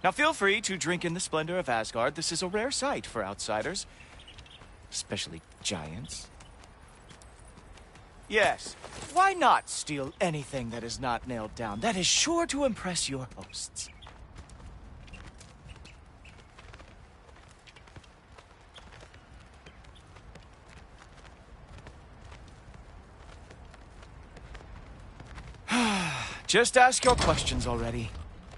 Now feel free to drink in the splendor of Asgard. This is a rare sight for outsiders. Especially giants. Yes, why not steal anything that is not nailed down? That is sure to impress your hosts. Just ask your questions already.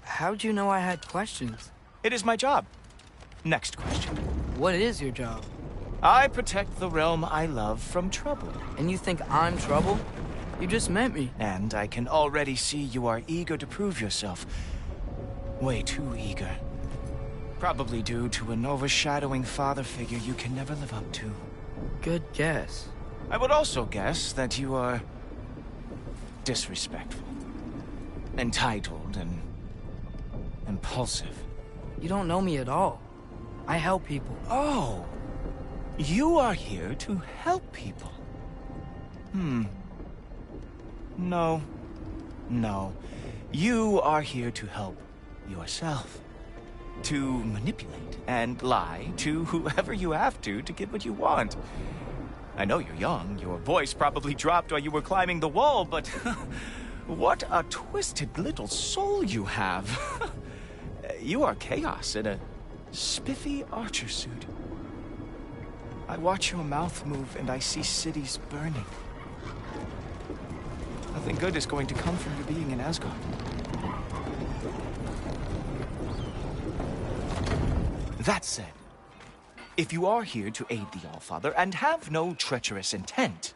How'd you know I had questions? It is my job. Next question. What is your job? I protect the realm I love from trouble. And you think I'm trouble? You just met me. And I can already see you are eager to prove yourself. Way too eager. Probably due to an overshadowing father figure you can never live up to. Good guess. I would also guess that you are disrespectful, entitled, and impulsive. You don't know me at all. I help people. Oh, you are here to help people. No. You are here to help yourself. To manipulate and lie to whoever you have to get what you want. I know you're young. Your voice probably dropped while you were climbing the wall, but what a twisted little soul you have. You are chaos in a spiffy archer suit. I watch your mouth move and I see cities burning. Nothing good is going to come from your being in Asgard. That said, if you are here to aid the Allfather and have no treacherous intent,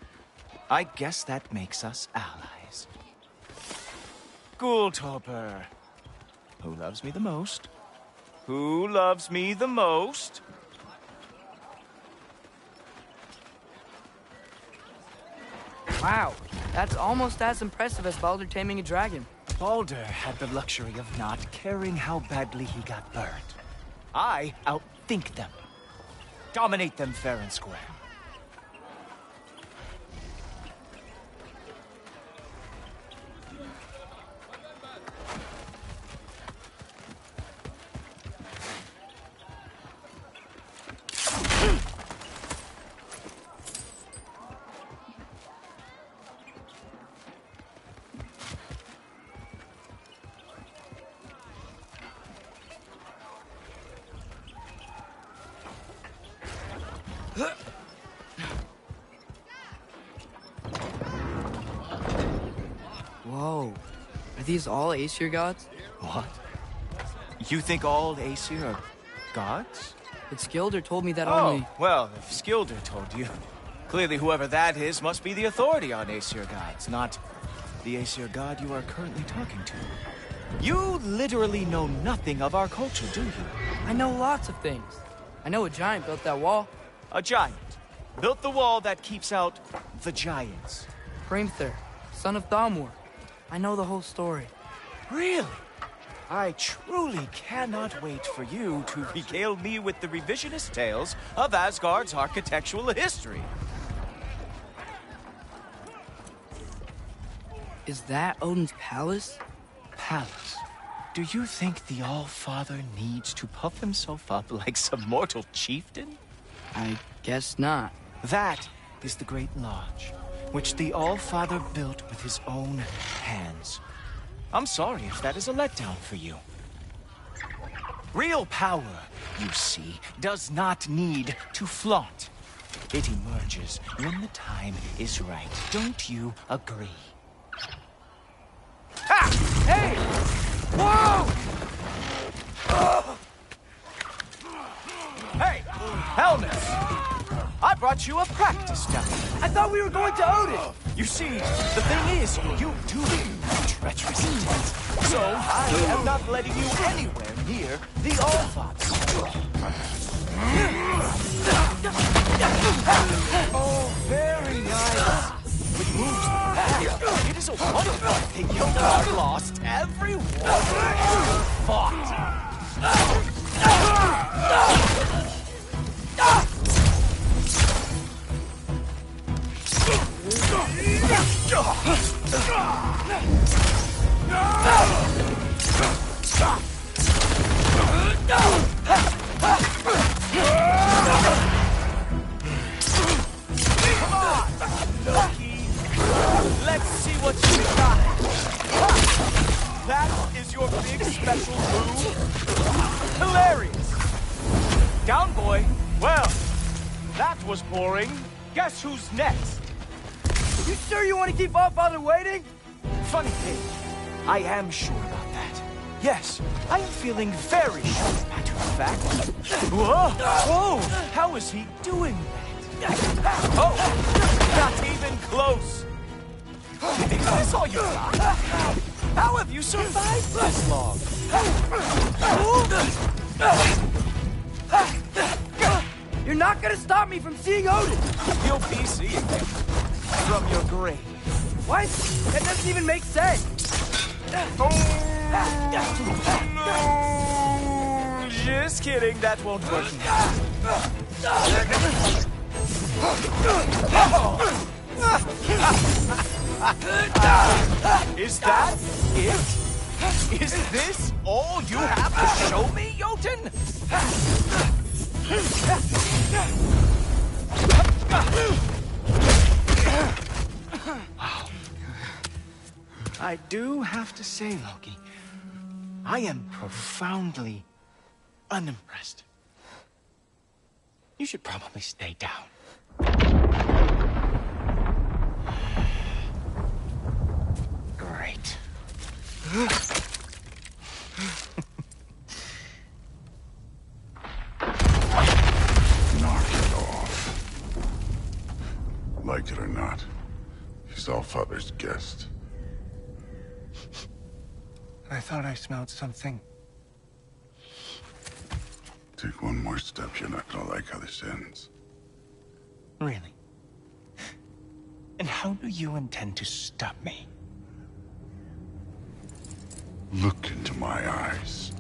I guess that makes us allies. Ghoultoper. Who loves me the most? Who loves me the most? Wow, that's almost as impressive as Baldur taming a dragon. Baldur had the luxury of not caring how badly he got burned. I outthink them. Dominate them fair and square. Whoa. Are these all Aesir gods? What? You think all Aesir are gods? But Skilder told me that Oh, only... well, if Skilder told you, clearly whoever that is must be the authority on Aesir gods, not the Aesir god you are currently talking to. You literally know nothing of our culture, do you? I know lots of things. I know a giant built that wall. A giant built the wall that keeps out the giants. Hrimthur, son of Thamur. I know the whole story. Really? I truly cannot wait for you to regale me with the revisionist tales of Asgard's architectural history. Is that Odin's palace? Palace? Do you think the All-Father needs to puff himself up like some mortal chieftain? I guess not. That is the Great Lodge, which the All-Father built with his own hands. I'm sorry if that is a letdown for you. Real power, you see, does not need to flaunt. It emerges when the time is right. Don't you agree? Ha! Hey! Whoa! Hey! Helmets! I brought you a practice dummy. I thought we were going to Odin! You see, the thing is, you do have treacherous intent. So, I am not letting you anywhere near the Allfather. Oh, very nice. With moves like that, it is a wonderful thing you have lost every war you fought. your big special move? Hilarious! Down, boy. Well, that was boring. Guess who's next? You sure you want to keep All Father waiting? Funny thing, I am sure about that. Yes, I am feeling very sure, matter of fact. Whoa! Whoa! How is he doing that? Oh! Not even close! Is this all you got? How have you survived this long? You're not gonna stop me from seeing Odin! You'll be seeing him from your grave. What? That doesn't even make sense! Oh, no. Just kidding, that won't work. Is that it? Is this all you have to show me, Jotun? Wow. I do have to say, Loki, I am profoundly unimpressed. You should probably stay down. Great. Knock it off. Like it or not, he's Allfather's guest. I thought I smelled something. Take one more step, you're not gonna like how this ends. Really? And how do you intend to stop me? Look into my eyes.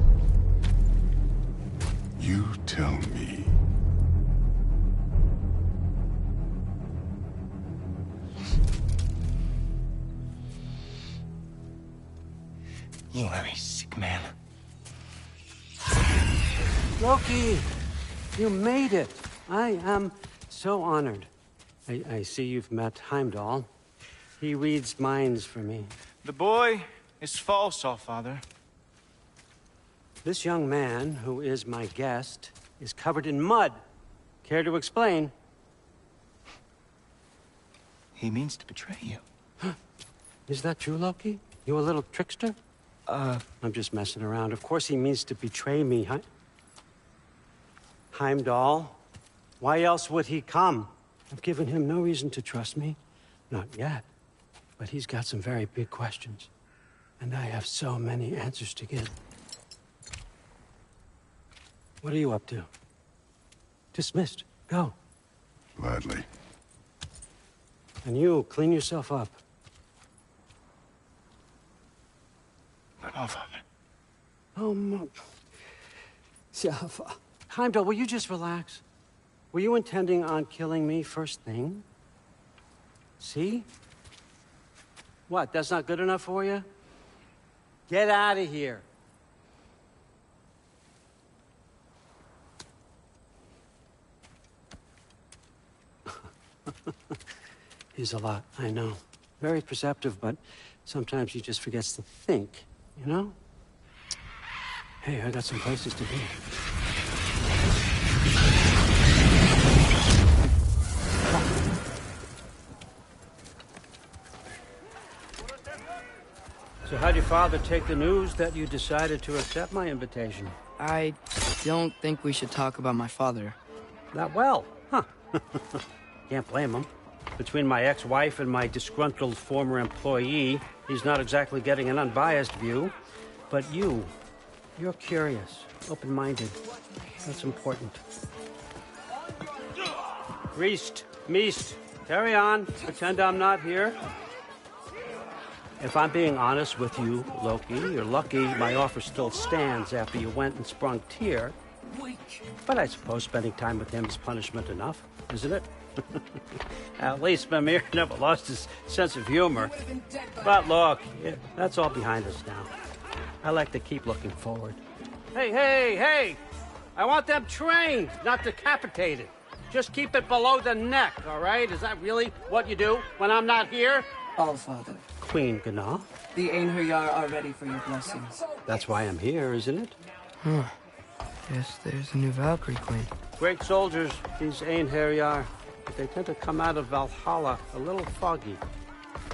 You tell me. You are a sick man. Loki, you made it. I am so honored. I see you've met Heimdall. He reads minds for me. The boy is false, Allfather. This young man, who is my guest, is covered in mud. Care to explain? He means to betray you. Is that true, Loki? You a little trickster? I'm just messing around. Of course he means to betray me, Heimdall. Why else would he come? I've given him no reason to trust me. Not yet. But he's got some very big questions. And I have so many answers to give. What are you up to? Dismissed. Go. Gladly. And you, clean yourself up. But Allfather. Oh, my... Heimdall, will you just relax? Were you intending on killing me first thing? See? What, that's not good enough for you? Get out of here. He's a lot, I know. Very perceptive, but sometimes he just forgets to think, you know? Hey, I got some places to be. So how'd your father take the news that you decided to accept my invitation? I don't think we should talk about my father. Not well, huh? Can't blame him. Between my ex-wife and my disgruntled former employee, he's not exactly getting an unbiased view. But you're curious, open-minded. That's important. Priest, Meest, carry on. Pretend I'm not here. If I'm being honest with you, Loki, you're lucky my offer still stands after you went and sprung Tyr. But I suppose spending time with him is punishment enough, isn't it? At least Mimir never lost his sense of humor. But look, that's all behind us now. I like to keep looking forward. Hey! I want them trained, not decapitated. Just keep it below the neck, all right? Is that really what you do when I'm not here? All Father. Queen Gná. The Einherjar are ready for your blessings. That's why I'm here, isn't it? Yes, there's a new Valkyrie Queen. Great soldiers, these Einherjar, but they tend to come out of Valhalla a little foggy.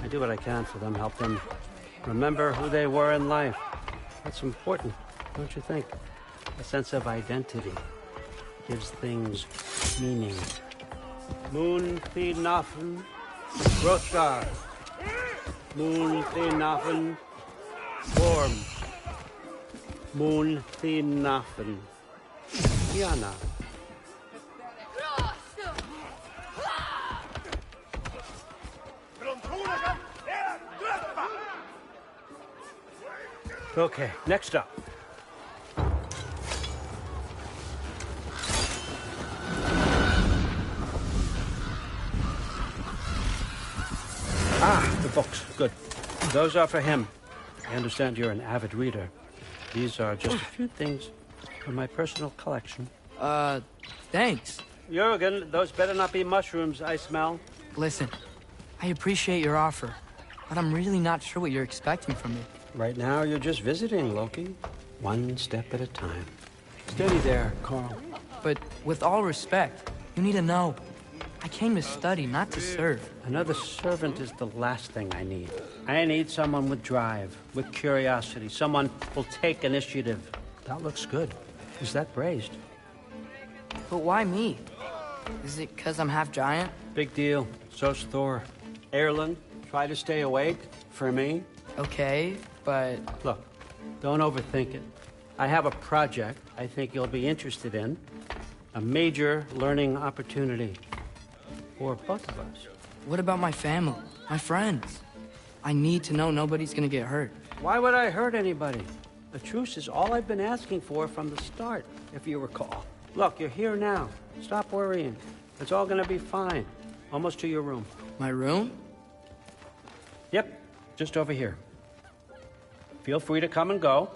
I do what I can for them, help them remember who they were in life. That's important, don't you think? A sense of identity gives things meaning. Moon Thinafen, Rothgar. Moon Thinafen, Worm. Moon Thinafen, Kiana. Okay, next up. The books. Good. Those are for him. I understand you're an avid reader. These are just a few things from my personal collection. Thanks. Jurgen, those better not be mushrooms I smell. Listen, I appreciate your offer, but I'm really not sure what you're expecting from me. Right now, you're just visiting, Loki. One step at a time. Steady there, Carl. But with all respect, you need to know, I came to study, not to serve. Another servant is the last thing I need. I need someone with drive, with curiosity, someone who'll take initiative. That looks good. Is that braised? But why me? Is it because I'm half giant? Big deal. So's Thor. Erlen, try to stay awake for me. Okay, but... Look, don't overthink it. I have a project I think you'll be interested in. A major learning opportunity. For both of us. What about my family? My friends? I need to know nobody's gonna get hurt. Why would I hurt anybody? A truce is all I've been asking for from the start, if you recall. Look, you're here now. Stop worrying. It's all gonna be fine. Almost to your room. My room? Yep, just over here. Feel free to come and go.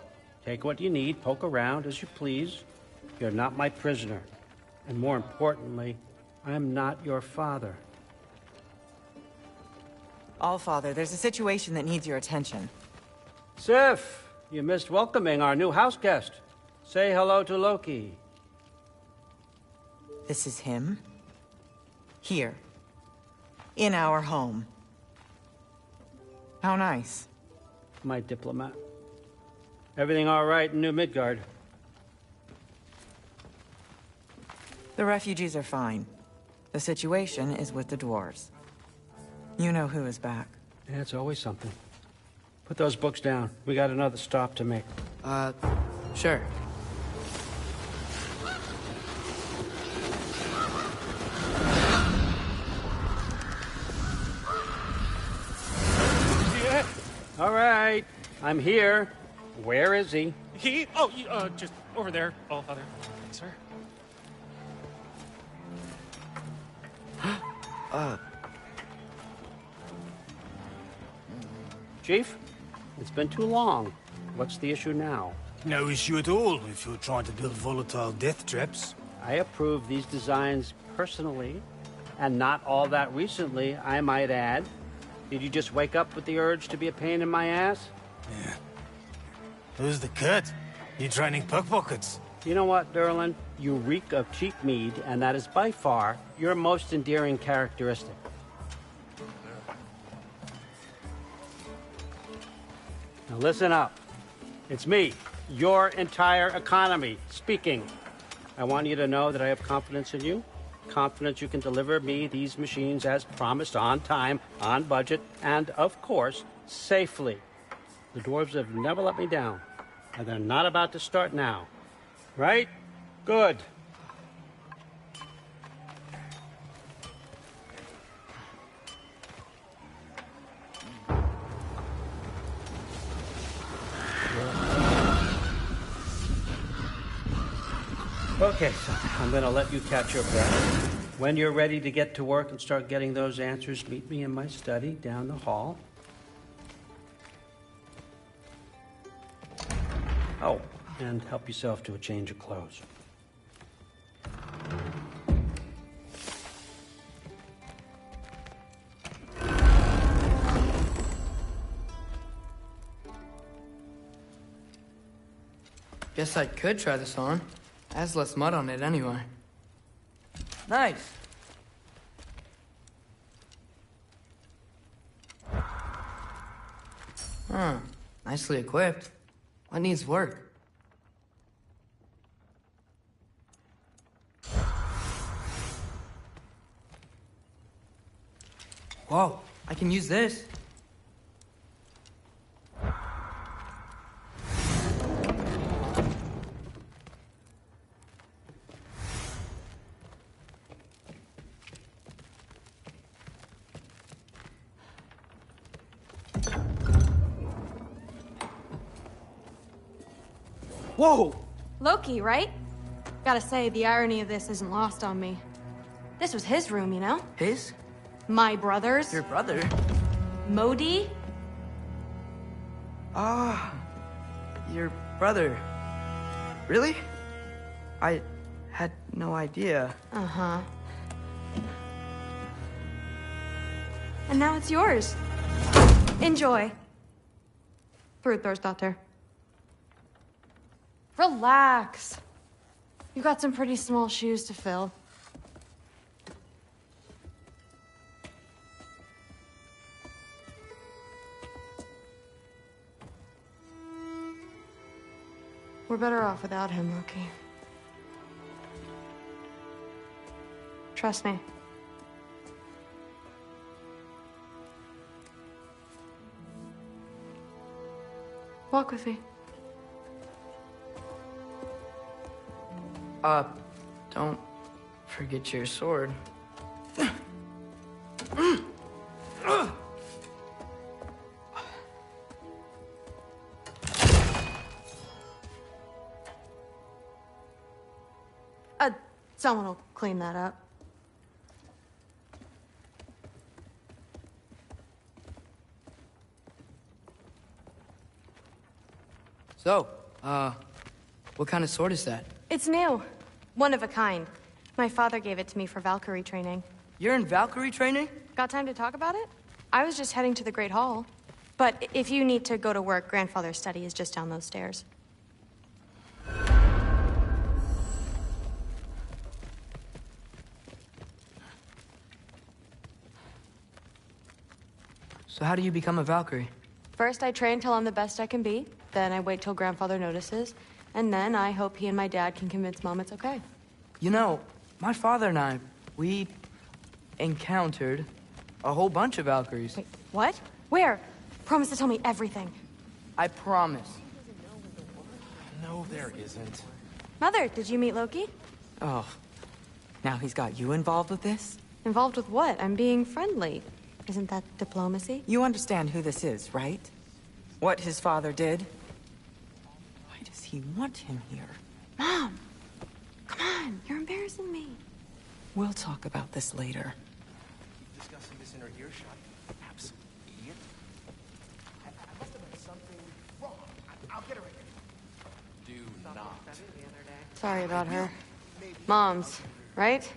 Take what you need, poke around as you please. You're not my prisoner. And more importantly, I'm not your father. Allfather, there's a situation that needs your attention. Sif, you missed welcoming our new house guest. Say hello to Loki. This is him. Here. In our home. How nice. My diplomat. Everything all right in New Midgard? The refugees are fine. The situation is with the dwarves. You know who is back. Yeah, it's always something. Put those books down. We got another stop to make. Sure. Yeah. All right. I'm here. Where is he? Just over there, Allfather. Sir. Chief, it's been too long. What's the issue now? No issue at all if you're trying to build volatile death traps. I approve these designs personally, and not all that recently, I might add. Did you just wake up with the urge to be a pain in my ass? Yeah. Who's the cut? You training pickpockets? You know what, Derlin? You reek of cheap mead, and that is by far your most endearing characteristic. Now listen up. It's me, your entire economy, speaking. I want you to know that I have confidence in you. Confidence you can deliver me these machines as promised, on time, on budget, and, of course, safely. The dwarves have never let me down, and they're not about to start now. Right? Good. Okay, so I'm gonna let you catch your breath. When you're ready to get to work and start getting those answers, meet me in my study down the hall. Oh, and help yourself to a change of clothes. Guess I could try this on. It has less mud on it anyway. Nice. Huh. Nicely equipped. What needs work? Whoa, I can use this. Whoa! Loki, right? Gotta say, the irony of this isn't lost on me. This was his room, you know? His? My brother's. Your brother? Modi? Ah, your brother. Really? I had no idea. Uh-huh. And now it's yours. Enjoy. Fruther's Relax. You've got some pretty small shoes to fill. We're better off without him, Loki. Trust me. Walk with me. Don't forget your sword. Someone will clean that up. So, what kind of sword is that? It's new. One of a kind. My father gave it to me for Valkyrie training. You're in Valkyrie training? Got time to talk about it? I was just heading to the Great Hall. But if you need to go to work, Grandfather's study is just down those stairs. So how do you become a Valkyrie? First, I train till I'm the best I can be. Then I wait till Grandfather notices. And then I hope he and my dad can convince Mom it's okay. You know, my father and I, we encountered a whole bunch of Valkyries. Wait, what? Where? Promise to tell me everything. I promise. No, there isn't. Mother, did you meet Loki? Oh, now he's got you involved with this? Involved with what? I'm being friendly. Isn't that diplomacy? You understand who this is, right? What his father did? Why does he want him here? Mom! Come on, you're embarrassing me. We'll talk about this later. Discussing this in her earshot. Absolute idiot. I must have done something wrong. I'll get her in. Do not. Sorry about her. Mom's, right?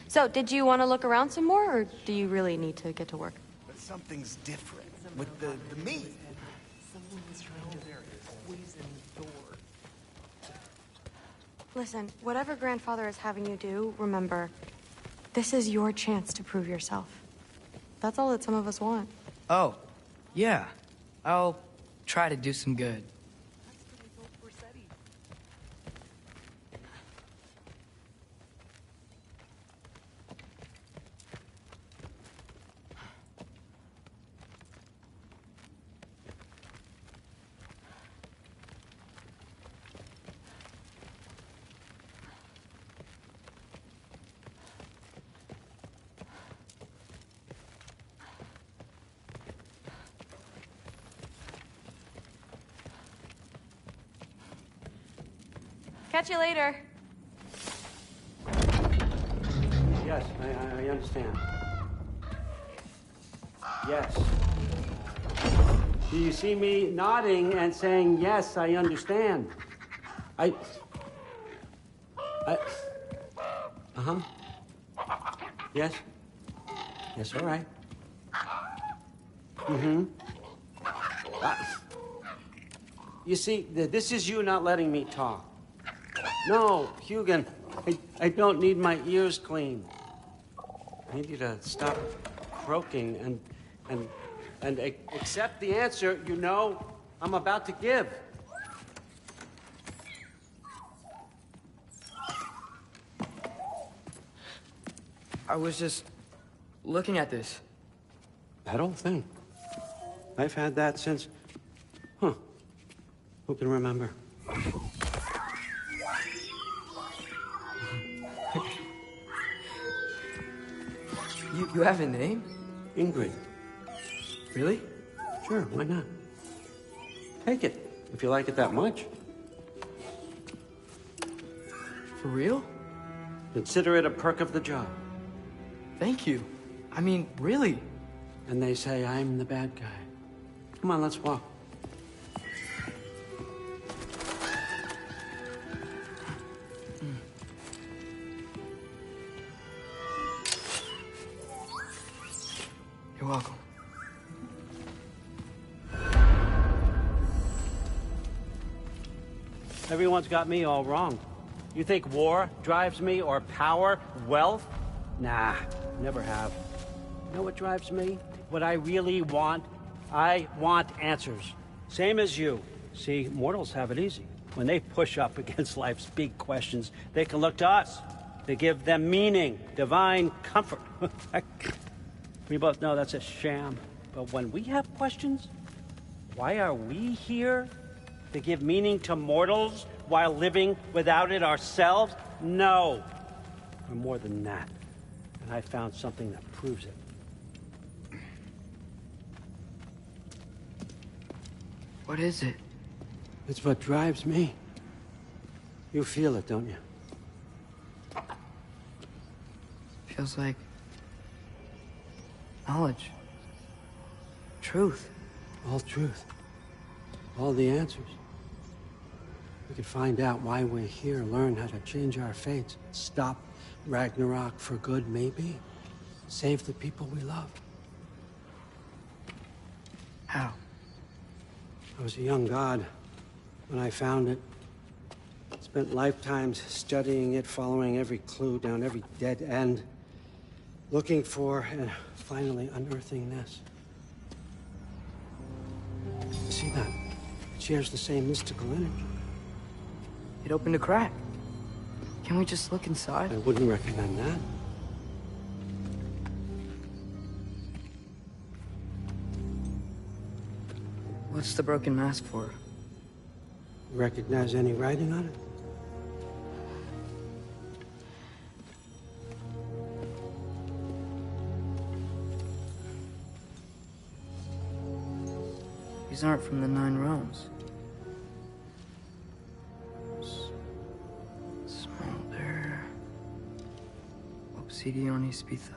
So, did you want to look around some more, or do you really need to get to work? But something's different with the meat. Someone's trying to poison the door. Listen, whatever Grandfather is having you do, remember, this is your chance to prove yourself. That's all that some of us want. Oh, yeah. I'll try to do some good. Catch you later. Yes, I understand. Yes. Do you see me nodding and saying, yes, I understand? Uh-huh. Yes? Yes, all right. Mm-hmm. You see, this is you not letting me talk. No, Hugin, I don't need my ears cleaned. I need you to stop croaking and accept the answer you know I'm about to give. I was just looking at this. That old thing. I've had that since... Huh. Who can remember? You have a name? Ingrid. Really? Sure, why not? Take it, if you like it that much. For real? Consider it a perk of the job. Thank you. I mean, really. And they say I'm the bad guy. Come on, let's walk. You're welcome. Everyone's got me all wrong. You think war drives me, or power, wealth? Nah, never have. You know what drives me? What I really want? I want answers. Same as you. See, mortals have it easy. When they push up against life's big questions, they can look to us. They give them meaning, divine comfort. We both know that's a sham. But when we have questions, why are we here? To give meaning to mortals while living without it ourselves? No. We're more than that. And I found something that proves it. What is it? It's what drives me. You feel it, don't you? Feels like knowledge. Truth. All truth. All the answers. We could find out why we're here, learn how to change our fates, stop Ragnarok for good, maybe. Save the people we love. How? I was a young god when I found it. Spent lifetimes studying it, following every clue down every dead end, looking for and finally unearthing this. See that? It shares the same mystical energy. It opened a crack. Can we just look inside? I wouldn't recommend that. What's the broken mask for? Recognize any writing on it? These aren't from the Nine Realms. Smolder. Obsidion Ispitha.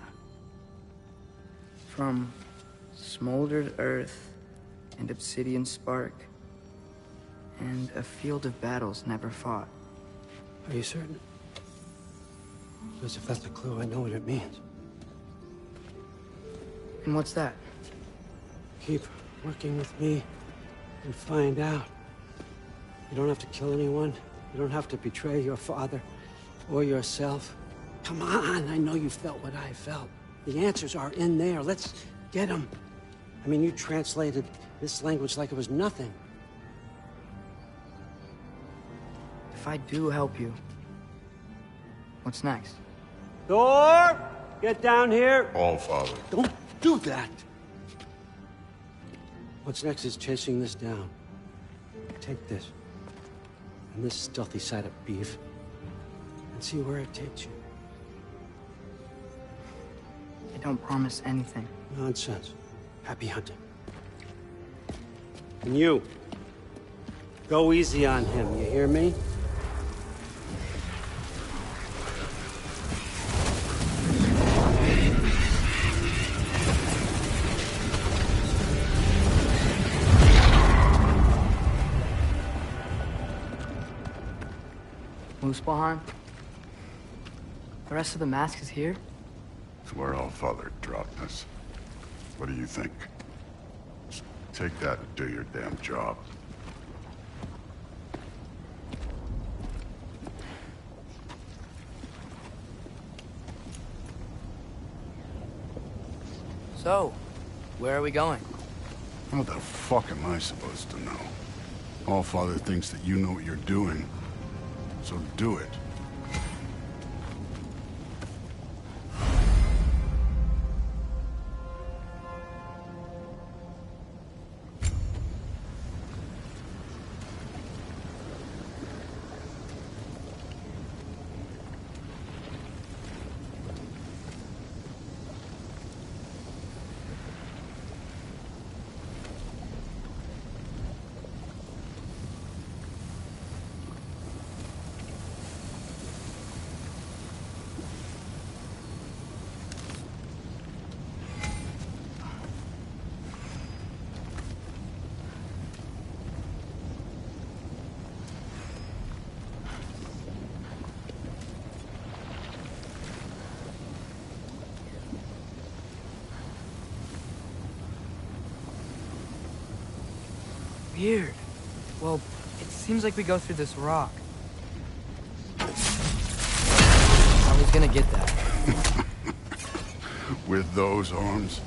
From smoldered earth and obsidian spark. And a field of battles never fought. Are you certain? Because if that's a clue, I know what it means. And what's that? Keep working with me and find out. You don't have to kill anyone. You don't have to betray your father or yourself. Come on, I know you felt what I felt. The answers are in there. Let's get them. I mean, you translated this language like it was nothing. If I do help you, what's next? Thor! Get down here! All, Father. Don't do that! What's next is chasing this down. Take this, and this stealthy side of beef, and see where it takes you. I don't promise anything. Nonsense. Happy hunting. And you, go easy on him, you hear me? Muspelheim? The rest of the mask is here? It's where All Father dropped us. What do you think? Just take that and do your damn job. So, where are we going? How the fuck am I supposed to know? Allfather thinks that you know what you're doing, so do it. Weird. Well, it seems like we go through this rock. I was gonna get that. With those arms?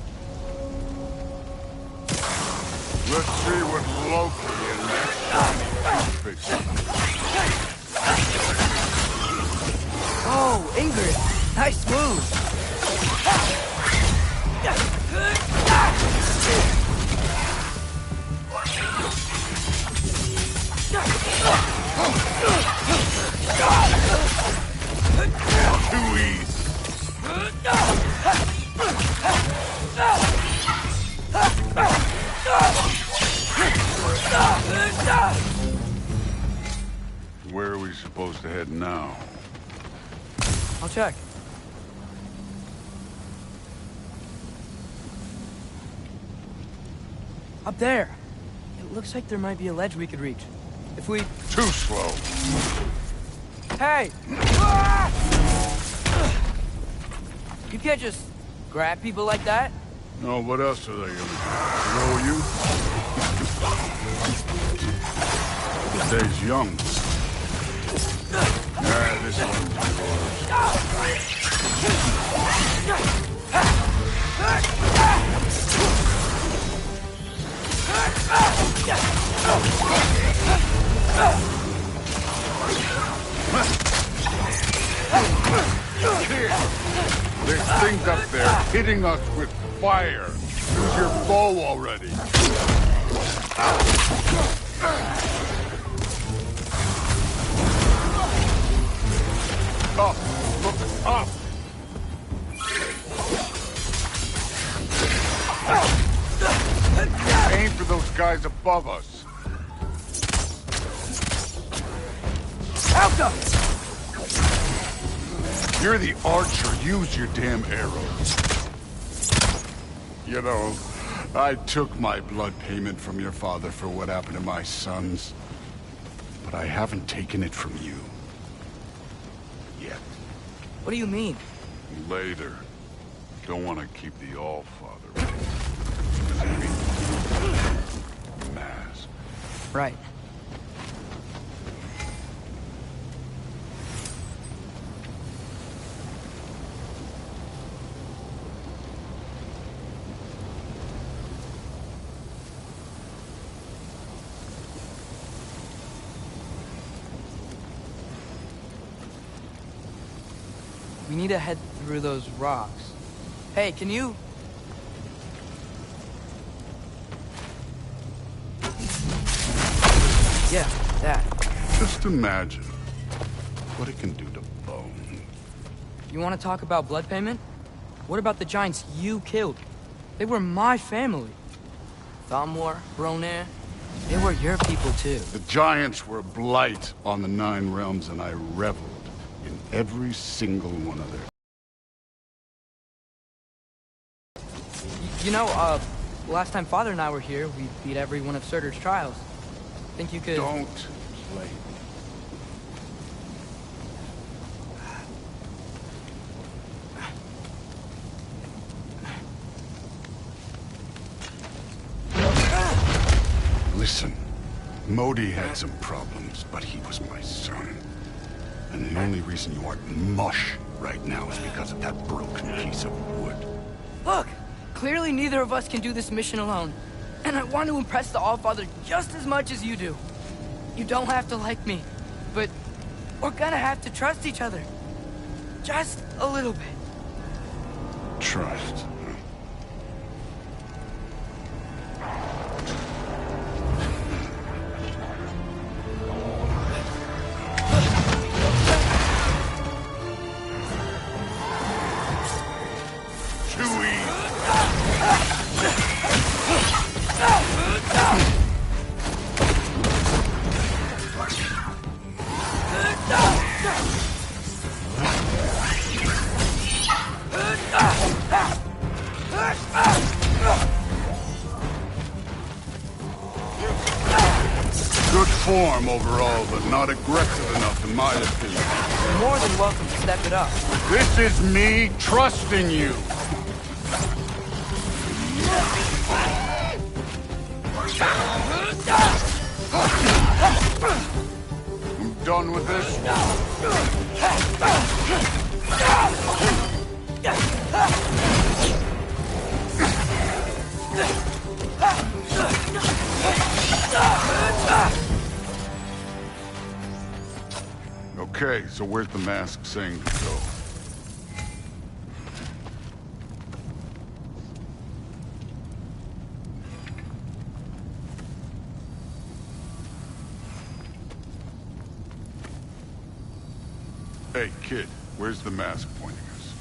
Let's see what Loki and that fix. Oh, Ingrid! Nice move! Too easy. Where are we supposed to head now? I'll check. Up there. It looks like there might be a ledge we could reach. If we... Too slow. Hey! You can't just grab people like that. No, what else are they gonna do? Throw you? The day's young. Yeah, this one's There's things up there hitting us with fire. Use your bow already. Up! Look up! Aim for those guys above us. Alta! You're the archer. Use your damn arrows. You know, I took my blood payment from your father for what happened to my sons. But I haven't taken it from you. Yet. What do you mean? Later. Don't want to keep the Allfather. Mask. Right. We need to head through those rocks. Hey, can you... Yeah, that. Just imagine what it can do to bone. You want to talk about blood payment? What about the giants you killed? They were my family. Thamor, Bronir, they were your people too. The giants were blight on the Nine Realms, and I reveled in every single one of their... You know, last time Father and I were here, we beat every one of Surtur's trials. Think you could... Don't play. Listen, Modi had some problems, but he was my son. And the only reason you aren't mush right now is because of that broken piece of wood. Look! Clearly, neither of us can do this mission alone. And I want to impress the Allfather just as much as you do. You don't have to like me, but we're gonna have to trust each other. Just a little bit. Trust. Good form overall, but not aggressive enough in my opinion. You're more than welcome to step it up. This is me trusting you. I'm done with this. Okay, so where's the mask saying to go? Hey, kid, where's the mask pointing us?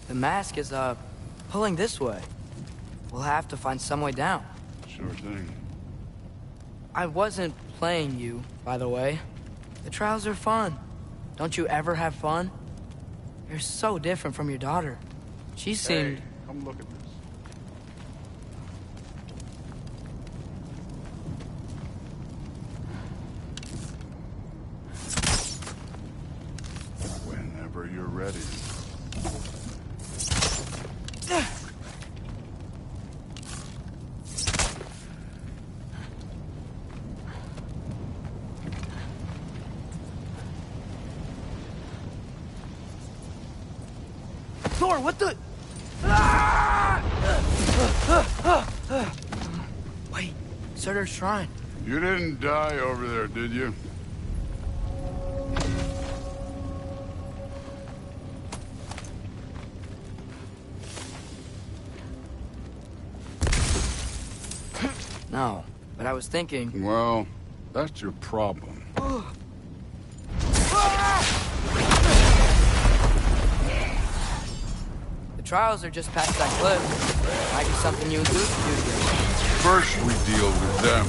The mask is, pulling this way. We'll have to find some way down. Sure thing. I wasn't playing you, by the way. The trials are fun. Don't you ever have fun? You're so different from your daughter. She seemed... Hey, come look at this. Whenever you're ready. Thor, what the... Wait, Surtur's shrine. You didn't die over there, did you? No, but I was thinking... Well, that's your problem. The trials are just past that cliff. Might be something you and Goose can do together. First, we deal with them.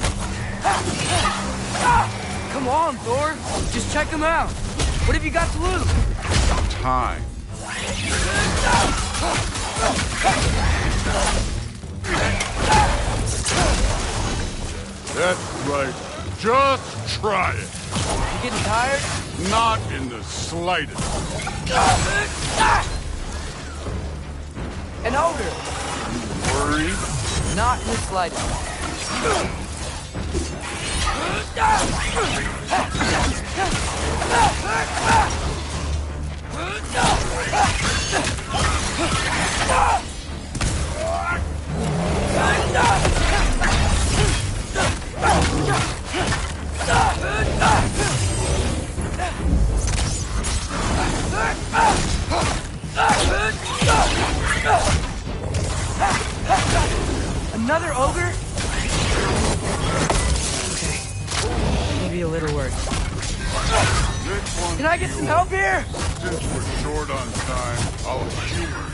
Come on, Thor. Just check them out. What have you got to lose? Time. That's right. Just try it. You getting tired? Not in the slightest. An ogre. Worried? Not in the slightest. Another ogre? Okay. Maybe a little worse. Can I get some help here? Since we're short on time, I'll humor.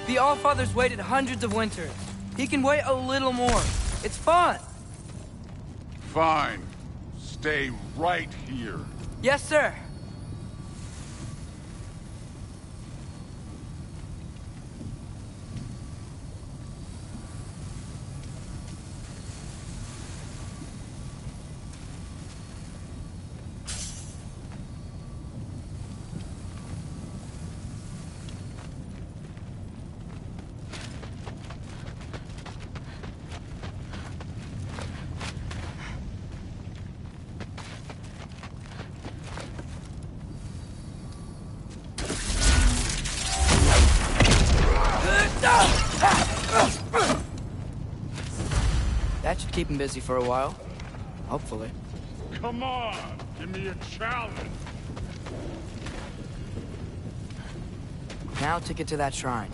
The Allfathers waited hundreds of winters. He can wait a little more. It's fun. Fine. Stay right here. Yes, sir. That should keep him busy for a while. Hopefully. Come on, give me a challenge. Now to get to that shrine.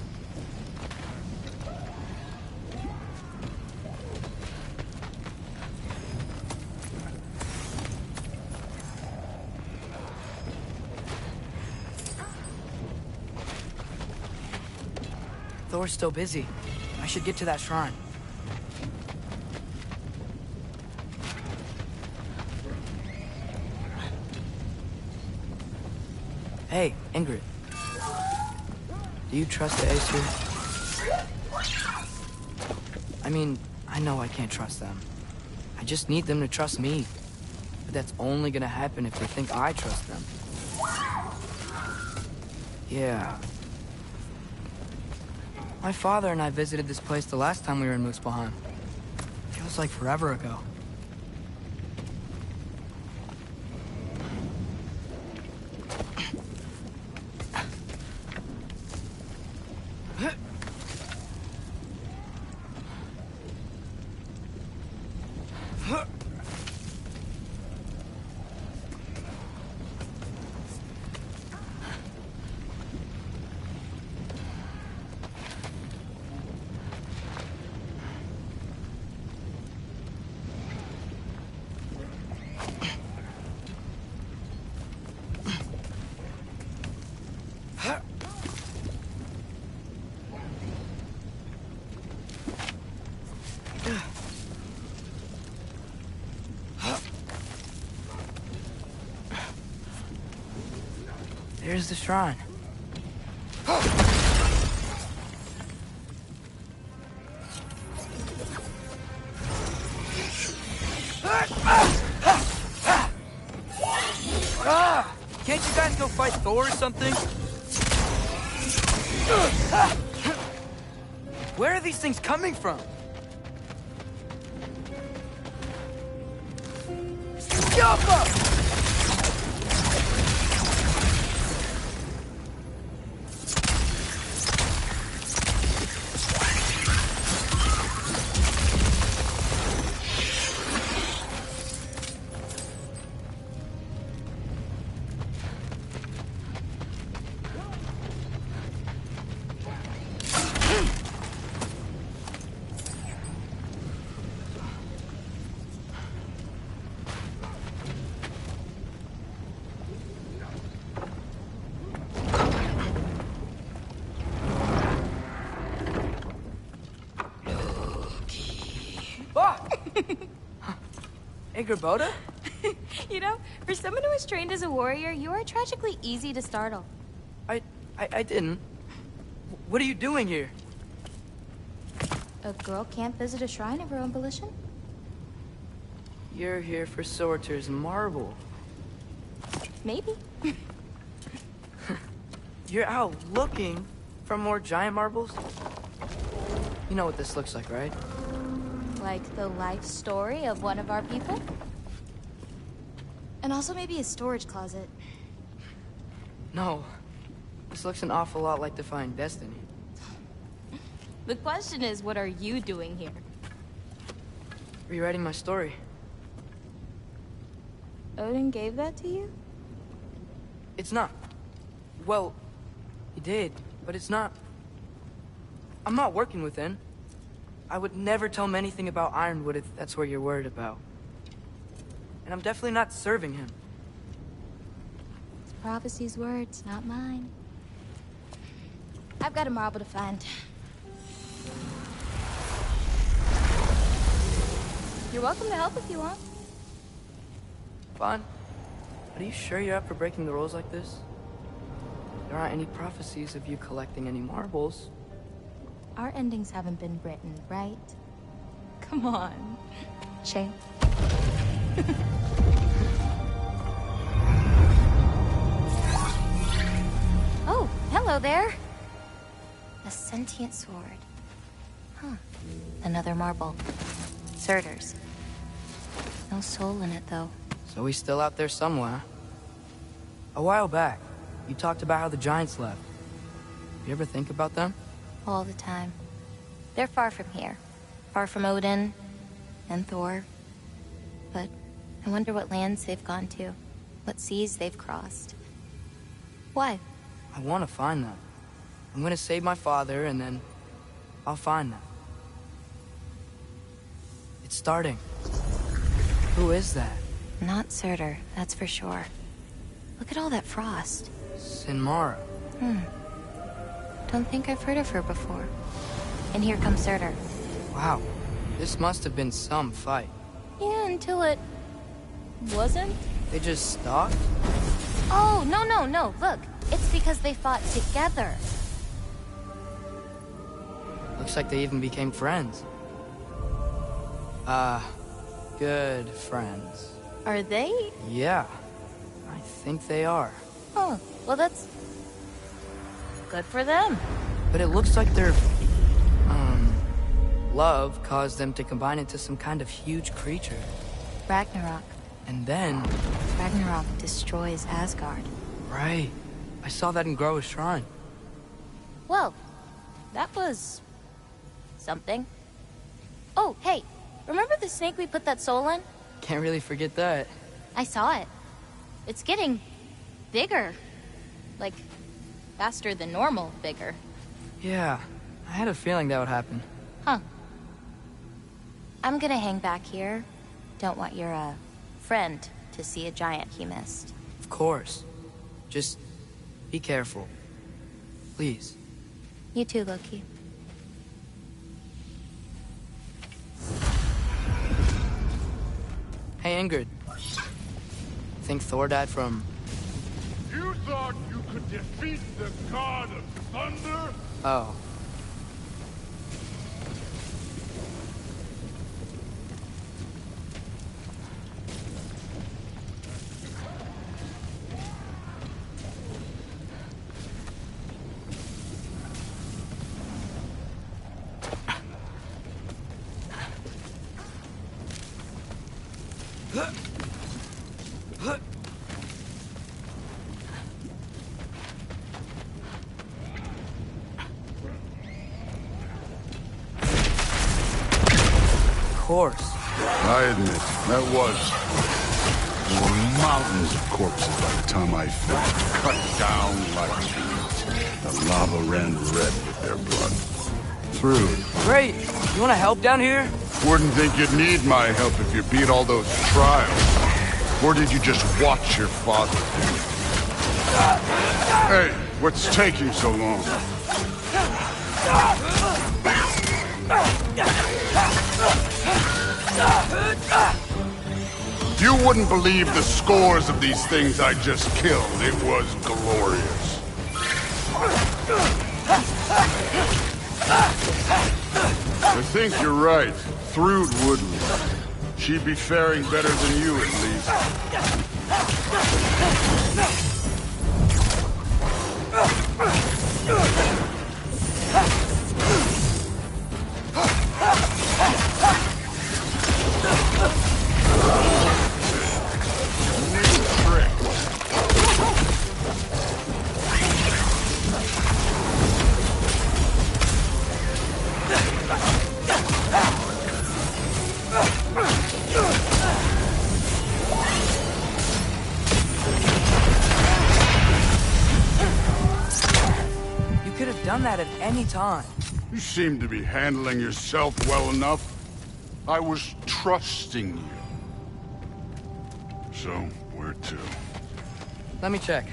Thor's still busy. I should get to that shrine. Hey, Ingrid. Do you trust the Aesir? I mean, I know I can't trust them. I just need them to trust me. But that's only gonna happen if they think I trust them. Yeah. My father and I visited this place the last time we were in Muspelheim. Feels like forever ago. There's the shrine. Can't you guys go fight Thor or something? Where are these things coming from? Jump up! Boda? You know, for someone who was trained as a warrior, you are tragically easy to startle. I didn't. What are you doing here? A girl can't visit a shrine of her own volition? You're here for Sorter's marble. Maybe. You're out looking for more giant marbles? You know what this looks like, right? Like the life story of one of our people? And also maybe a storage closet. No. This looks an awful lot like Defying Destiny. The question is, what are you doing here? Rewriting my story. Odin gave that to you? It's not. Well, he did, but it's not. I'm not working with him. I would never tell him anything about Ironwood if that's what you're worried about. And I'm definitely not serving him. It's prophecy's words, not mine. I've got a marble to find. You're welcome to help if you want. Fine. But are you sure you're up for breaking the rules like this? There aren't any prophecies of you collecting any marbles. Our endings haven't been written, right? Come on. Shane. Oh, hello there. A sentient sword. Huh. Another marble. Surtur's. No soul in it, though. So he's still out there somewhere. A while back, you talked about how the giants left. You ever think about them? All the time. They're far from here. Far from Odin and Thor. But I wonder what lands they've gone to. What seas they've crossed. Why? I want to find them. I'm gonna save my father, and then I'll find them. It's starting. Who is that? Not Surtur, that's for sure. Look at all that frost. Sinmara. Don't think I've heard of her before. And here comes Surtur. Wow. This must have been some fight. Yeah, until it... wasn't? They just stopped? Oh, no. Look, it's because they fought together. Looks like they even became friends. Good friends. Are they? Yeah, I think they are. Oh, well that's... good for them. But it looks like their, love caused them to combine into some kind of huge creature. Ragnarok. And then... Ragnarok destroys Asgard. Right. I saw that in Groa's shrine. Well, that was... something. Oh, hey, remember the snake we put that soul in? Can't really forget that. I saw it. It's getting... bigger. Like, faster than normal bigger. Yeah, I had a feeling that would happen. Huh. I'm gonna hang back here. Don't want your, friend to see a giant he missed. Of course. Just be careful. Please. You too, Loki. Hey, Ingrid. Think Thor died from... You thought you could defeat the god of thunder? Oh. Of course. I admit, that was... There were mountains of corpses by the time I finished. Cut down like trees. The lava ran red with their blood. Through. Great! You wanna help down here? Wouldn't think you'd need my help if you beat all those trials. Or did you just watch your father do it? Hey, what's taking so long? You wouldn't believe the scores of these things I just killed. It was glorious. I think you're right. Thrud wouldn't. She'd be faring better than you, at least. Done that at any time. You seem to be handling yourself well enough. I was trusting you. So, where to? Let me check.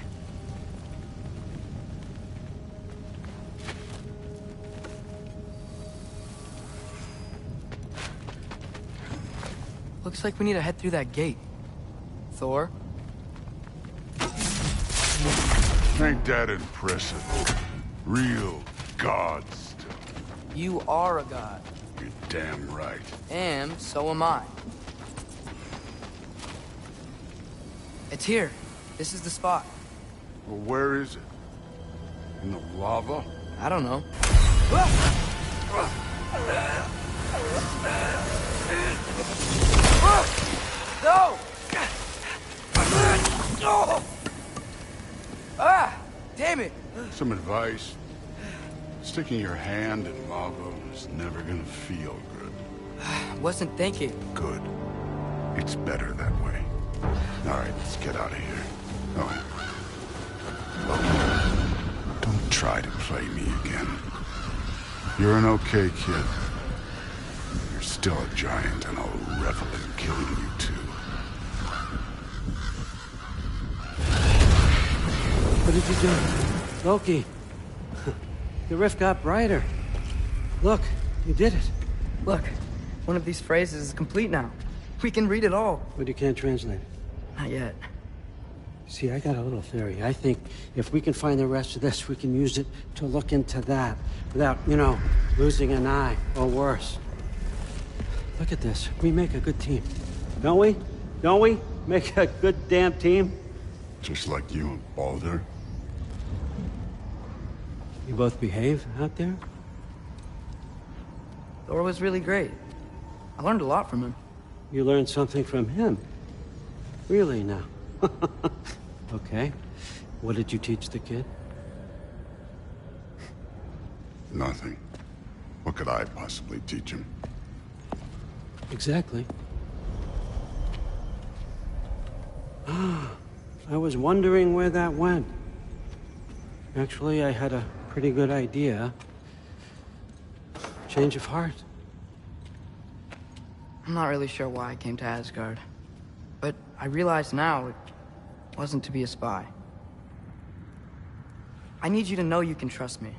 Looks like we need to head through that gate. Thor? Ain't that impressive? Real god stuff. You are a god. You're damn right. And so am I. It's here. This is the spot. Well, where is it? In the lava? I don't know. No! Ah! Damn it! Some advice. Sticking your hand in lava is never gonna feel good. Wasn't thinking. Good. It's better that way. All right, let's get out of here. Oh. Look, don't try to play me again. You're an okay kid. You're still a giant, and I'll revel in killing you too. What did you do? Loki. The rift got brighter. Look, you did it. Look, one of these phrases is complete now. We can read it all. But you can't translate it. Not yet. See, I got a little theory. I think if we can find the rest of this, we can use it to look into that without, losing an eye or worse. Look at this. We make a good team. Don't we? Don't we? Make a good damn team? Just like you and Baldur. You both behave out there? Thor was really great. I learned a lot from him. You learned something from him? Really now? Okay. What did you teach the kid? Nothing. What could I possibly teach him? Exactly. I was wondering where that went. Actually, I had a pretty good idea. Change of heart. I'm not really sure why I came to Asgard. But I realize now it wasn't to be a spy. I need you to know you can trust me.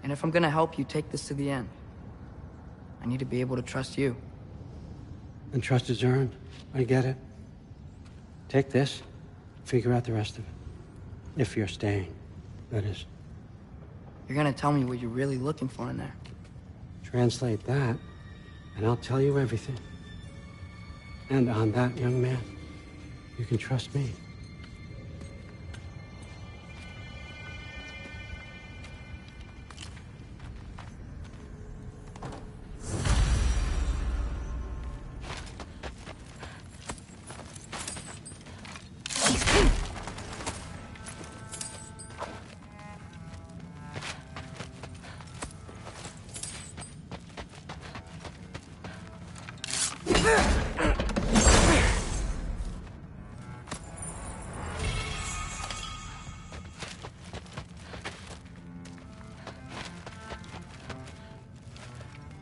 And if I'm gonna help you take this to the end, I need to be able to trust you. And trust is earned. I get it. Take this, figure out the rest of it. If you're staying, that is. You're gonna tell me what you're really looking for in there. Translate that, and I'll tell you everything. And on that, young man, you can trust me.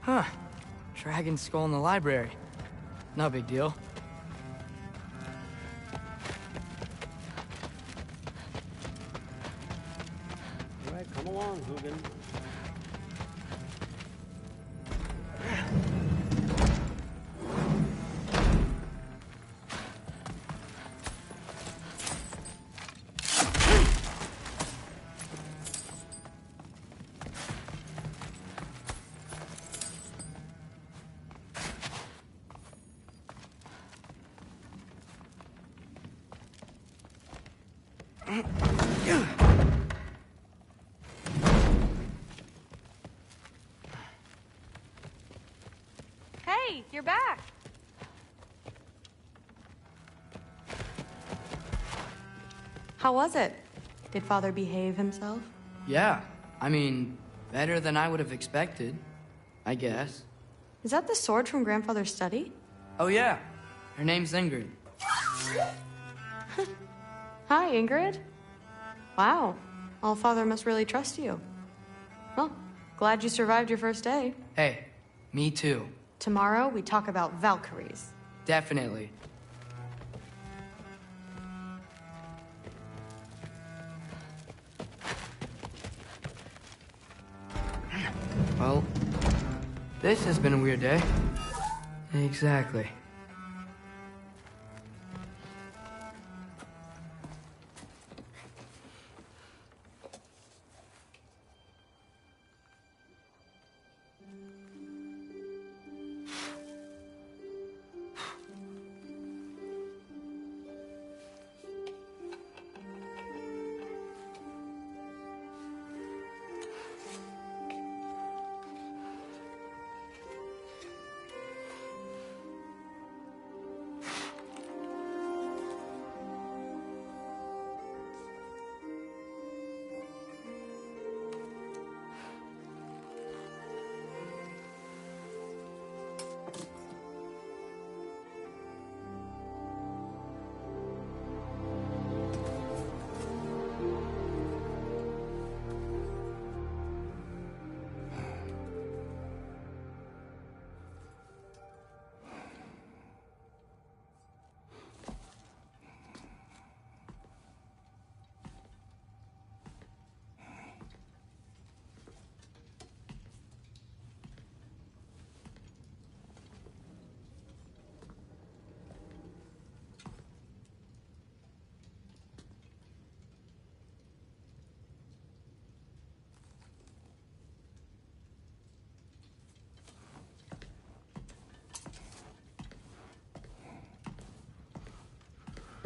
Huh. Dragon skull in the library. No big deal. All right, come along, Hugin. Hey, you're back. How was it? Did Father behave himself? Yeah. I mean, better than I would have expected, I guess. Is that the sword from Grandfather's study? Oh yeah. Her name's Ingrid. Hi, Ingrid. Wow. Allfather must really trust you. Well, glad you survived your first day. Hey, me too. Tomorrow, we talk about Valkyries. Definitely. Well, this has been a weird day. Exactly.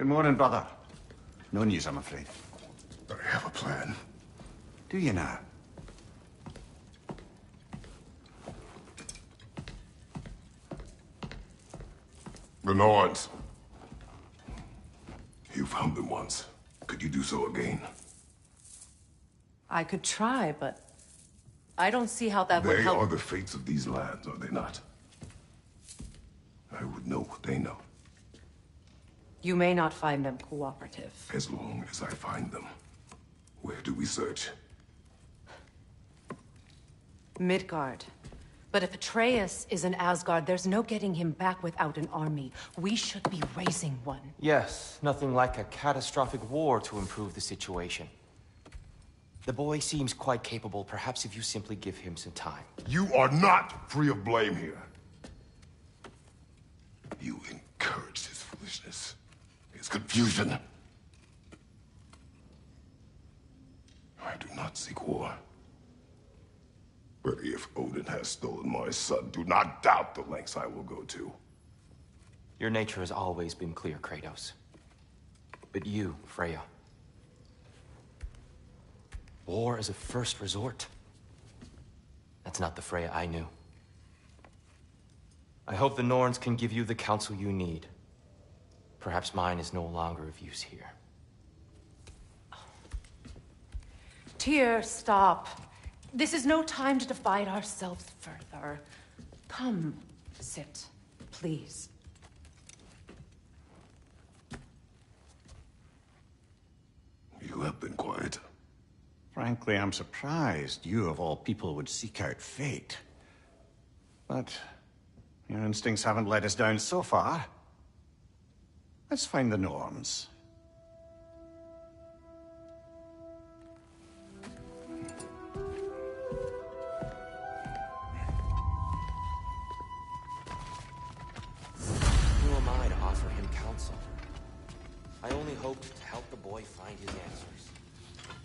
Good morning, brother. No news, I'm afraid. I have a plan. Do you now? The Norns. You found them once. Could you do so again? I could try, but I don't see how that would help. They are the fates of these lands, are they not? I would know what they know. You may not find them cooperative. As long as I find them. Where do we search? Midgard. But if Atreus is in Asgard, there's no getting him back without an army. We should be raising one. Yes, nothing like a catastrophic war to improve the situation. The boy seems quite capable. Perhaps if you simply give him some time. You are not free of blame here. You encouraged his foolishness, his confusion. I do not seek war. But if Odin has stolen my son, do not doubt the lengths I will go to. Your nature has always been clear, Kratos. But you, Freya. War is a first resort. That's not the Freya I knew. I hope the Norns can give you the counsel you need. Perhaps mine is no longer of use here. Tyr, stop. This is no time to divide ourselves further. Come, sit, please. You have been quiet. Frankly, I'm surprised you, of all people, would seek out fate. But your instincts haven't let us down so far. Let's find the Norns. Who am I to offer him counsel? I only hoped to help the boy find his answers.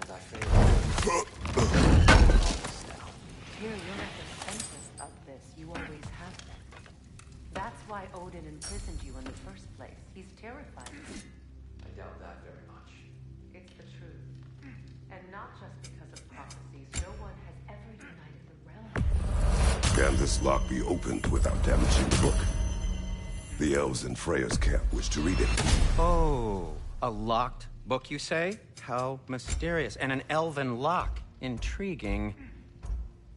And I failed. Tyr, you're at the center of this. You always have been. That's why Odin imprisoned you in the first place. He's terrified of you. I doubt that very much. It's the truth. And not just because of prophecies. No one has ever united the realm. Can this lock be opened without damaging the book? The elves in Freya's camp wish to read it. Oh, a locked book, you say? How mysterious. And an elven lock. Intriguing.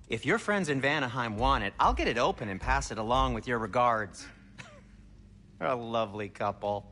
If your friends in Vanaheim want it, I'll get it open and pass it along with your regards. They're a lovely couple.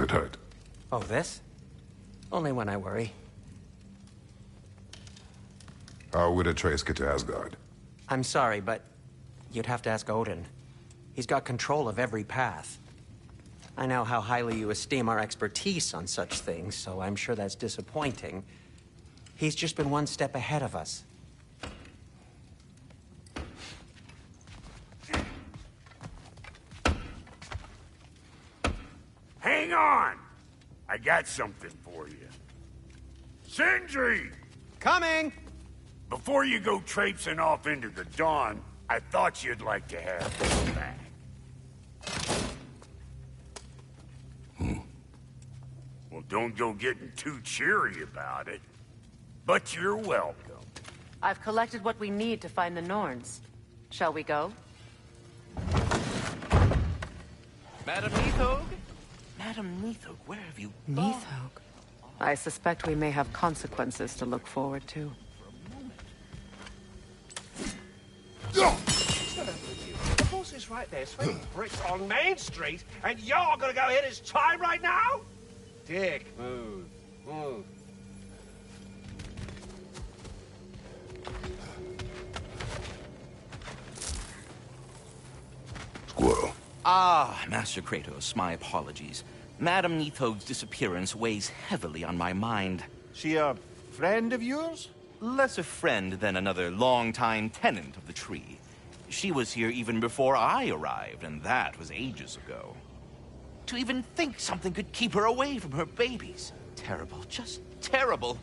it hurt? Oh, this? Only when I worry. How would Atreus get to Asgard? I'm sorry, but you'd have to ask Odin. He's got control of every path. I know how highly you esteem our expertise on such things, so I'm sure that's disappointing. He's just been one step ahead of us. Hang on! I got something for you. Sindri! Coming! Before you go traipsing off into the dawn, I thought you'd like to have this back. Well, don't go getting too cheery about it. But you're welcome. I've collected what we need to find the Norns. Shall we go? Madam Neathog? Madam Neathog, where have you gone? Neathog? I suspect we may have consequences to look forward to. The boss is right there, swinging bricks on Main Street, and you're gonna go hit his time right now? Dick, move. Move. Squirrel. Ah, Master Kratos, my apologies. Madam Neathog's disappearance weighs heavily on my mind. She a friend of yours? Less a friend than another longtime tenant of the tree. She was here even before I arrived, and that was ages ago. To even think something could keep her away from her babies. Terrible, just terrible.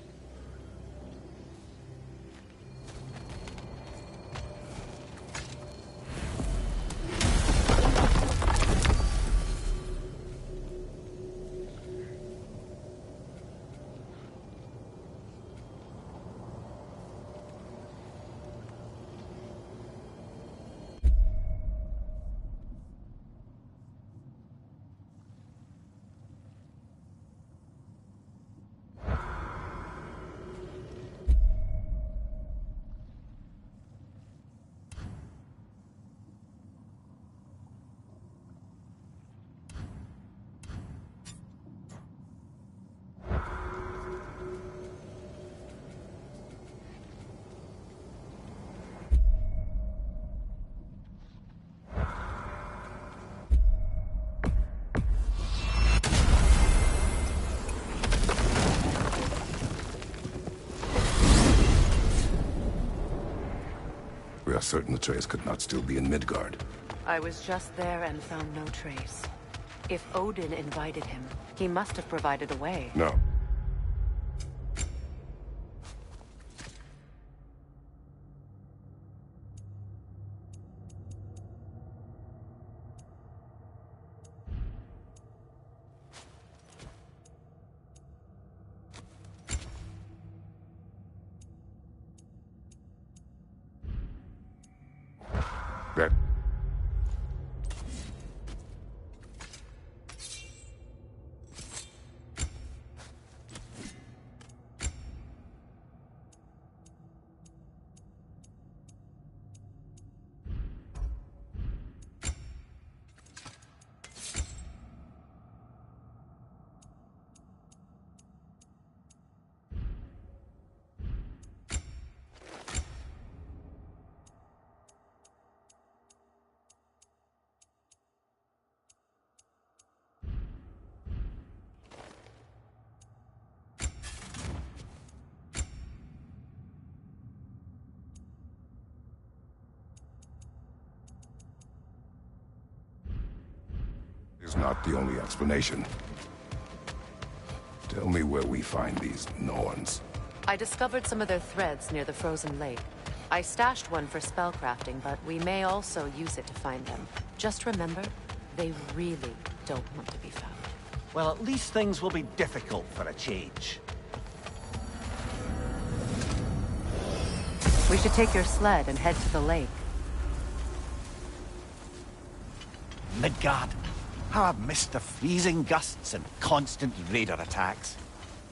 We are certain Atreus could not still be in Midgard. I was just there and found no trace. If Odin invited him, he must have provided a way. No. That... is not the only explanation. Tell me where we find these Norns. I discovered some of their threads near the frozen lake. I stashed one for spellcrafting, but we may also use it to find them. Just remember, they really don't want to be found. Well, at least things will be difficult for a change. We should take your sled and head to the lake. Midgard. How I've missed the freezing gusts and constant raider attacks.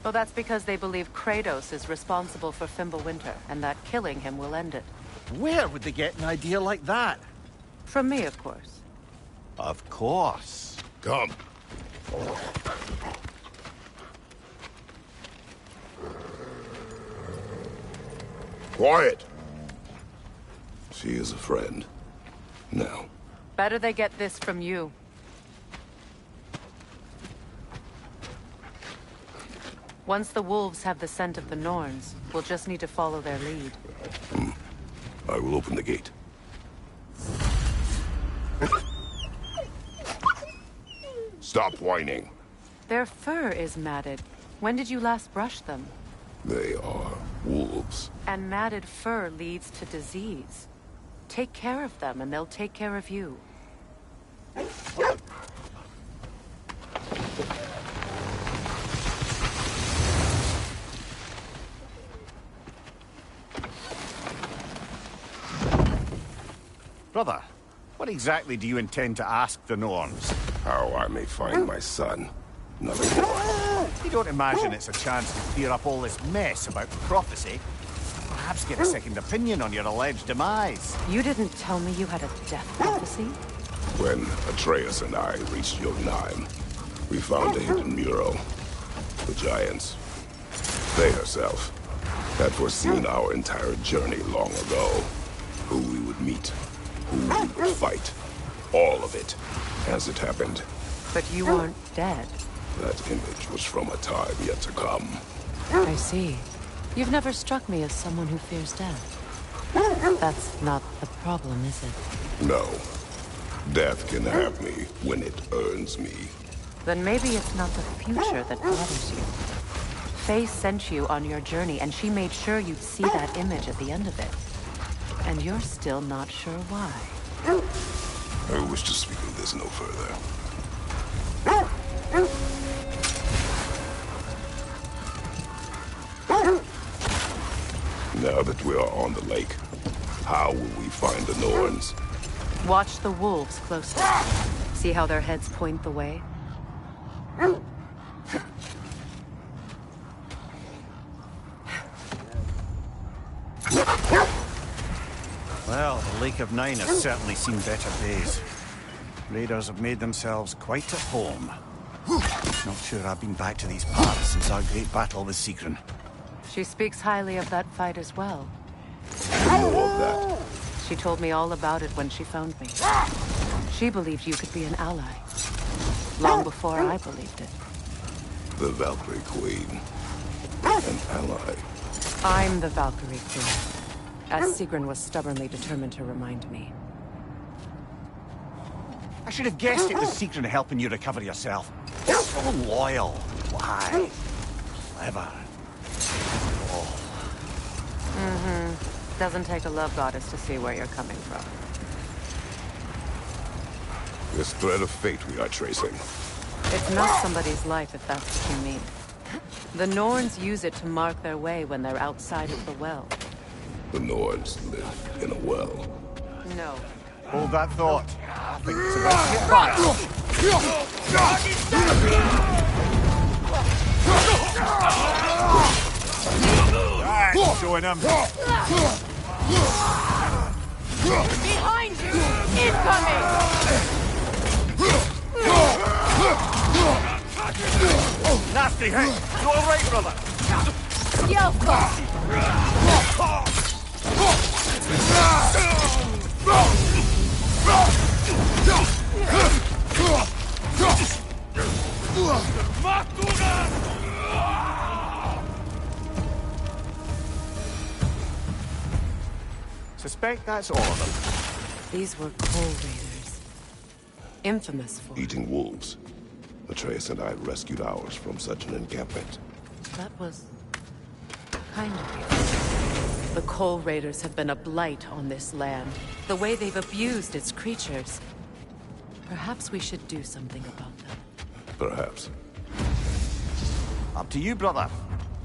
Well, that's because they believe Kratos is responsible for Fimbulwinter, and that killing him will end it. Where would they get an idea like that? From me, of course. Of course. Come. Quiet! She is a friend. Now. Better they get this from you. Once the wolves have the scent of the Norns, we'll just need to follow their lead. I will open the gate. Stop whining. Their fur is matted. When did you last brush them? They are wolves. And matted fur leads to disease. Take care of them, and they'll take care of you. Brother, what exactly do you intend to ask the Norns? How I may find my son. Nothing more. You don't imagine it's a chance to clear up all this mess about prophecy? Perhaps get a second opinion on your alleged demise. You didn't tell me you had a death prophecy? When Atreus and I reached Jotunheim, we found a hidden mural. The Giants, they herself, had foreseen our entire journey long ago. Who we would meet, who we would fight. All of it, as it happened. But you aren't dead. That image was from a time yet to come. I see. You've never struck me as someone who fears death. That's not the problem, is it? No. Death can have me when it earns me. Then maybe it's not the future that bothers you. Faye sent you on your journey, and she made sure you'd see that image at the end of it. And you're still not sure why. I wish to speak of this no further. Now that we are on the lake, how will we find the Norns? Watch the wolves closely. See how their heads point the way? Well, the Lake of Nine has certainly seen better days. Raiders have made themselves quite at home. Not sure I've been back to these parts since our great battle with Sigrun. She speaks highly of that fight as well. I know of that. She told me all about it when she found me. She believed you could be an ally. Long before I believed it. The Valkyrie Queen. An ally. I'm the Valkyrie Queen. As Sigrun was stubbornly determined to remind me. I should have guessed it was Sigrun helping you recover yourself. So loyal. Why? Clever. Mm-hmm. Doesn't take a love goddess to see where you're coming from. This thread of fate we are tracing. It's not somebody's life, if that's what you mean. The Norns use it to mark their way when they're outside of the well. The Norns live in a well. No. Hold that thought. I think it's about to get back. Showing them. Behind you! Incoming! Nasty hit! You all right, brother? Suspect that's all of them. These were Coal Raiders. Infamous for... Eating wolves. Atreus and I rescued ours from such an encampment. That was... kind of you. The Coal Raiders have been a blight on this land. The way they've abused its creatures. Perhaps we should do something about them. Perhaps. Up to you, brother.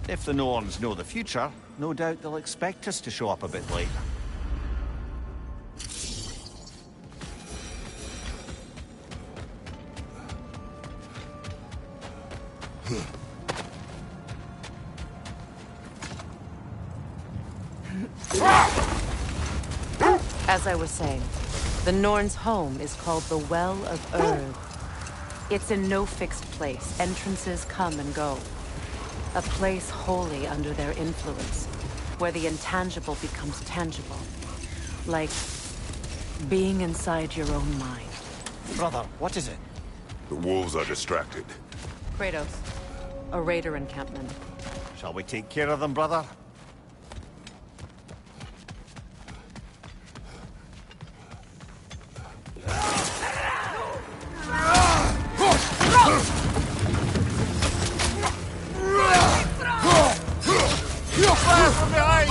If the Norns know the future, no doubt they'll expect us to show up a bit late. As I was saying, the Norns' home is called the Well of Urd. It's in no fixed place. Entrances come and go. A place wholly under their influence. where the intangible becomes tangible. Like being inside your own mind. Brother, what is it? The wolves are distracted. Kratos, a raider encampment. Shall we take care of them, brother? Fire from behind!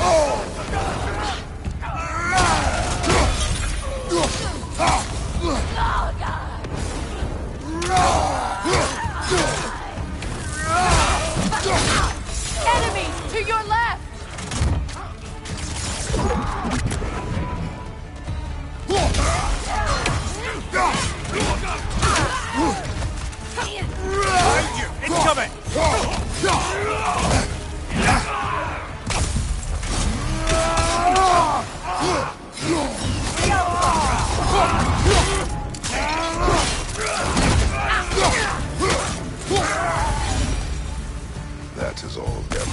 Enemy to your left! Behind you! Incoming! That is all of them.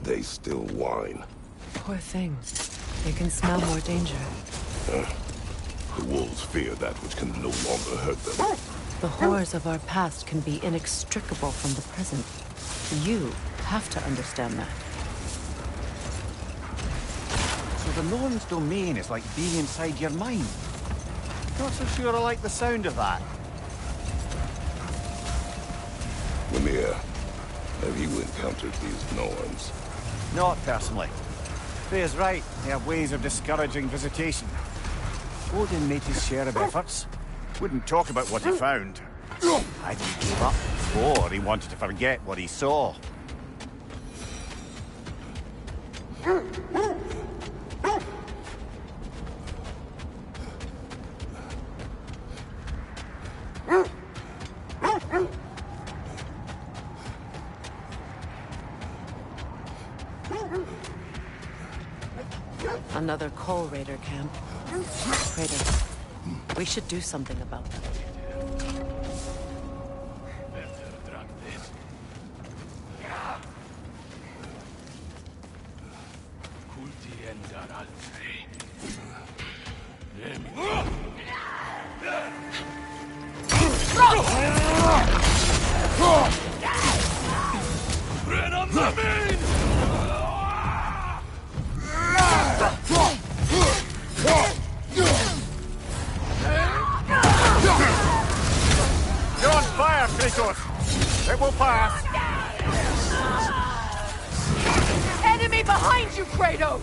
they still whine. Poor thing. They can smell more danger. The wolves fear that which can no longer hurt them. The horrors of our past can be inextricable from the present. You have to understand that. So the Norn's domain is like being inside your mind. Not so sure I like the sound of that. Lemire, have you encountered these Norns? Not personally. Faye's right. They have ways of discouraging visitation. Odin made his share of efforts. Wouldn't talk about what he found. I think he gave up before he wanted to forget what he saw. Another Coal Raider camp. Raiders. We should do something about them. You're on fire, Kratos! It will pass! Enemy behind you, Kratos!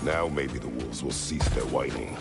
Now maybe the wolves will cease their whining.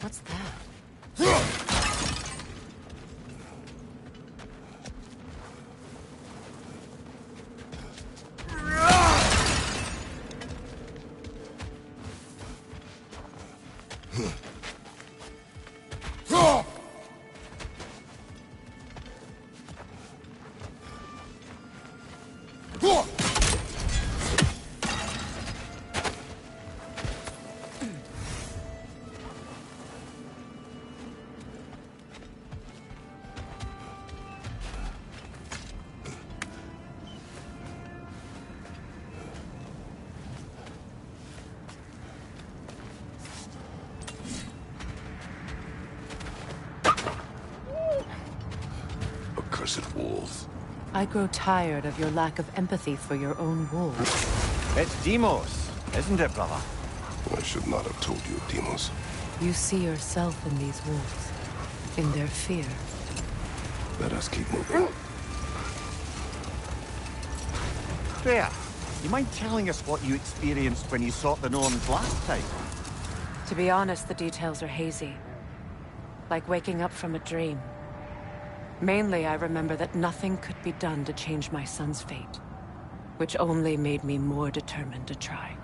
What's that? Accursed wolves. I grow tired of your lack of empathy for your own wolves. It's Demos, isn't it, brother? I should not have told you, Demos. You see yourself in these wolves, in their fear. Let us keep moving. Freya, you mind telling us what you experienced when you sought the Norns last time? To be honest, the details are hazy. Like waking up from a dream. Mainly, I remember that nothing could be done to change my son's fate, which only made me more determined to try.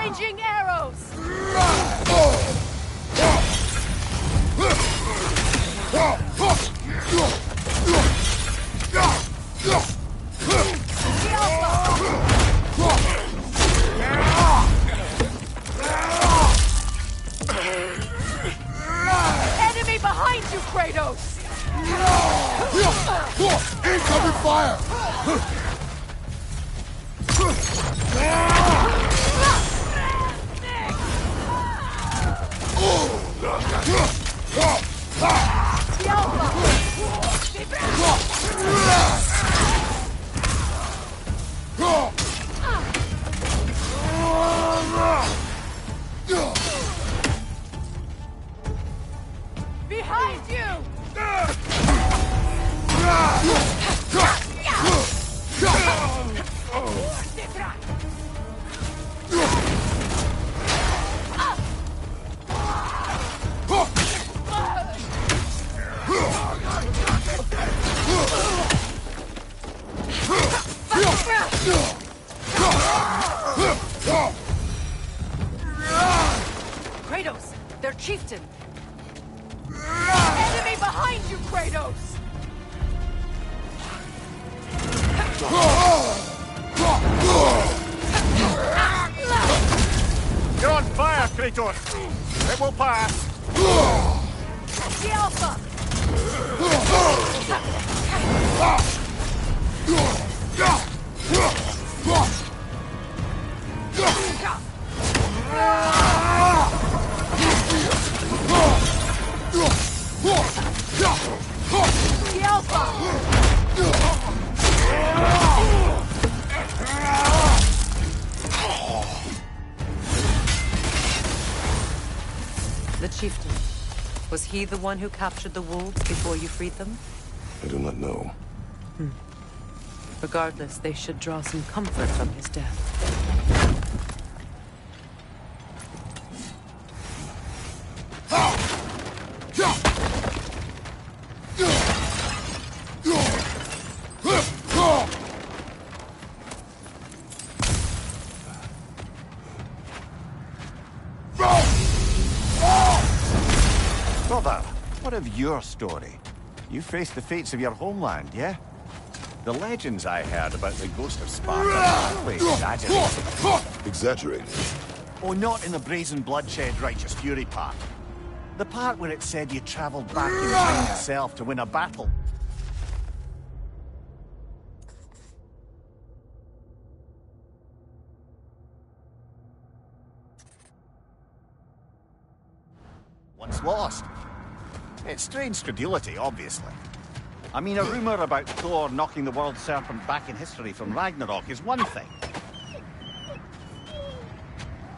Changing arrows! Enemy behind you, Kratos! Incoming fire! Behind you! Kratos, their chieftain. Enemy behind you, Kratos! You're on fire, Kratos! It will pass! The Alpha! The Alpha! The chieftain. Was he the one who captured the wolves before you freed them? I do not know. Regardless, they should draw some comfort from his death. Brother, what of your story? You faced the fates of your homeland, yeah? The legends I heard about the ghost of Sparta are really exaggerated. Exaggerated? Oh, not in the brazen bloodshed righteous fury part. The part where it said you travelled back in time itself to win a battle. Once lost. It's strange credulity, obviously. I mean, a rumour about Thor knocking the world serpent back in history from Ragnarok is one thing.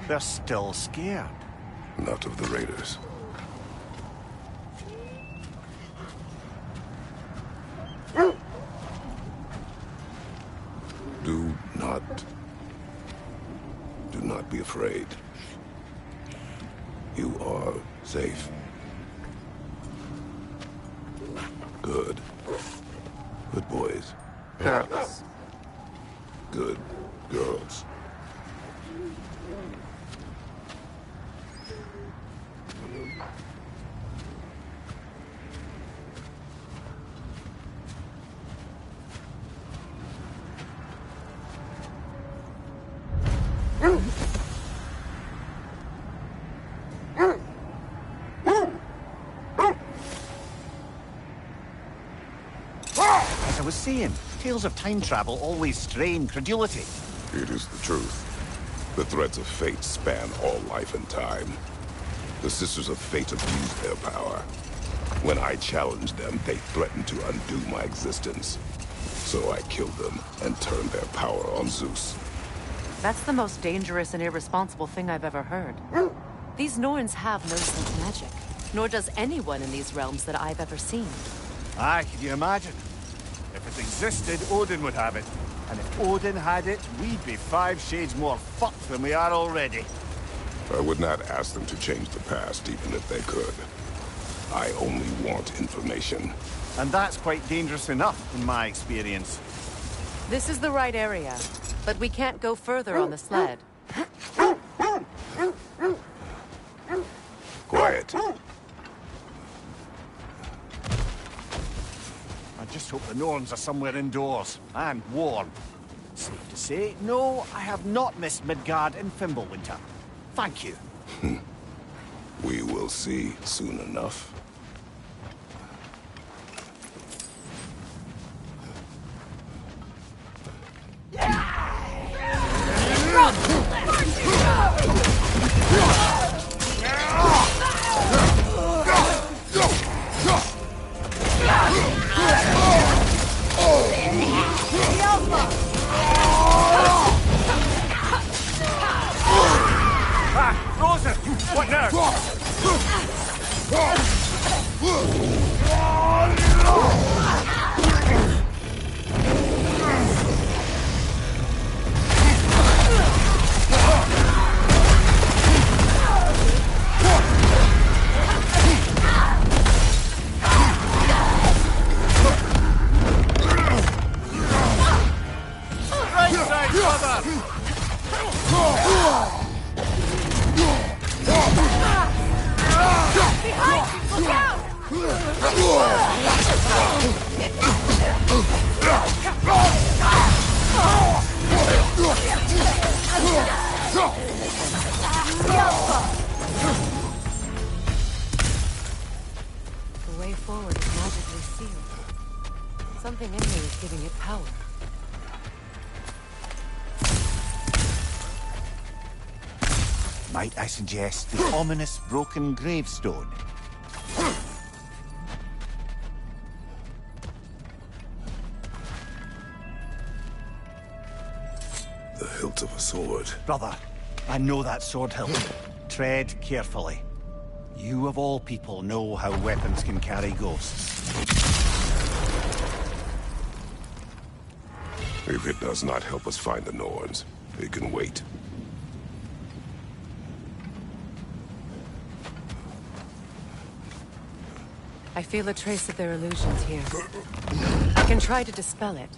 They're still scared. Not of the Raiders. Do not be afraid. You are safe. Good. Good boys. Girls. Good girls. As I was saying, tales of time travel always strain credulity. It is the truth. The threads of fate span all life and time. The Sisters of Fate abused their power. When I challenged them, they threatened to undo my existence. So I killed them and turned their power on Zeus. That's the most dangerous and irresponsible thing I've ever heard. These Norns have no such magic, nor does anyone in these realms that I've ever seen. Aye, can you imagine? If it existed, Odin would have it. And if Odin had it, we'd be 5 shades more fucked than we are already. I would not ask them to change the past, even if they could. I only want information. And that's quite dangerous enough, in my experience. This is the right area, but we can't go further on the sled. Quiet. I just hope the Norns are somewhere indoors, and warm. Safe to say, no, I have not missed Midgard in Fimbulwinter. Thank you. We will see soon enough. Frozen! What now? Right side, brother! Behind you! Look out! The way forward is magically sealed. Something in me is giving it power. Might I suggest the ominous broken gravestone? The hilt of a sword. Brother, I know that sword hilt. Tread carefully. You of all people know how weapons can carry ghosts. If it does not help us find the Norns, it can wait. I feel a trace of their illusions here. I can try to dispel it.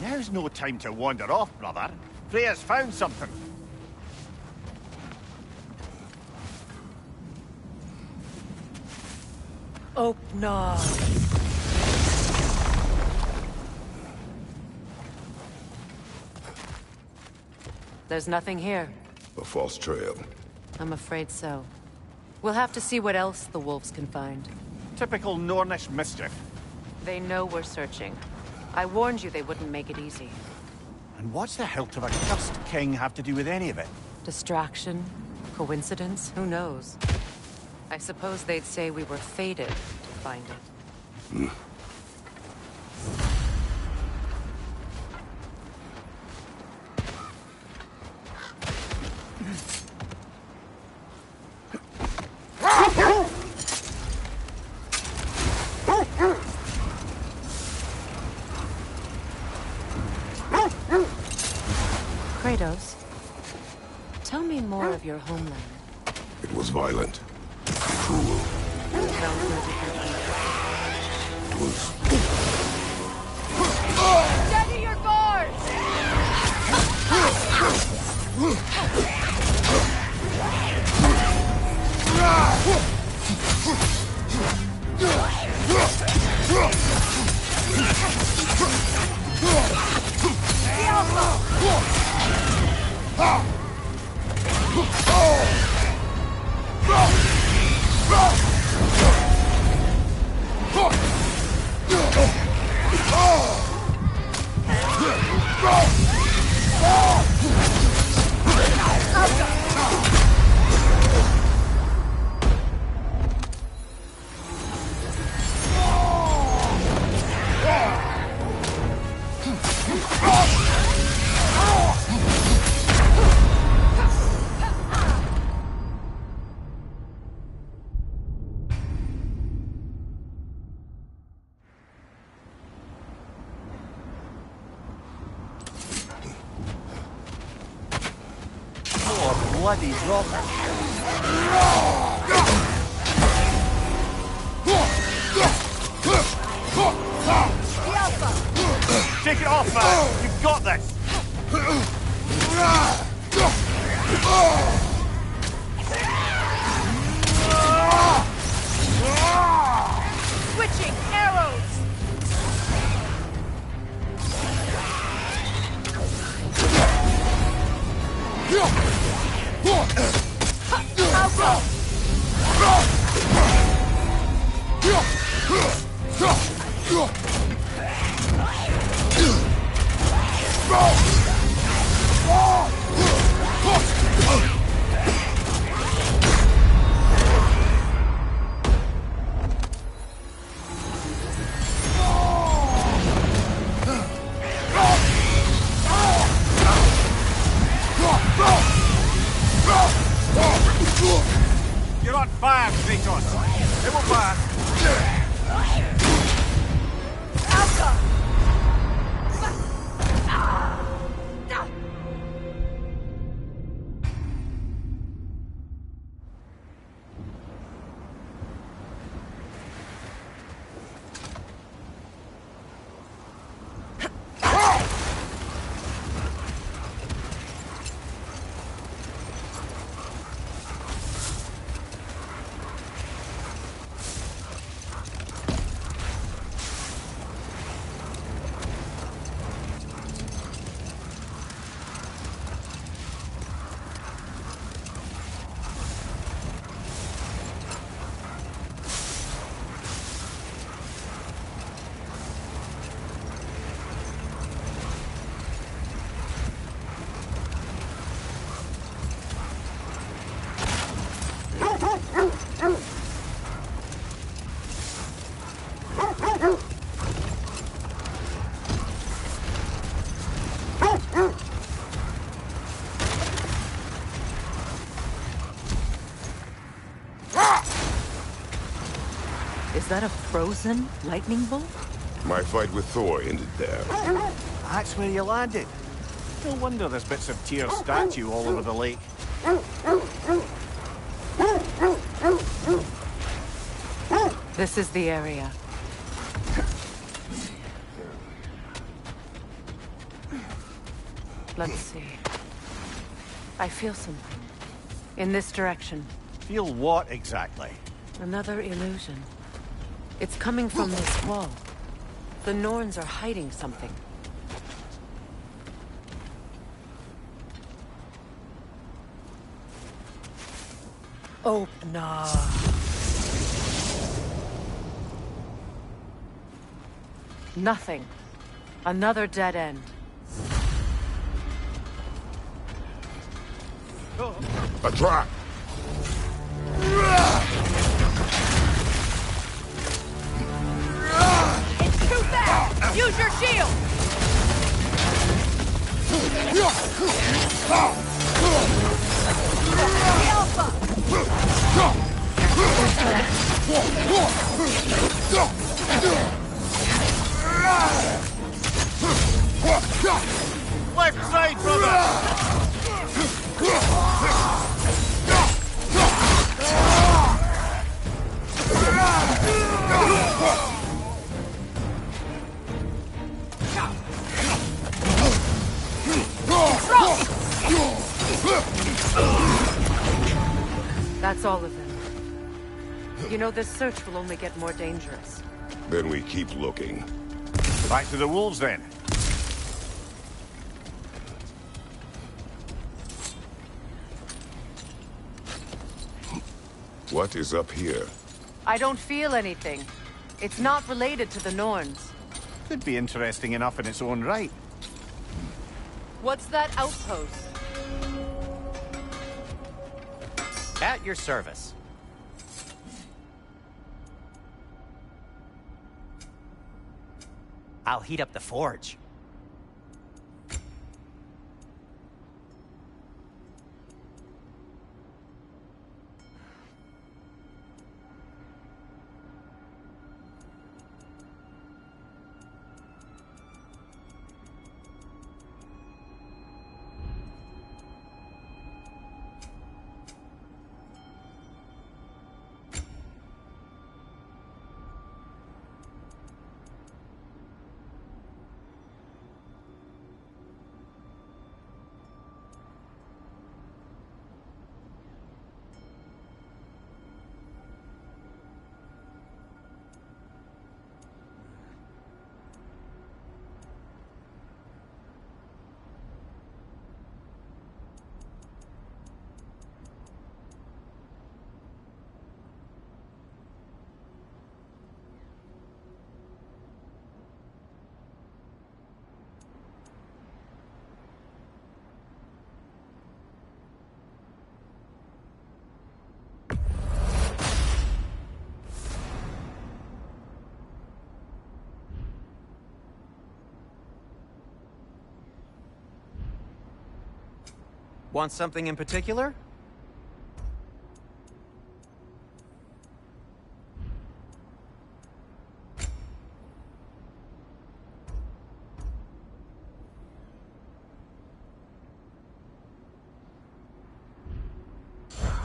Now's no time to wander off, brother. Freya's found something. Open. There's nothing here. A false trail. I'm afraid so. We'll have to see what else the wolves can find. Typical Nornish mischief. They know we're searching. I warned you they wouldn't make it easy. And what's the hilt of a cursed king have to do with any of it? Distraction? Coincidence? Who knows? I suppose they'd say we were fated to find it. Kratos, tell me more of your homeland. It was violent. Cruel. It was... Steady your guard! bloody rocker. Take it off, man! You've got this! Switching arrows! I'll go! You're on fire, Kratos! It will pass! Is that a frozen lightning bolt? My fight with Thor ended there. That's where you landed. No wonder there's bits of Tyr's statue all over the lake. This is the area. Let's see. I feel something. In this direction. Feel what exactly? Another illusion. It's coming from this wall. The Norns are hiding something. Oh, no. Nothing. Another dead end. A trap! It's too fast! Use your shield! Left side, brother! That's all of them. You know, this search will only get more dangerous. Then we keep looking. Back to the wolves, then. What is up here? I don't feel anything. It's not related to the Norns. Could be interesting enough in its own right. What's that outpost? At your service. I'll heat up the forge. Want something in particular?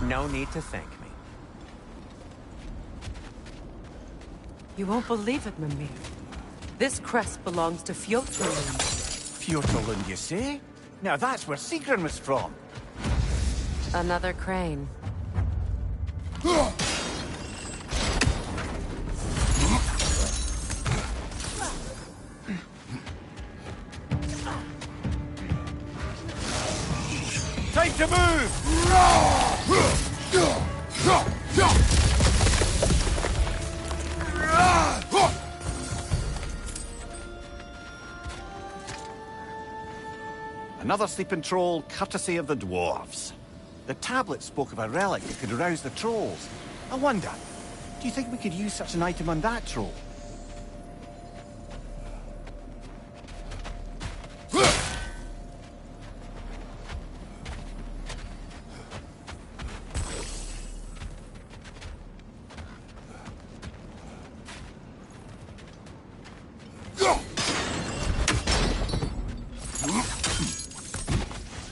No need to thank me. You won't believe it, Mimir. This crest belongs to Fjotalund. Fjotalund, you say? Now that's where Sigrun was from. Another crane. Time to move! Another sleeping troll, courtesy of the dwarves. The tablet spoke of a relic that could arouse the trolls. I wonder, do you think we could use such an item on that troll?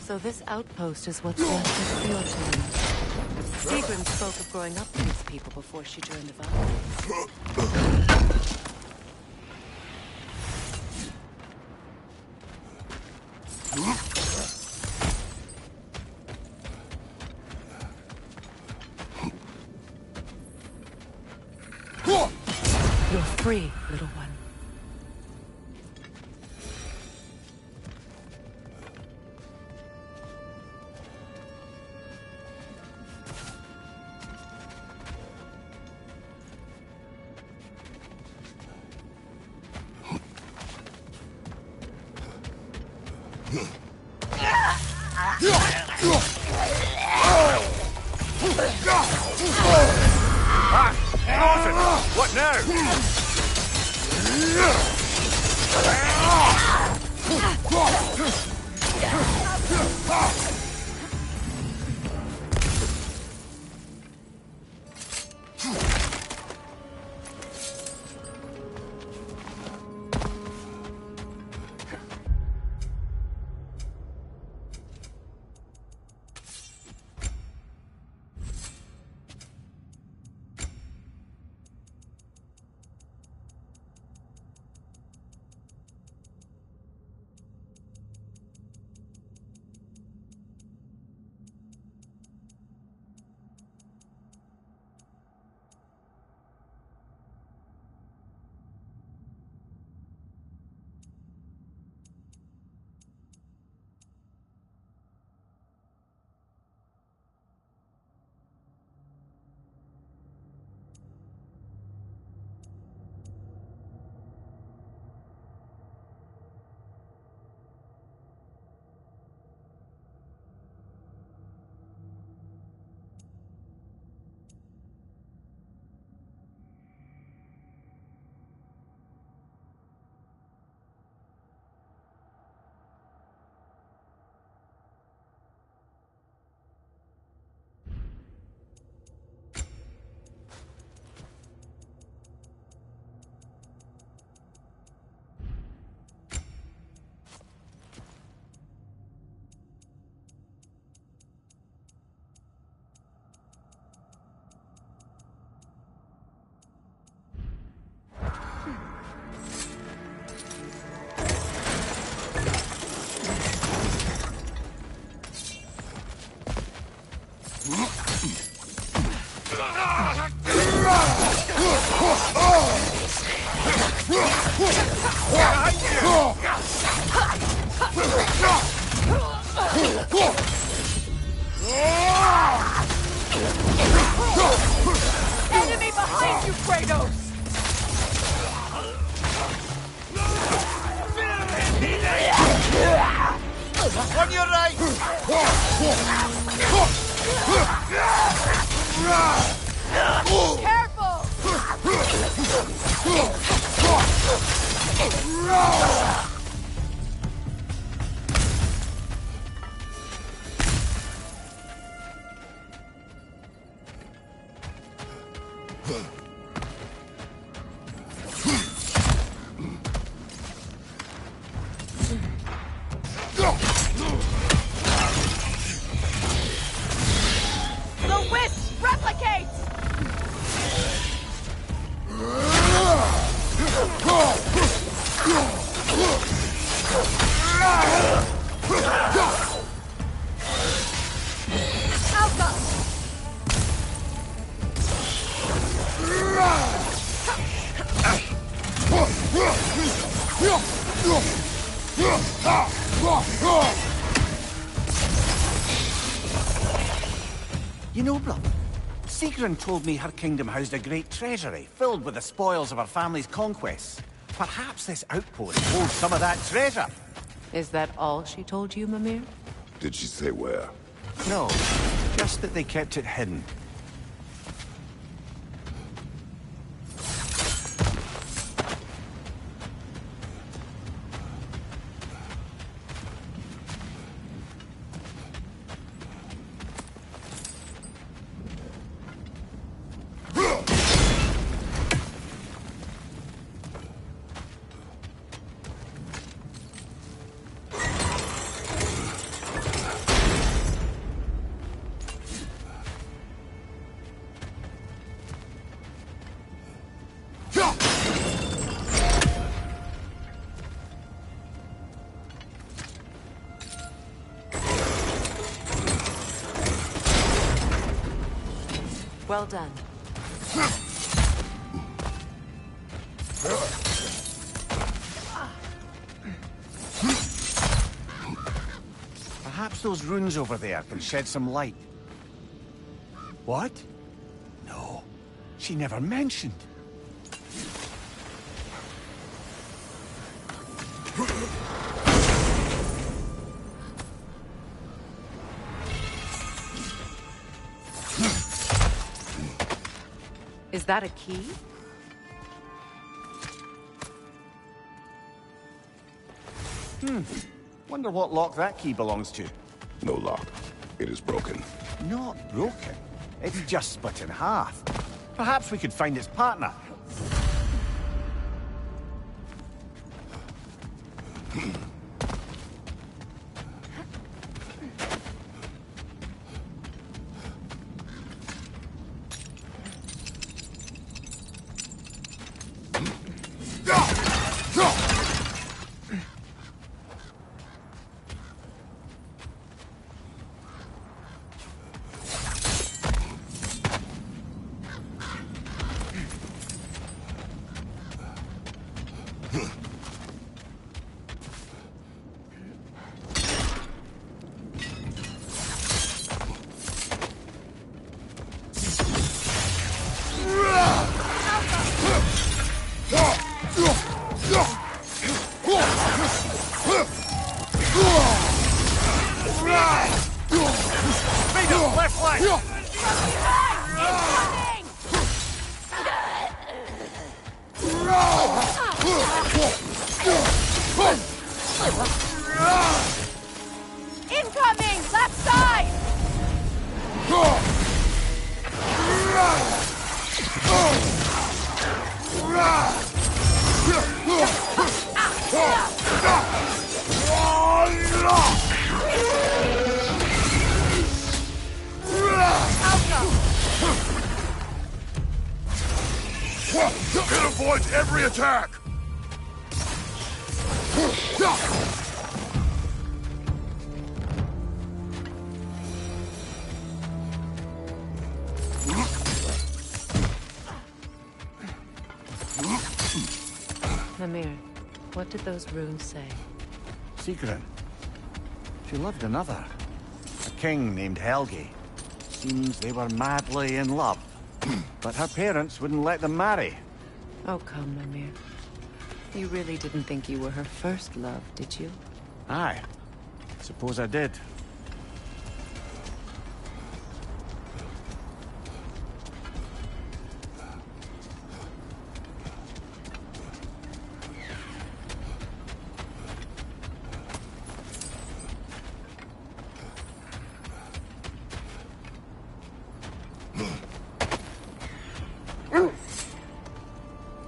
So this outpost is what's left of Fjotalund. Sigrun spoke of growing up with these people before she joined the Vikings. You're free, little one. What now? Enemy behind you, Kratos! On your right! Careful! You know, brother, Sigrun told me her kingdom housed a great treasury filled with the spoils of her family's conquests. Perhaps this outpost holds some of that treasure. Is that all she told you, Mimir? Did she say where? No, just that they kept it hidden. Well done. Perhaps those runes over there can shed some light. What? No, she never mentioned. Is that a key? Wonder what lock that key belongs to. No lock. It is broken. Not broken. It's just split in half. Perhaps we could find its partner. Incoming! Left side! It avoids every attack! Mimir, what did those runes say? Sigrun. She loved another. A king named Helgi. Seems they were madly in love. But her parents wouldn't let them marry. Oh, come, Mimir. You really didn't think you were her first love, did you? Aye. Suppose I did.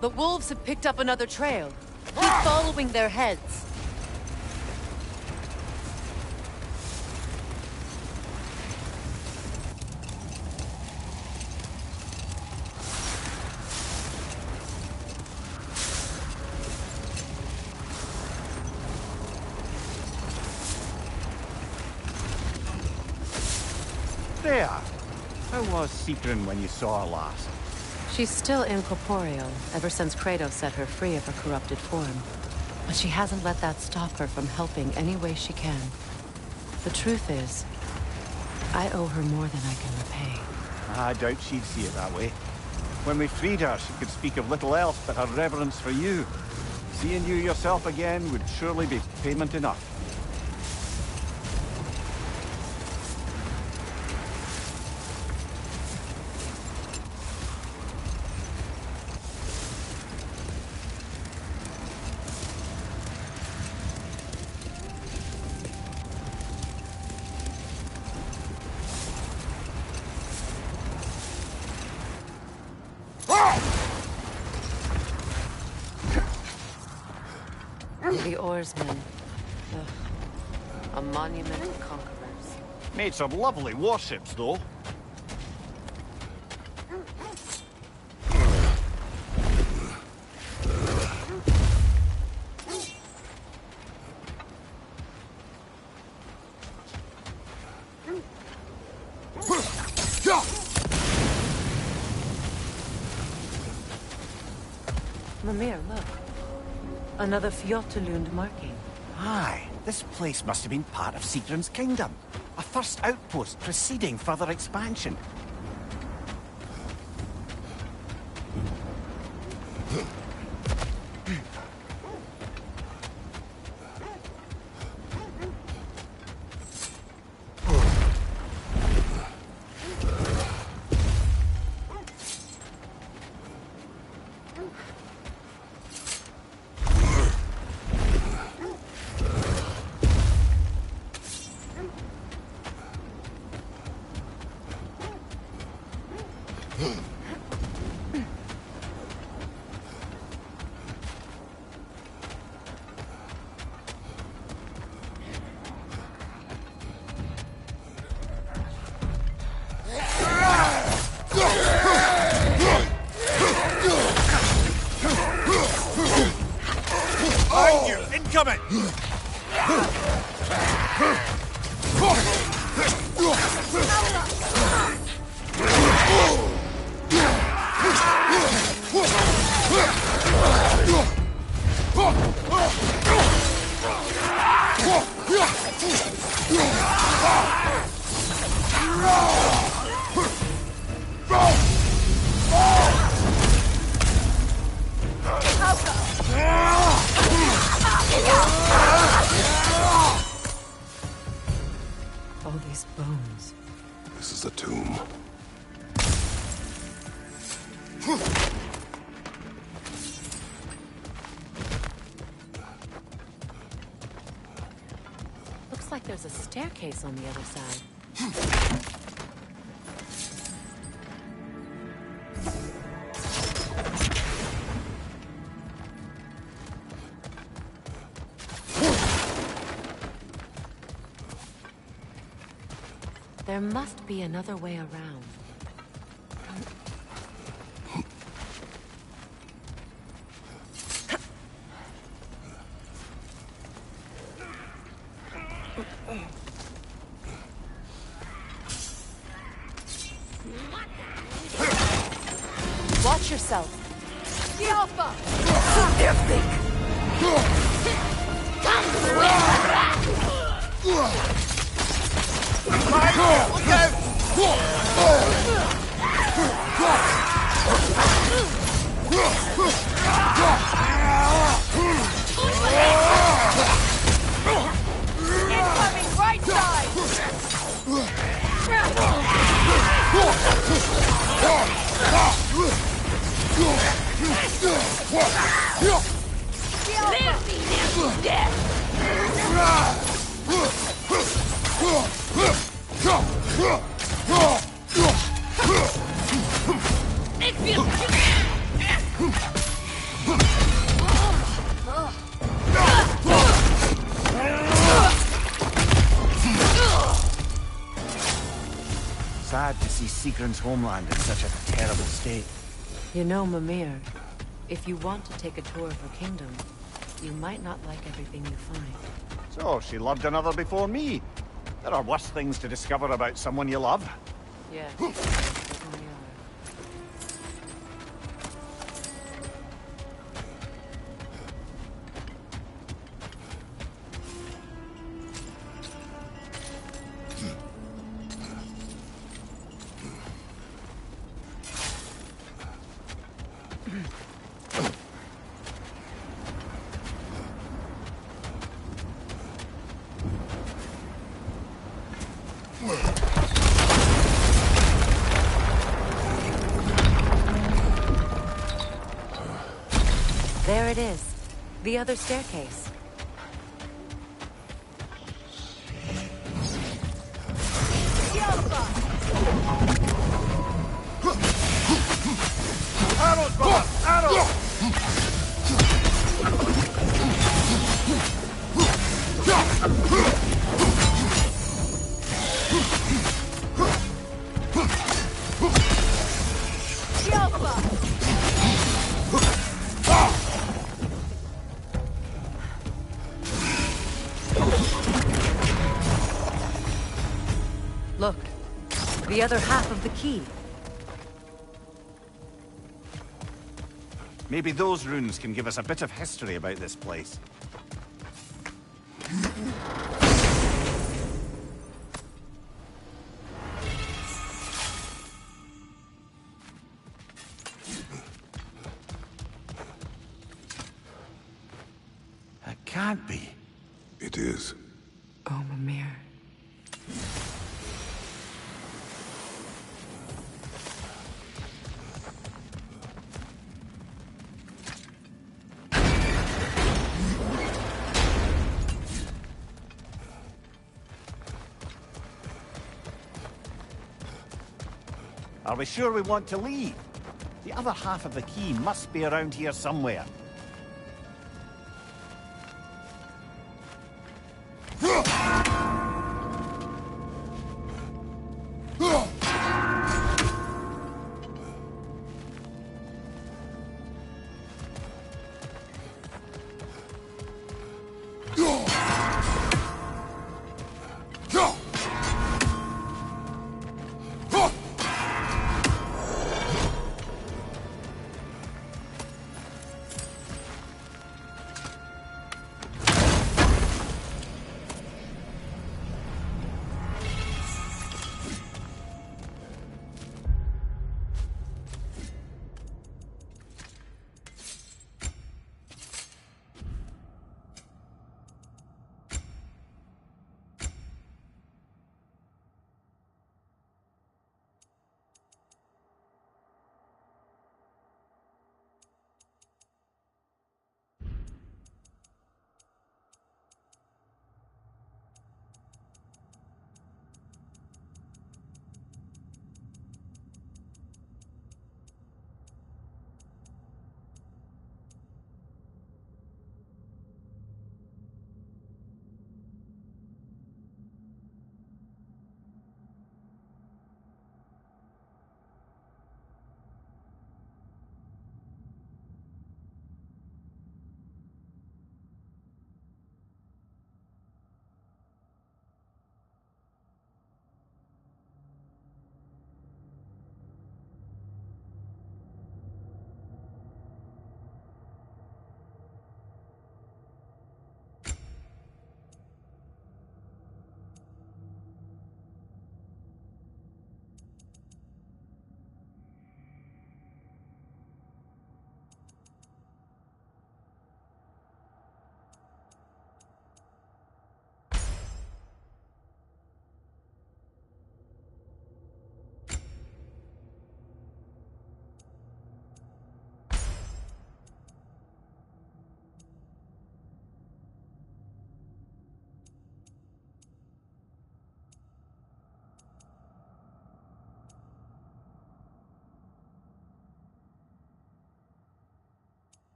The wolves have picked up another trail. Keep following their heads. There! How was Sigrun when you saw her last? She's still incorporeal, ever since Kratos set her free of her corrupted form. But she hasn't let that stop her from helping any way she can. The truth is, I owe her more than I can repay. I doubt she'd see it that way. When we freed her, she could speak of little else but her reverence for you. Seeing you yourself again would surely be payment enough. The oarsmen. A monument of conquerors. Made some lovely warships, though. Mimir, look. Another Fjotalund marking. Aye, this place must have been part of Sigrun's kingdom. A first outpost preceding further expansion. Behind you! Incoming! All these bones. This is a tomb. Looks like there's a staircase on the other side. There must be another way around. Watch yourself. The Alpha! Incoming right side! Sad to see Sigrun's homeland in such a terrible state. You know, Mimir, if you want to take a tour of her kingdom, you might not like everything you find. So, she loved another before me. There are worse things to discover about someone you love. Yes, there certainly are. There it is. The other staircase. Arrows, brother! Arrows! Look, the other half of the key. Maybe those runes can give us a bit of history about this place. That can't be. It is. Oh, Mimir. Are we sure we want to leave? The other half of the key must be around here somewhere.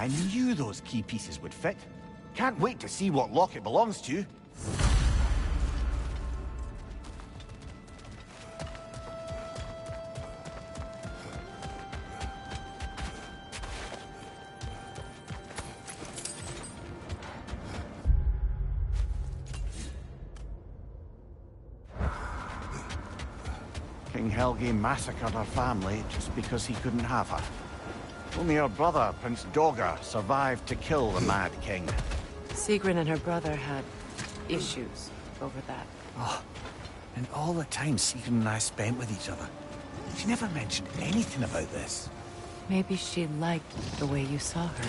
I knew those key pieces would fit. Can't wait to see what lock it belongs to. King Helge massacred her family just because he couldn't have her. Only her brother, Prince Dogger, survived to kill the Mad King. Sigrun and her brother had issues. over that. Oh, and all the time Sigrun and I spent with each other. She never mentioned anything about this. Maybe she liked the way you saw her.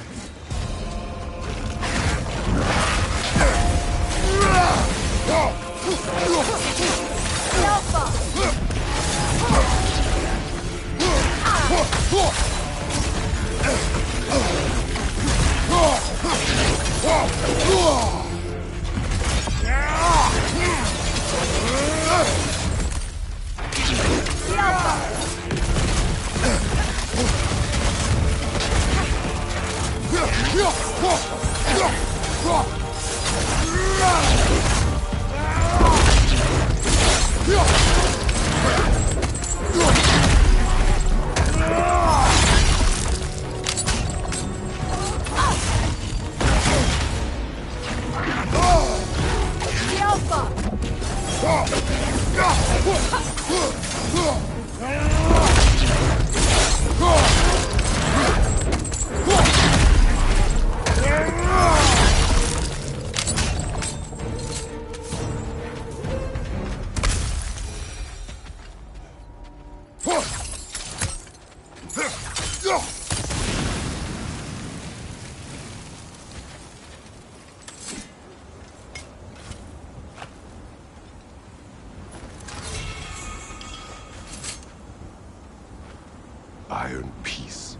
Iron peace,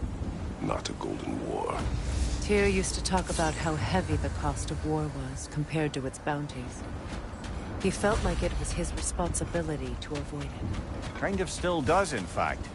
not a golden war. Tyr used to talk about how heavy the cost of war was compared to its bounties. He felt like it was his responsibility to avoid it. Kind of still does, in fact.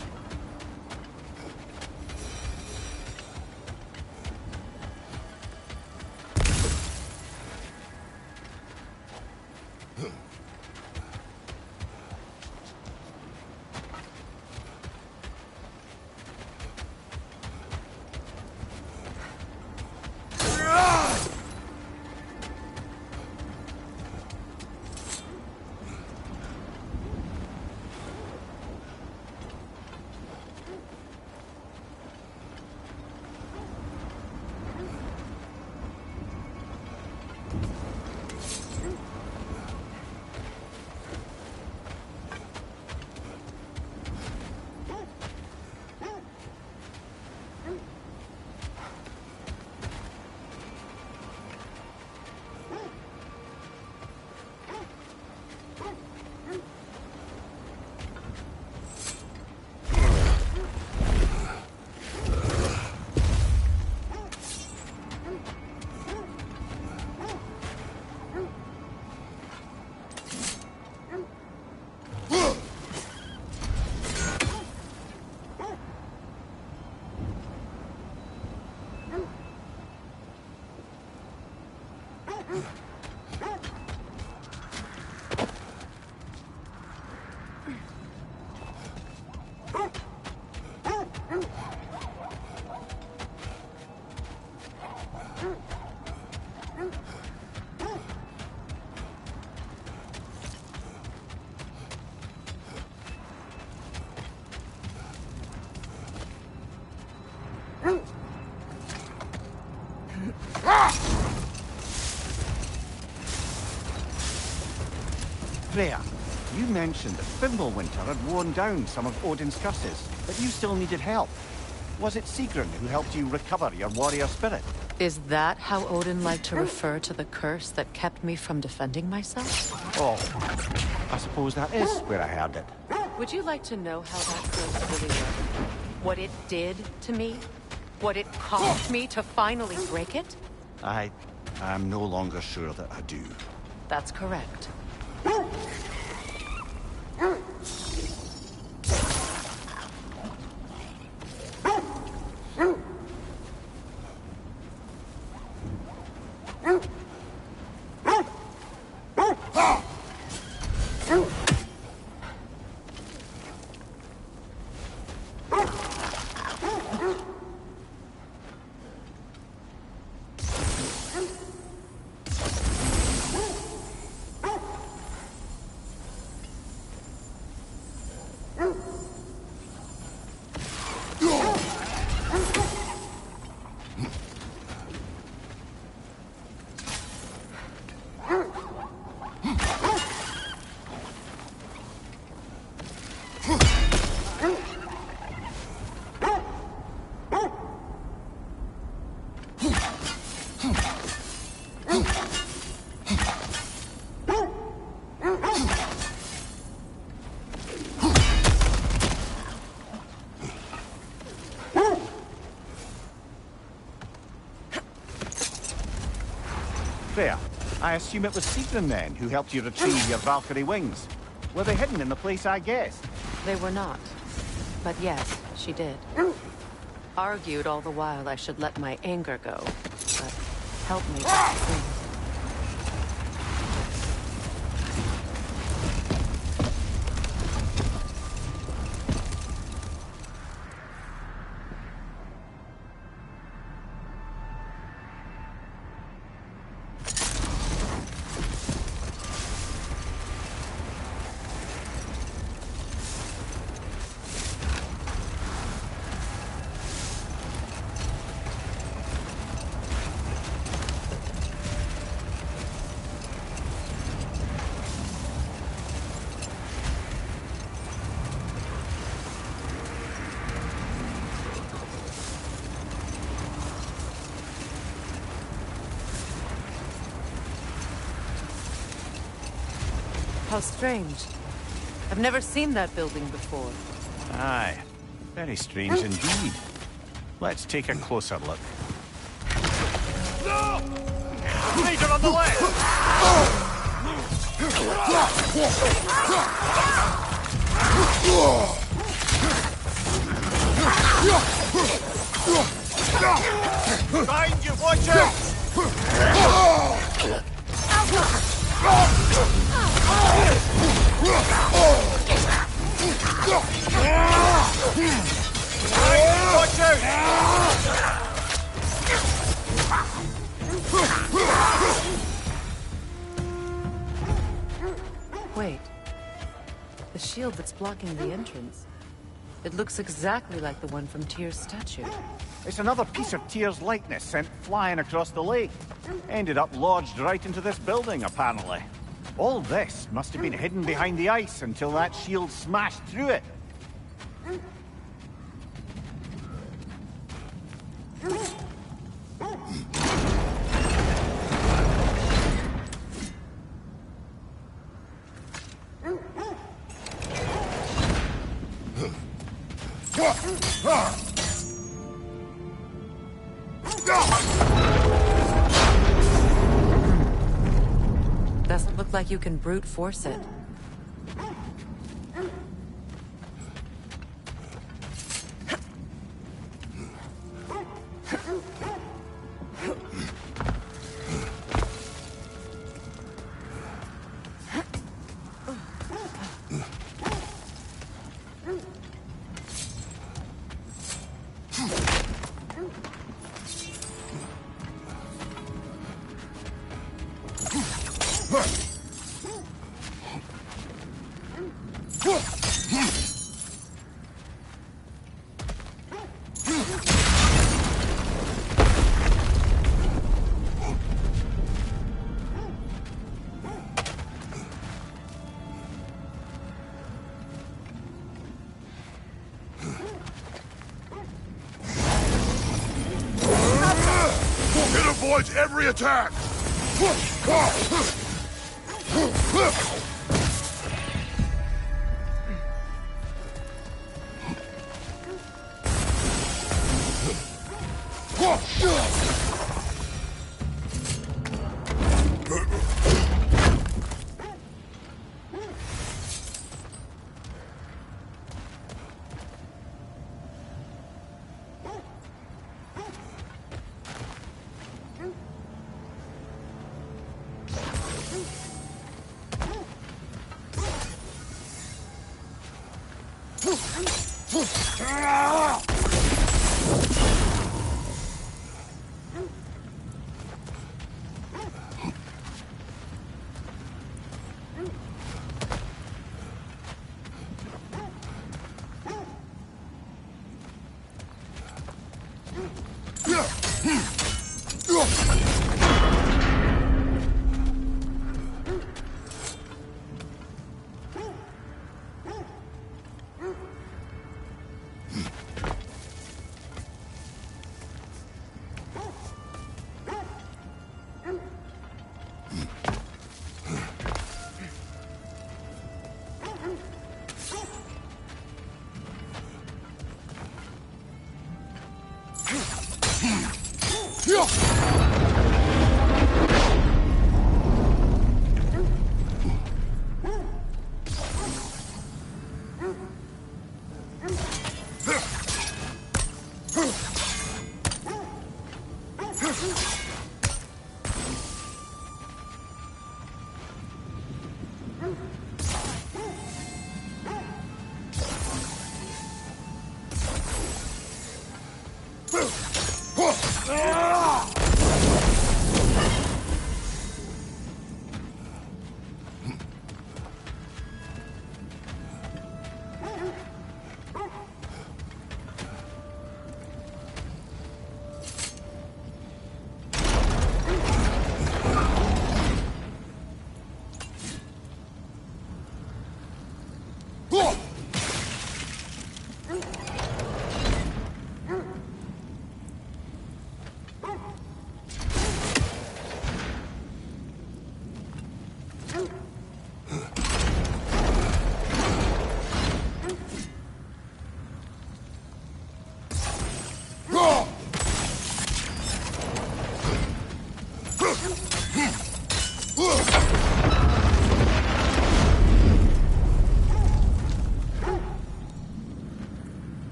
Freya, you mentioned that Fimbulwinter had worn down some of Odin's curses, but you still needed help. Was it Sigrun who helped you recover your warrior spirit? Is that how Odin liked to refer to the curse that kept me from defending myself? Oh, I suppose that is where I heard it. Would you like to know how that curse really worked? What it did to me? What it cost me to finally break it? I'm no longer sure that I do. That's correct. I assume it was Sigrun then who helped you retrieve your Valkyrie wings. Were they hidden in the place I guessed? They were not. But yes, she did. Argued all the while I should let my anger go. But help me. How strange. I've never seen that building before. Aye. Very strange indeed. Let's take a closer look. No! Leader on the left! Behind you, watch out! Watch out! Wait. The shield that's blocking the entrance. It looks exactly like the one from Tyr's statue. It's another piece of Tyr's likeness sent flying across the lake. Ended up lodged right into this building, apparently. All this must have been hidden behind the ice until that shield smashed through it. Doesn't look like you can brute force it. It avoids every attack!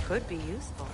Could be useful.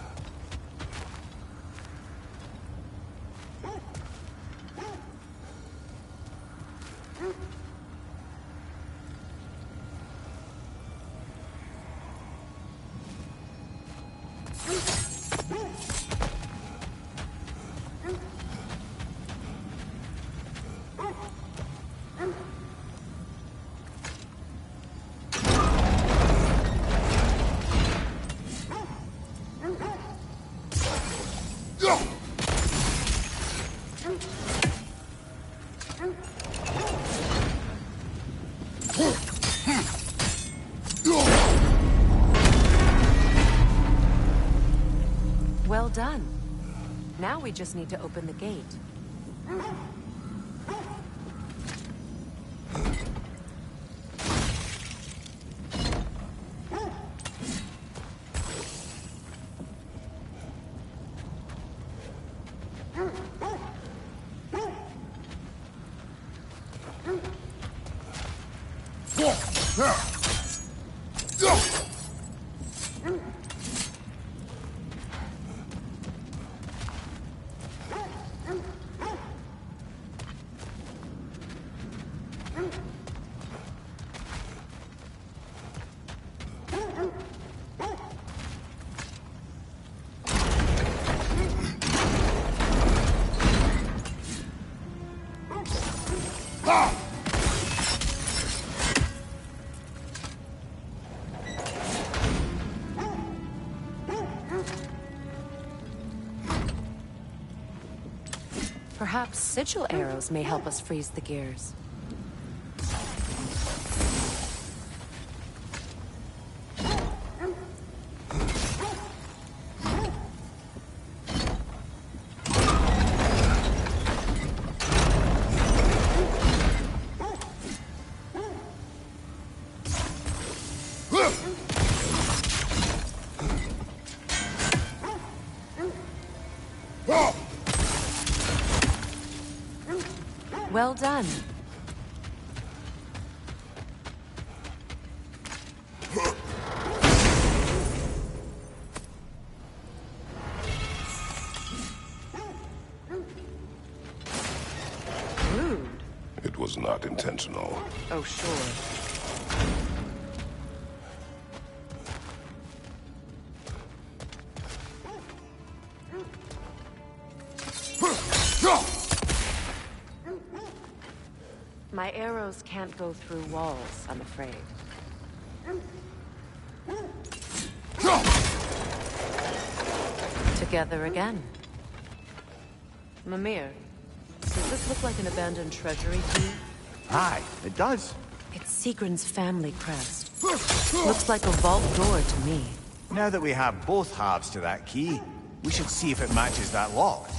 Well done. Now we just need to open the gate. Perhaps sigil arrows may help us freeze the gears. Well done. Rude. It was not intentional. Oh, sure. My arrows can't go through walls, I'm afraid. Together again. Mimir, does this look like an abandoned treasury to you? Aye, it does. It's Sigrun's family crest. Looks like a vault door to me. Now that we have both halves to that key, we should see if it matches that lock.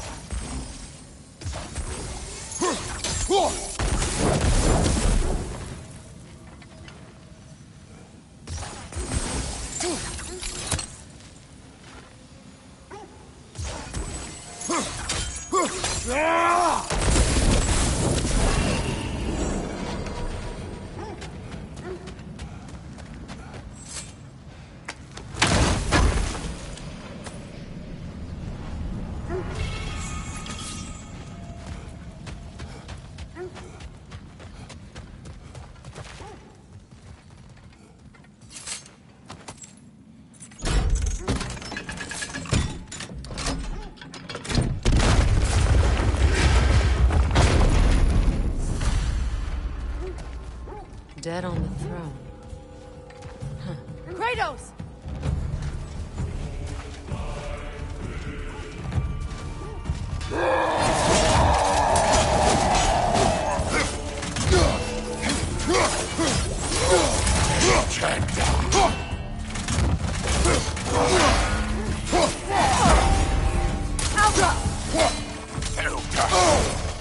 Dead on the throne. Kratos!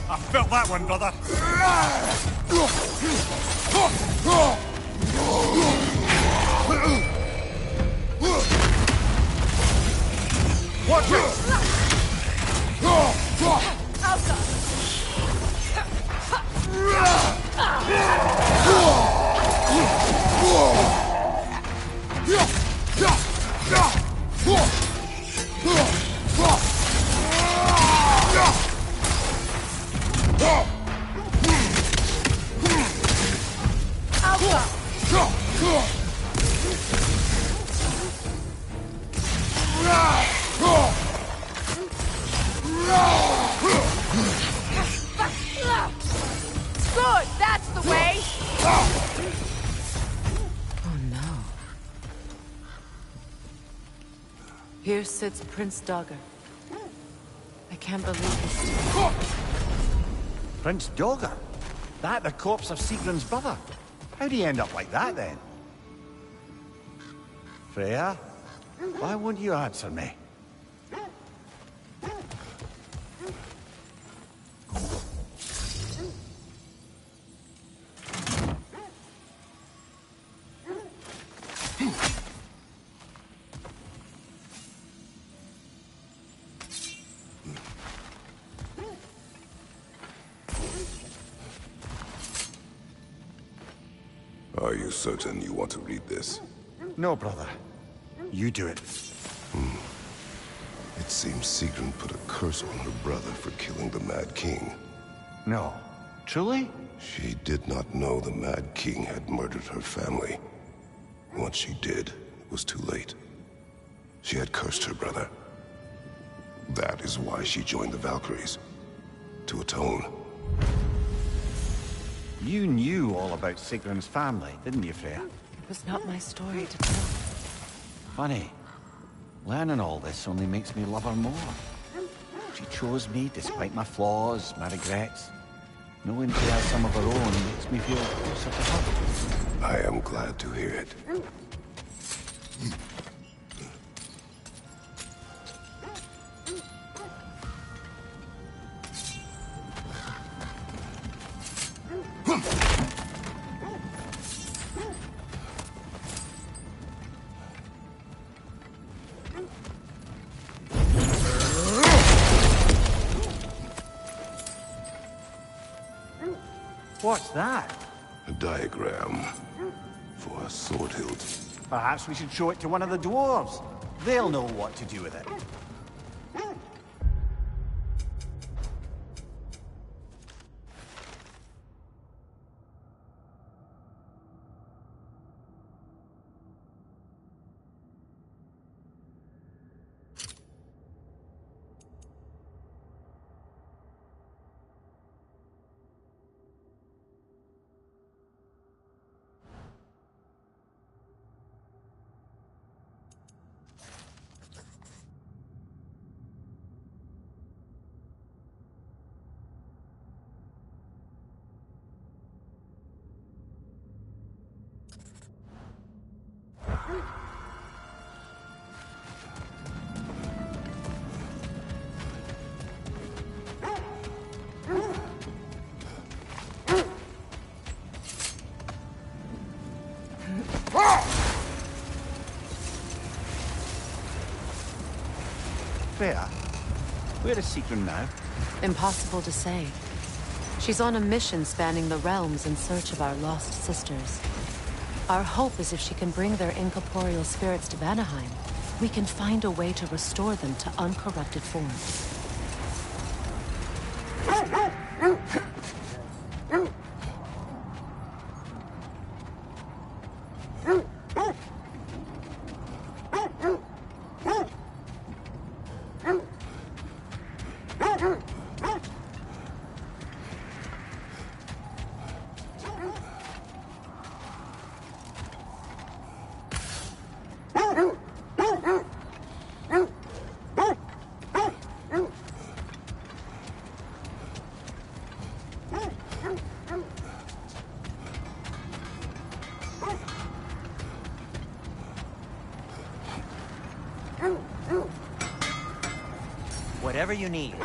I felt that one, brother. Watch it! Good, that's the way! Oh no. Here sits Prince Dagr. I can't believe he's still... Prince Dagr? That the corpse of Sigrun's brother? How'd he end up like that, then? Freya? Why won't you answer me? Are you certain you want to read this? No, brother. You do it. It seems Sigrun put a curse on her brother for killing the Mad King. No. Truly? She did not know the Mad King had murdered her family. Once she did, it was too late. She had cursed her brother. That is why she joined the Valkyries. To atone. You knew all about Sigrun's family, didn't you, Freya? It was not my story to tell. Funny. Learning all this only makes me love her more. She chose me despite my flaws, my regrets. Knowing she has some of her own makes me feel closer to her. I am glad to hear it. What's that? A diagram for a sword hilt. Perhaps we should show it to one of the dwarves. They'll know what to do with it. Freya? Where is Sigrun now? Impossible to say. She's on a mission spanning the realms in search of our lost sisters. Our hope is if she can bring their incorporeal spirits to Vanaheim, we can find a way to restore them to uncorrupted form. Whatever you need.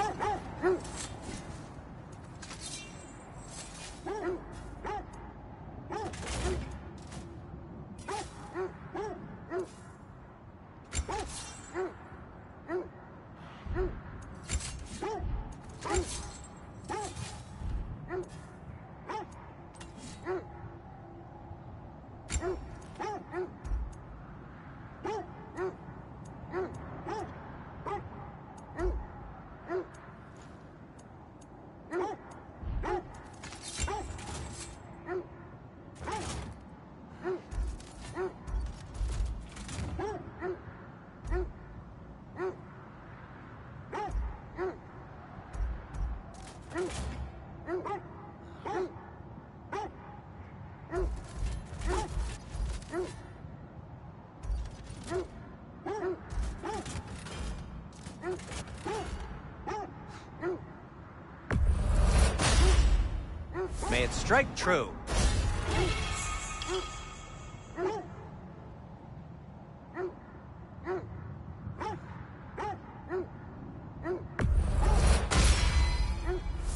May it strike true.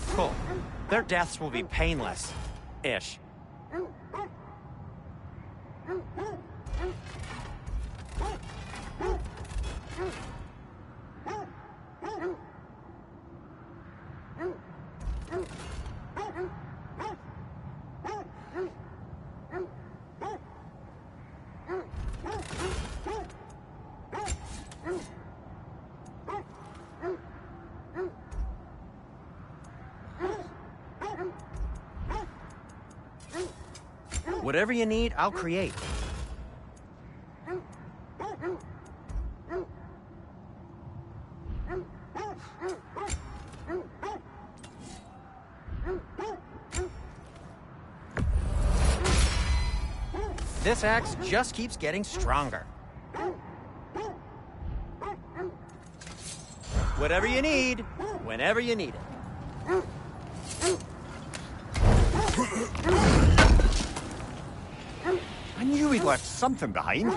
Cool. Their deaths will be painless-ish. Whatever you need, I'll create. This axe just keeps getting stronger. Whatever you need, whenever you need it. I knew he'd left something behind.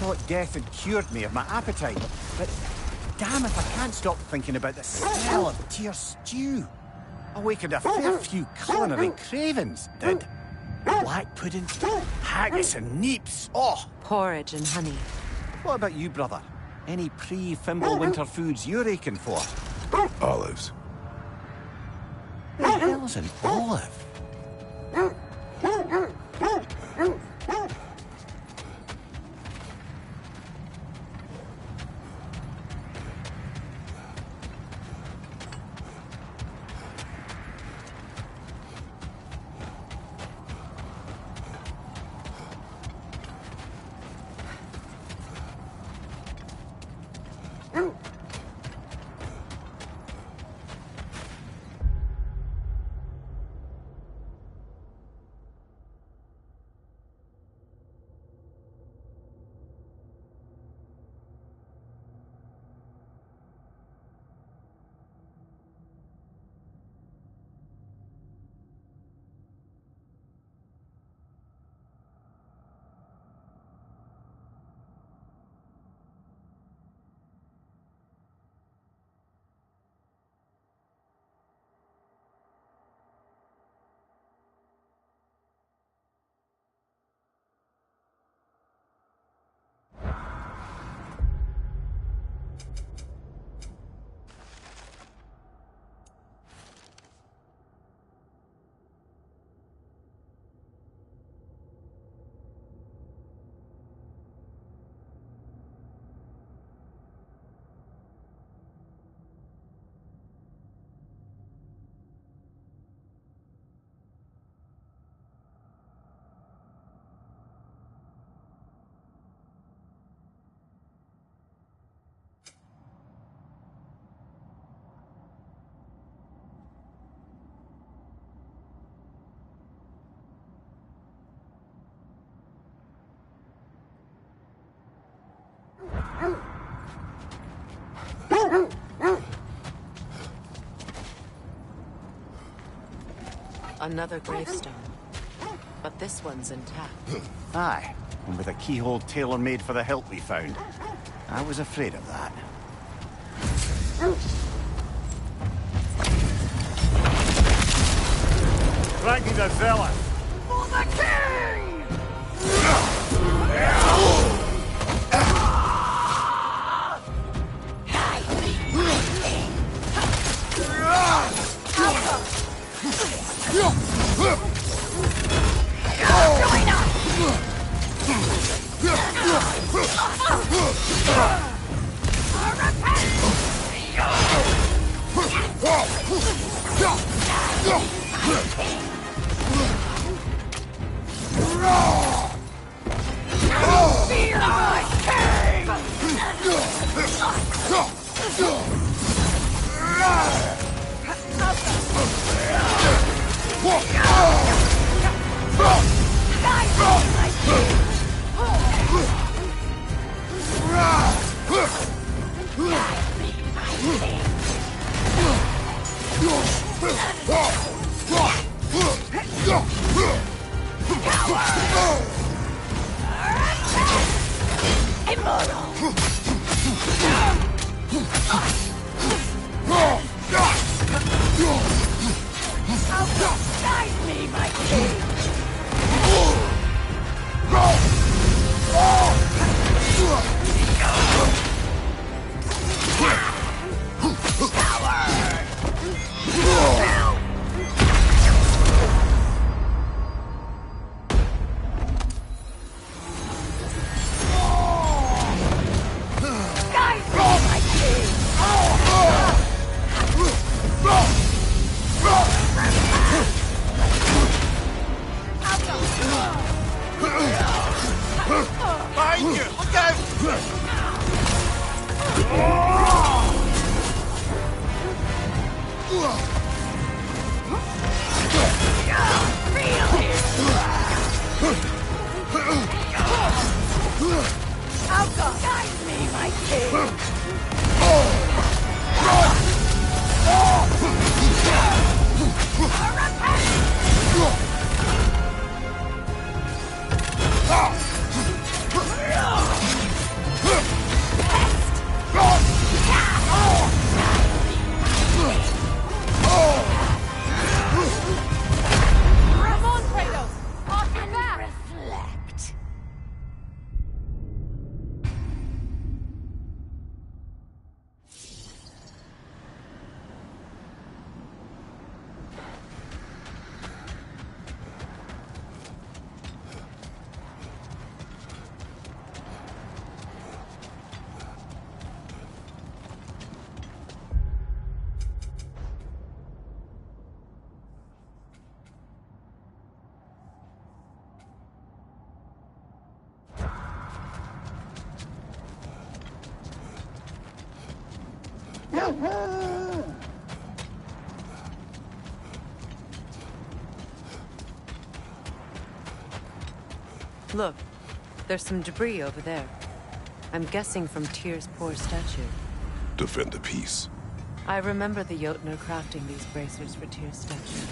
thought death had cured me of my appetite, but damn if I can't stop thinking about the smell of tear stew. Awakened a fair few culinary cravings, did. Black pudding, haggis and neeps. Oh! Porridge and honey. What about you, brother? Any pre-Fimble winter foods you're aching for? Olives. What the hell's an olive? Another gravestone. But this one's intact. Aye, and with a keyhole tailor-made for the hilt we found. I was afraid of that. Frankie the Zealot! For the king! Fear my king! Guide me, my king! Behind you! Look Outcome! Guide me, my king! Look, there's some debris over there. I'm guessing from Tyr's poor statue. Defend the peace. I remember the Jotnar crafting these bracers for Tyr's statue.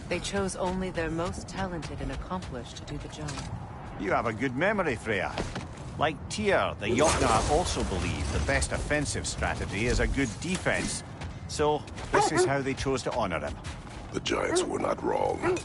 They chose only their most talented and accomplished to do the job. You have a good memory, Freya. Like Tyr, the Jotnar also believe the best offensive strategy is a good defense. So, this is how they chose to honor him. The Giants were not wrong.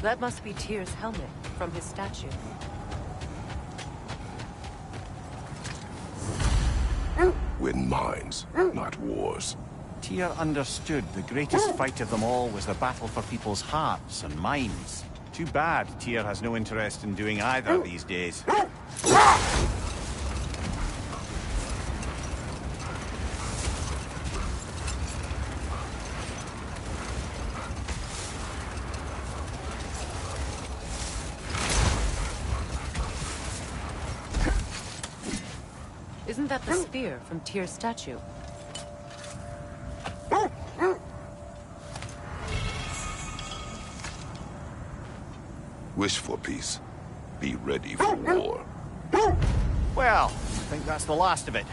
That must be Tyr's helmet from his statue. Win mines, not wars. Tyr understood the greatest fight of them all was the battle for people's hearts and minds. Too bad Tyr has no interest in doing either these days. Isn't that the spear from Tyr's statue? Wish for peace. Be ready for war. Well, I think that's the last of it.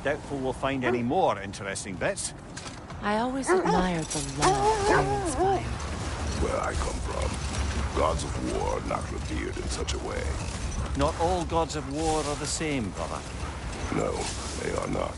Doubtful we'll find any more interesting bits. I always admired the love Tyr inspired. Where I come from, gods of war are not revered in such a way. Not all gods of war are the same, brother. No, they are not.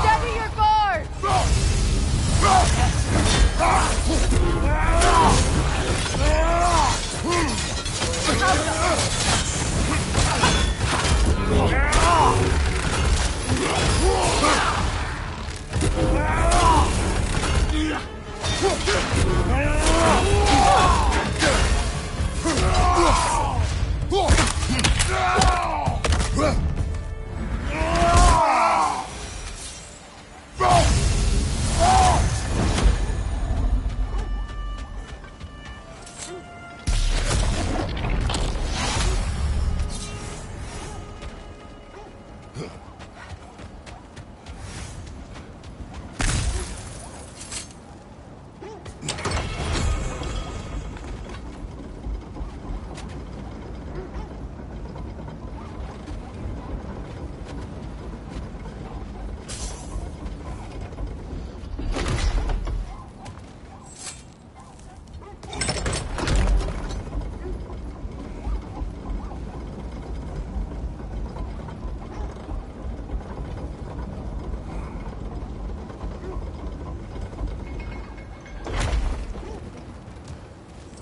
Steady your guard!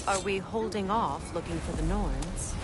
Are we holding off looking for the Norns?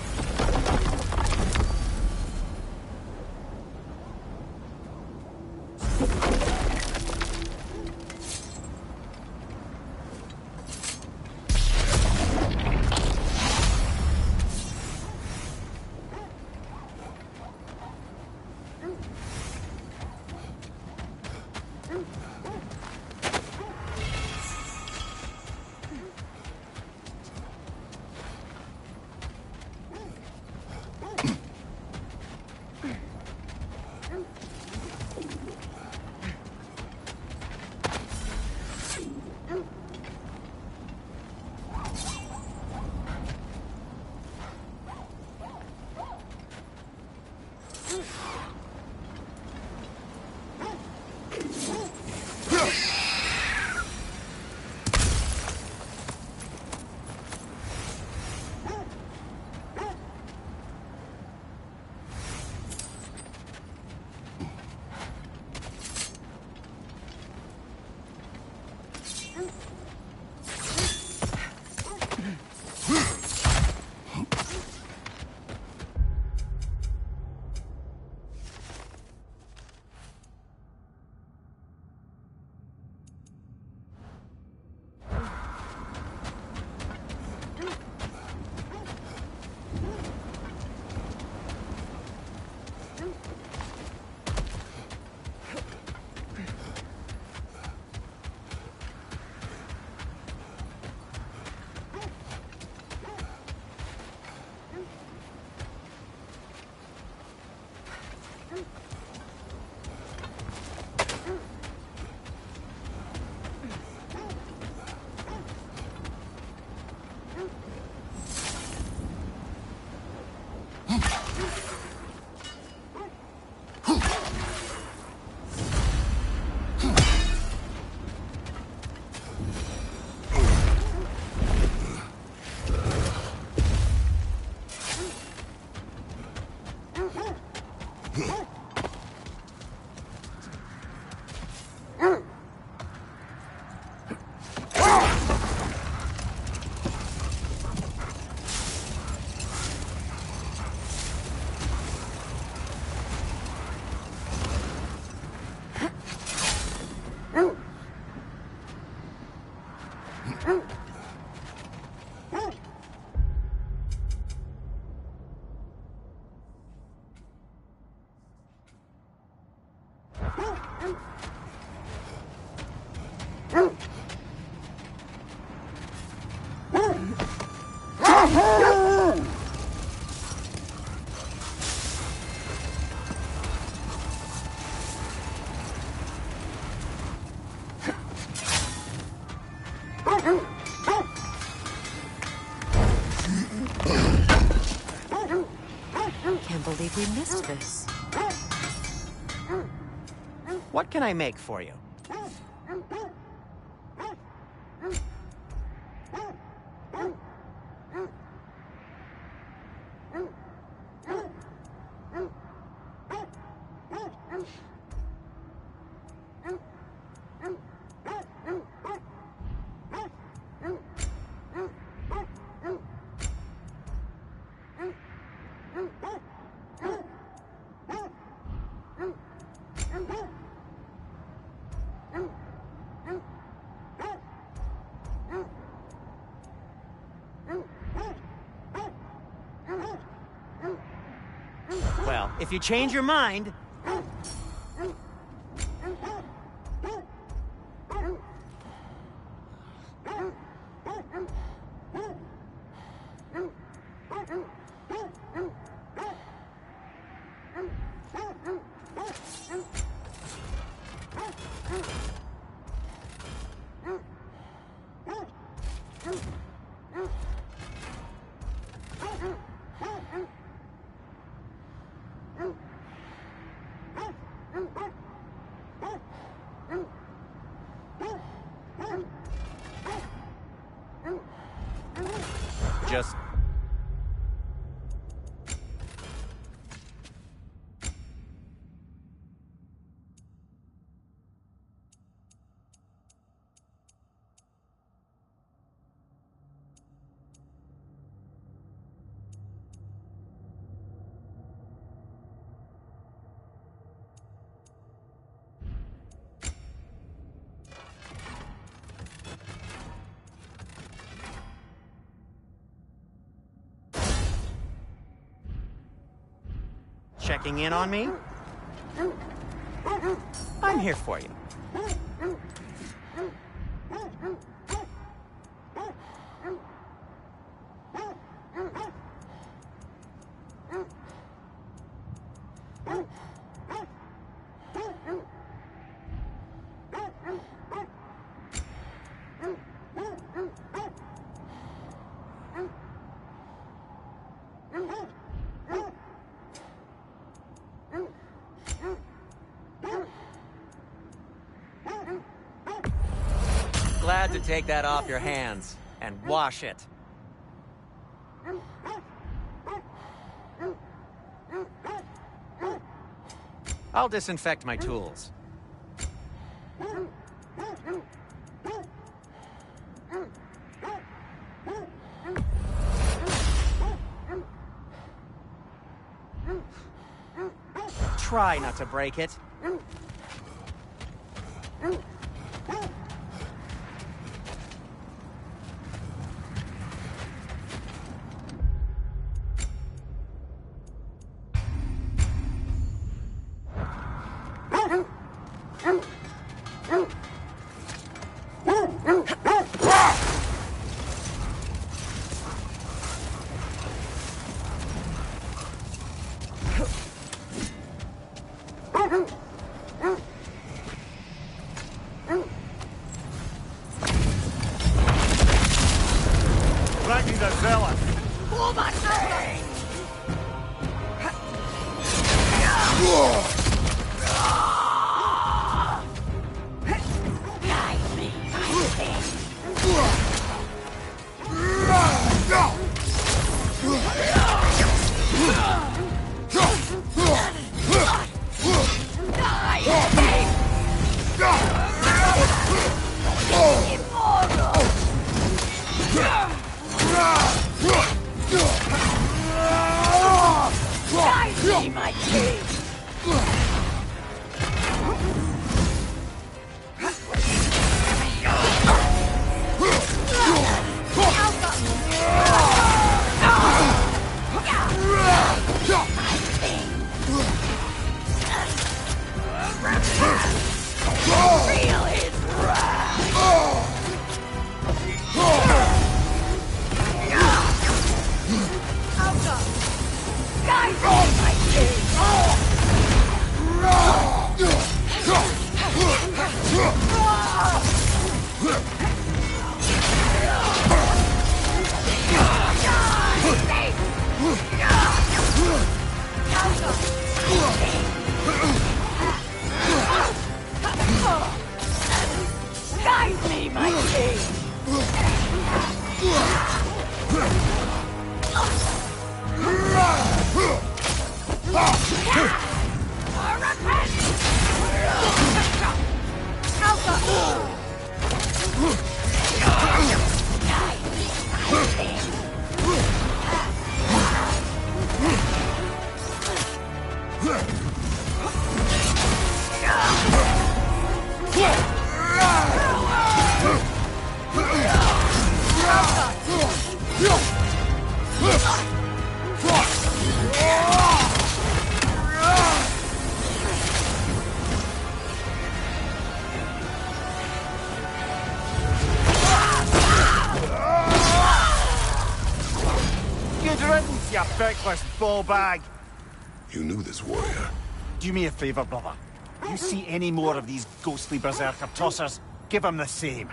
can't believe we missed this. What can I make for you? Well, if you change your mind... Just... Checking in on me? I'm here for you. Glad to take that off your hands and wash it. I'll disinfect my tools. Try not to break it. Good riddance, you feckless ball bag. You knew this warrior. Do me a favor, brother. You see any more of these ghostly berserker tossers, give them the same.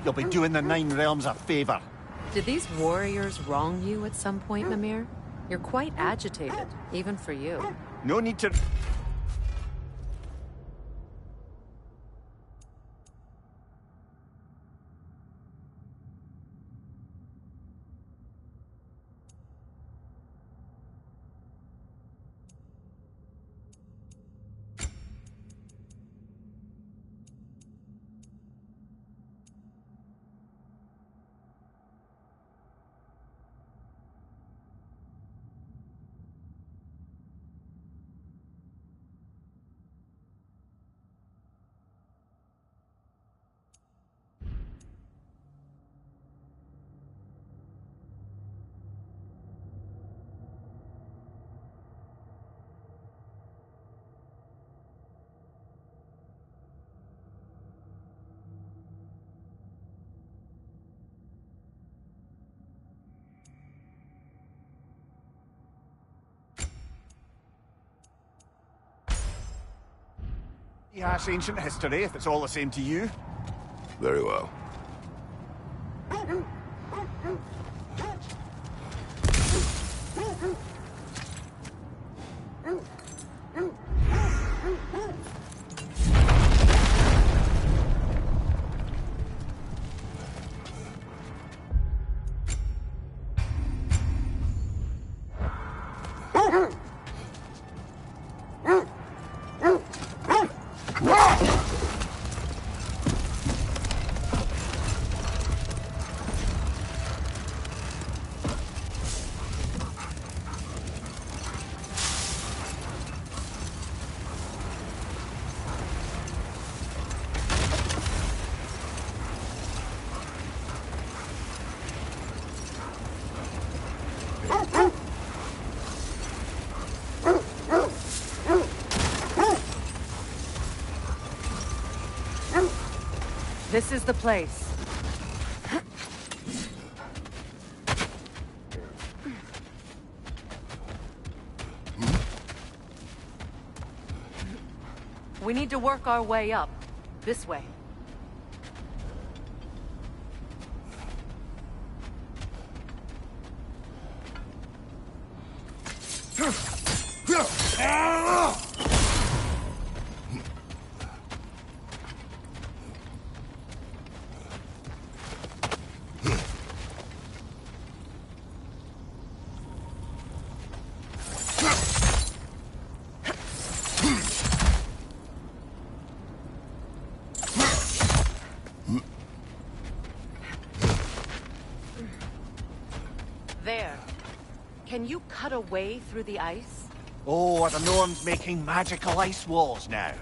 You'll be doing the Nine Realms a favor. Did these warriors wrong you at some point, Mimir? You're quite agitated, even for you. No need to... Rehash ancient history, if it's all the same to you. Very well. This is the place. We need to work our way up. This way. There. Can you cut a way through the ice? Oh, are the Norns making magical ice walls now?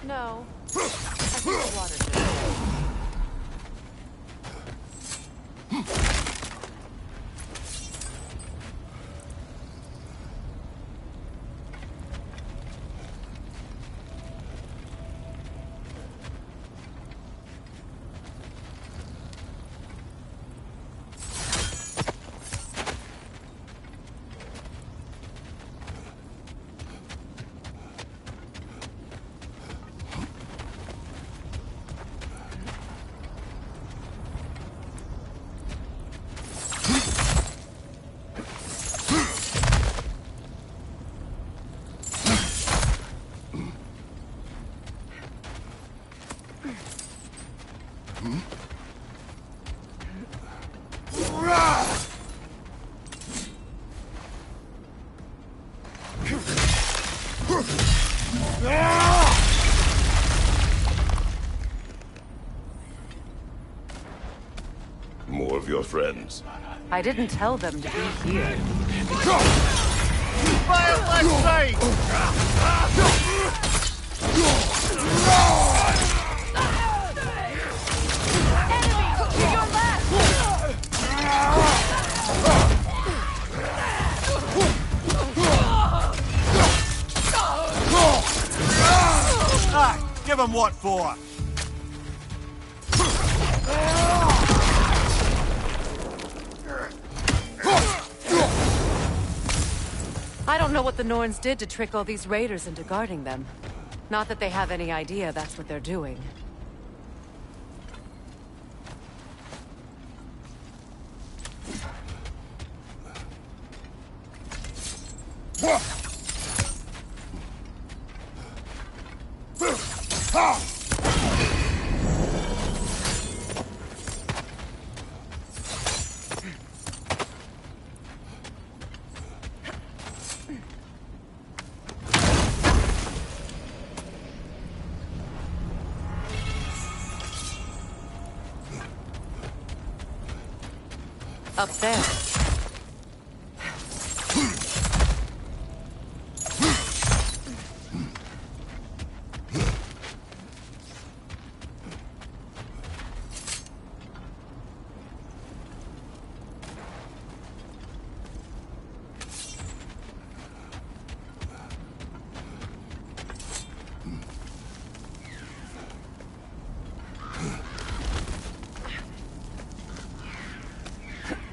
No. I think the water's good. More of your friends. I didn't tell them to be here. Fire left side! Enemy! To your Ah, give him what for! I don't know what the Norns did to trick all these raiders into guarding them. Not that they have any idea that's what they're doing. Up there.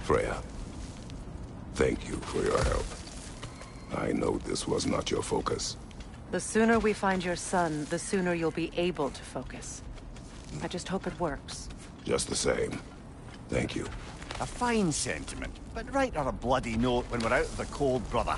Freya, thank you for your help. I know this was not your focus. The sooner we find your son, the sooner you'll be able to focus. I just hope it works. Just the same. Thank you. A fine sentiment, but write her a bloody note when we're out of the cold, brother.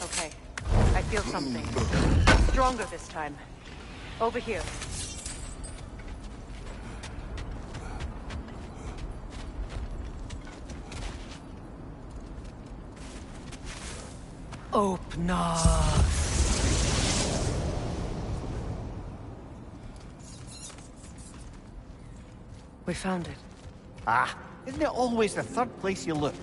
Okay, I feel something. Stronger this time. Over here. Open up. We found it. Ah, isn't it always the third place you look?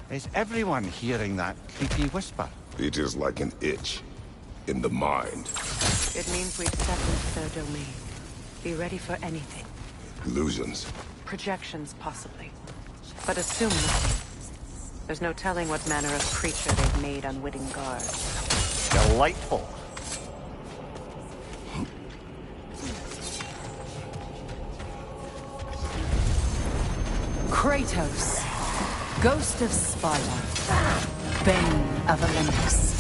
Is everyone hearing that creepy whisper? It is like an itch in the mind. It means we've stepped into their domain. Be ready for anything. Illusions. Projections, possibly. But assume nothing. There's no telling what manner of creature they've made unwitting guards. Delightful. Kratos, Ghost of Sparta, Bane of Olympus,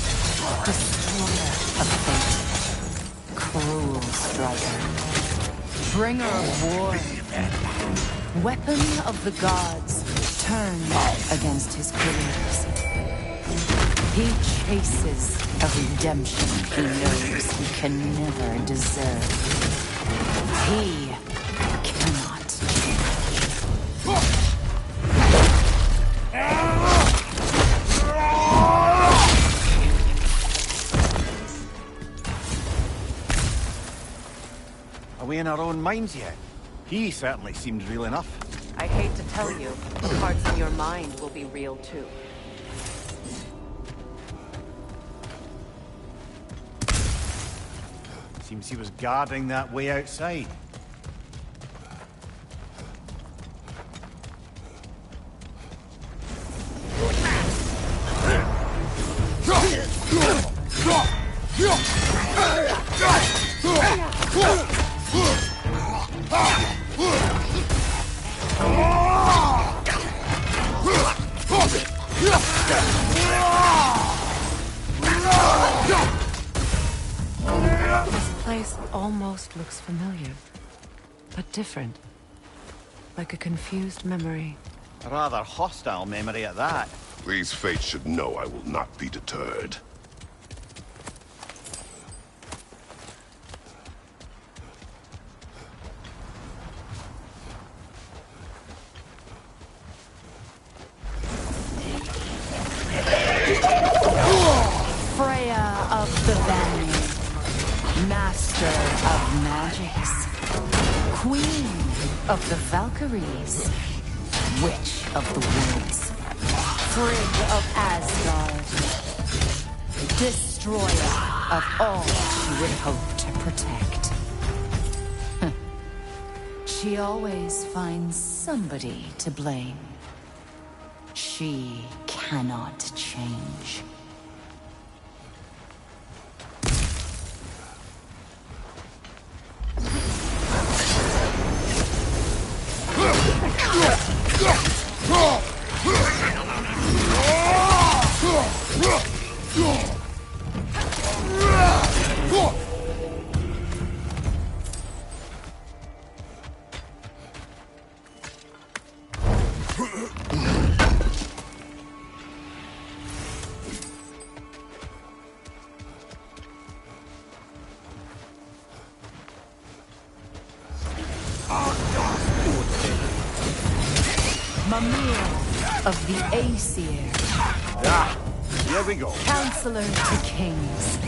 Destroyer of Fate, Cruel Striker, Bringer of War, Weapon of the Gods, turned against his creators. He chases a redemption he knows he can never deserve. He cannot change. Are we in our own minds yet? He certainly seemed real enough. I hate to tell you, the parts in your mind will be real too. Seems he was guarding that way outside. This place almost looks familiar, but different. Like a confused memory. A rather hostile memory at that. These fates should know I will not be deterred. Freya of the Vanir, master of magics, queen of the Valkyries, witch of the woods, Frigg of Asgard, destroyer of all she would hope to protect. She always finds somebody to blame. She cannot change. Mimir of the Aesir. Ah, here we go. Counselor to kings,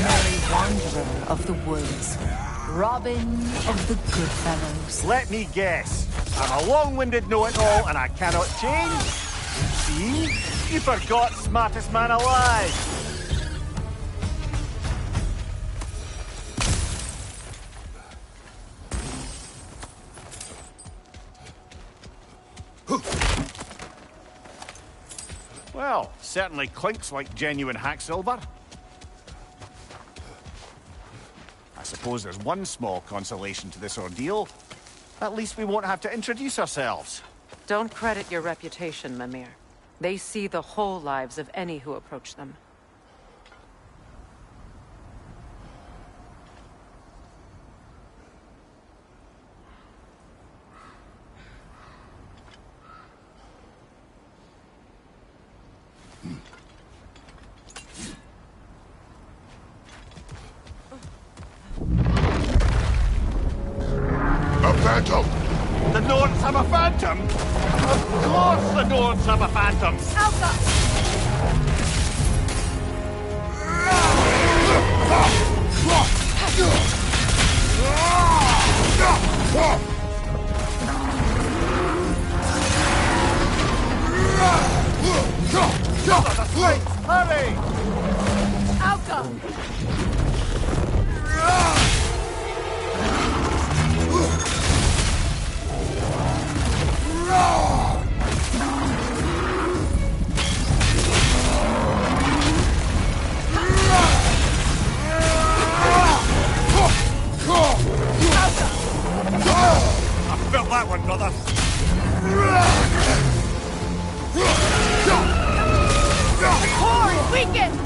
merry wanderer of the woods, Robin of the Goodfellows. Let me guess. I'm a long-winded know-it-all and I cannot change? See? You forgot smartest man alive. Well, certainly clinks like genuine hack silver. I suppose there's one small consolation to this ordeal. At least we won't have to introduce ourselves. Don't credit your reputation, Mimir. They see the whole lives of any who approach them. A phantom! The Nords have a phantom? Of course the Nords have a phantom! Hurry! I felt that one, brother. The core is weakened!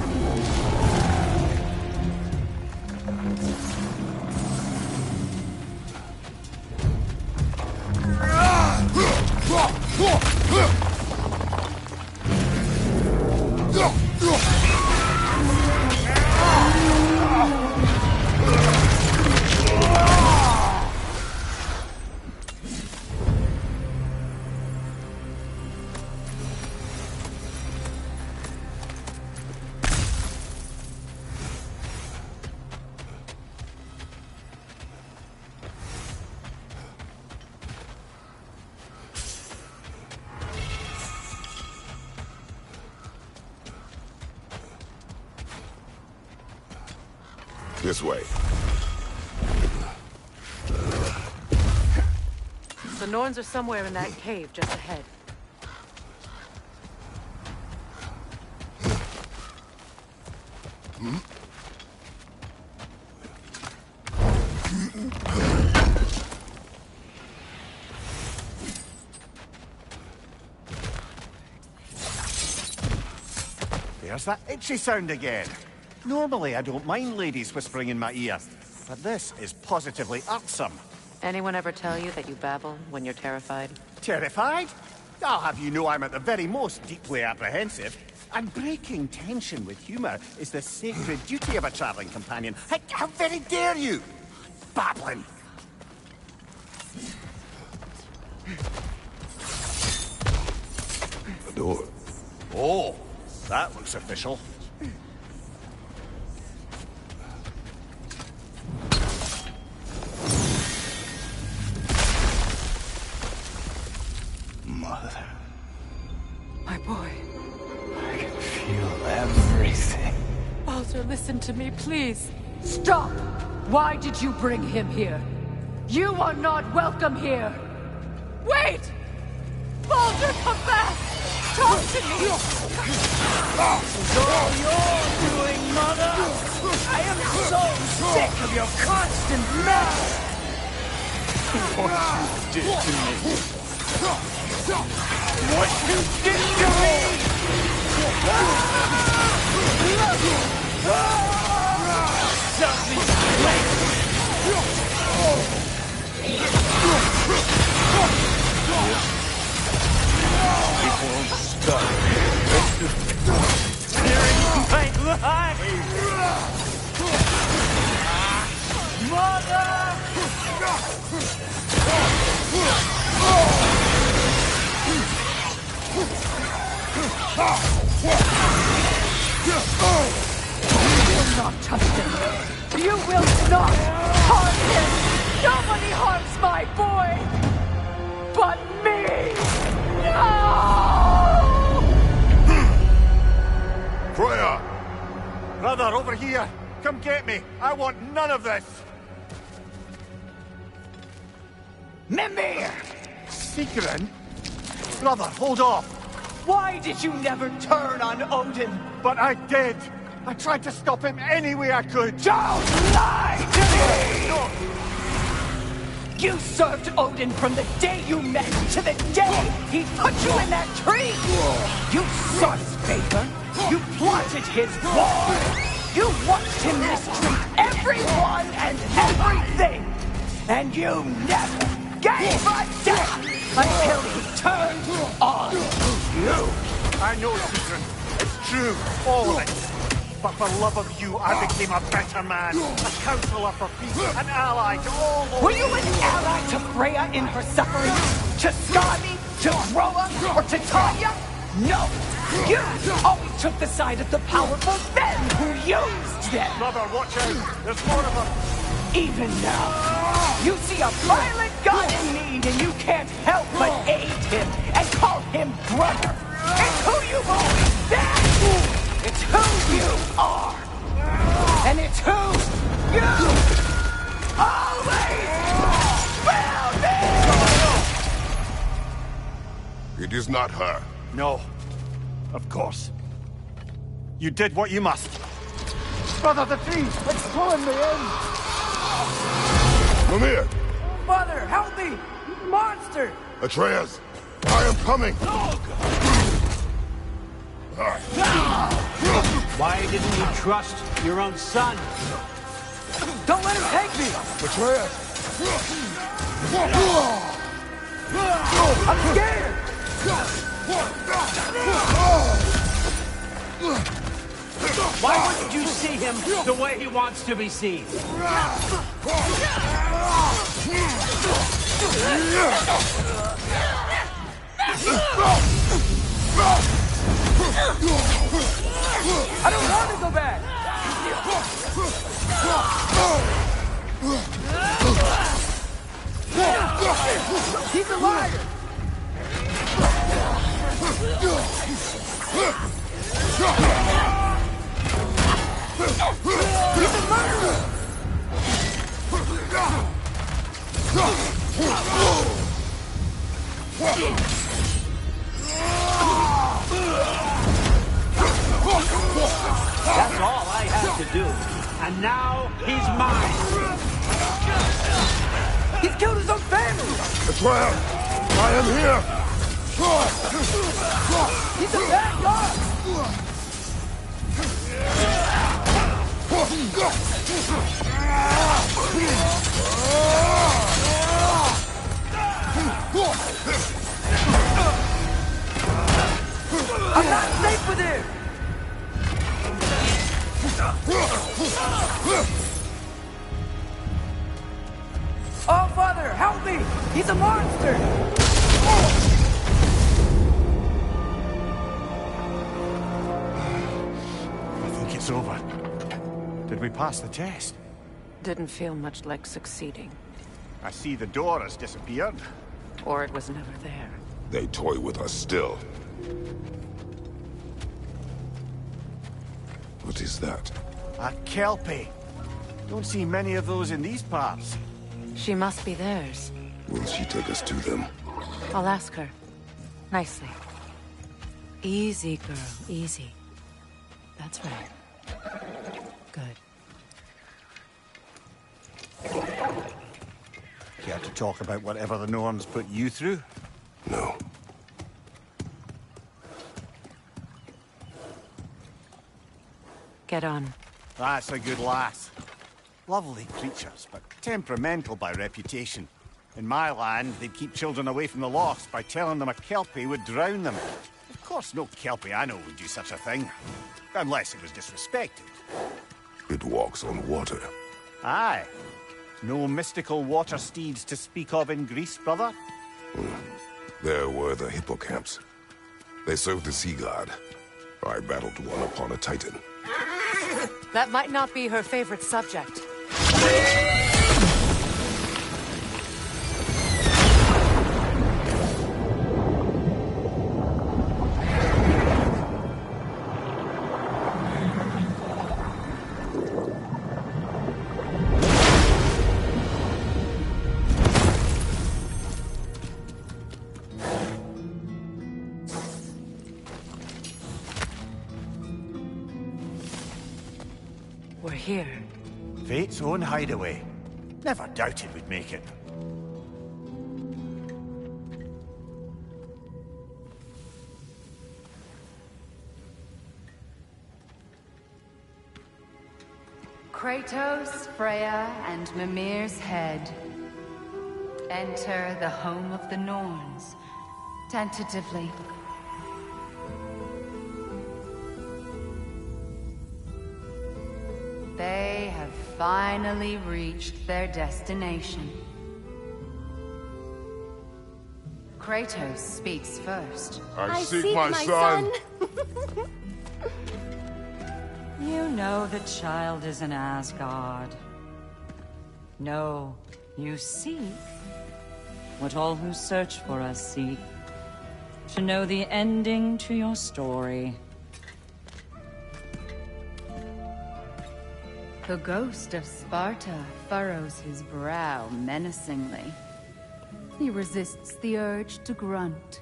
This way. The Norns are somewhere in that cave just ahead. There's that itchy sound again. Normally, I don't mind ladies whispering in my ear, but this is positively irksome. Anyone ever tell you that you babble when you're terrified? Terrified? I'll have you know I'm at the very most deeply apprehensive. And breaking tension with humor is the sacred duty of a traveling companion. How very dare you! Babbling! The door. Oh, that looks official. Mother. My boy. I can feel everything. Baldur, listen to me, please. Stop! Why did you bring him here? You are not welcome here! Wait! Baldur, come back! Talk to me! It's all you're doing, Mother! I am so sick of your constant mess! What you did to me! What you did to me! Something's It won't stop. During my life! Mother! You will not touch him! You will not harm him! Nobody harms my boy! But me! No! Freya! Brother, over here! Come get me! I want none of this! Mimir! Sigrun? Brother, hold off! Why did you never turn on Odin? But I did! I tried to stop him any way I could! Don't lie to me! You served Odin from the day you met to the day he put you in that tree! You sought his favor. You plotted his war. You watched him mistreat everyone and everything. And you never gave a damn until he turned on you. I know, Sigrun. It's true, all of it. But for love of you, I became a better man. A counselor for peace, an ally to all those... Were you an ally to Freya in her suffering? To Skadi? To Groa? Or to Tanya? No! You always took the side of the powerful men who used them! Brother, watch out! There's more of them! Even now, you see a violent god in need and you can't help but aid him and call him brother. It's who you've always been! It's who you are! And it's who you always will be! It is not her. No. Of course. You did what you must. Brother, the tree! It's pulling me in! Come here! Mother, help me! Monster! Atreus! I am coming! Why didn't you trust your own son? Don't let him take me! Atreus! I'm scared! Why wouldn't you see him the way he wants to be seen? I don't want to go back! He's a liar! He's a murderer! That's all I have to do. And now he's mine. He's killed his own family! Betrayer, I am here! He's a bad guy! I'm not safe with him! Oh, Father, help me! He's a monster! I think it's over. Did we pass the test? Didn't feel much like succeeding. I see the door has disappeared. Or it was never there. They toy with us still. What is that? A Kelpie. Don't see many of those in these parts. She must be theirs. Will she take us to them? I'll ask her. Nicely. Easy, girl. Easy. That's right. Good. Care to talk about whatever the Norns put you through? No. Get on. That's a good lass. Lovely creatures, but temperamental by reputation. In my land, they'd keep children away from the lost by telling them a Kelpie would drown them. Of course, no Kelpie I know would do such a thing. Unless it was disrespected. It walks on water. Aye. No mystical water steeds to speak of in Greece, brother? There were the hippocamps. They served the sea god. I battled one upon a titan. That might not be her favorite subject. We're here. Fate's own hideaway. Never doubted we'd make it. Kratos, Freya, and Mimir's head. Enter the home of the Norns. Tentatively. They have finally reached their destination. Kratos speaks first. I seek my son. You know the child is in Asgard. No, you seek what all who search for us seek. To know the ending to your story. The ghost of Sparta furrows his brow menacingly. He resists the urge to grunt.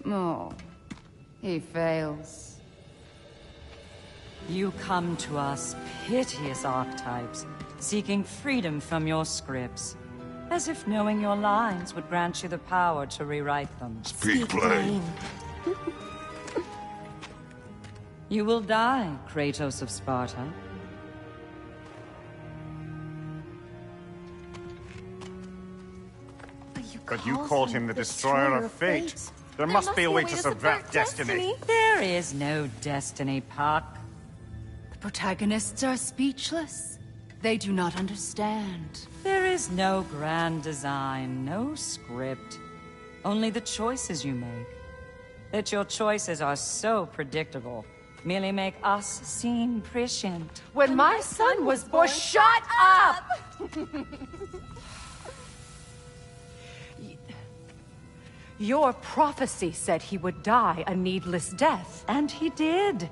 Oh, he fails. You come to us, piteous archetypes, seeking freedom from your scripts. As if knowing your lines would grant you the power to rewrite them. Speak plain. You will die, Kratos of Sparta. But you called him the Destroyer of Fate. There must be a way to subvert destiny. There is no destiny, Puck. The protagonists are speechless. They do not understand. There is no grand design, no script. Only the choices you make. That your choices are so predictable, merely make us seem prescient. When my son was born, shut up! Your prophecy said he would die a needless death. And he did.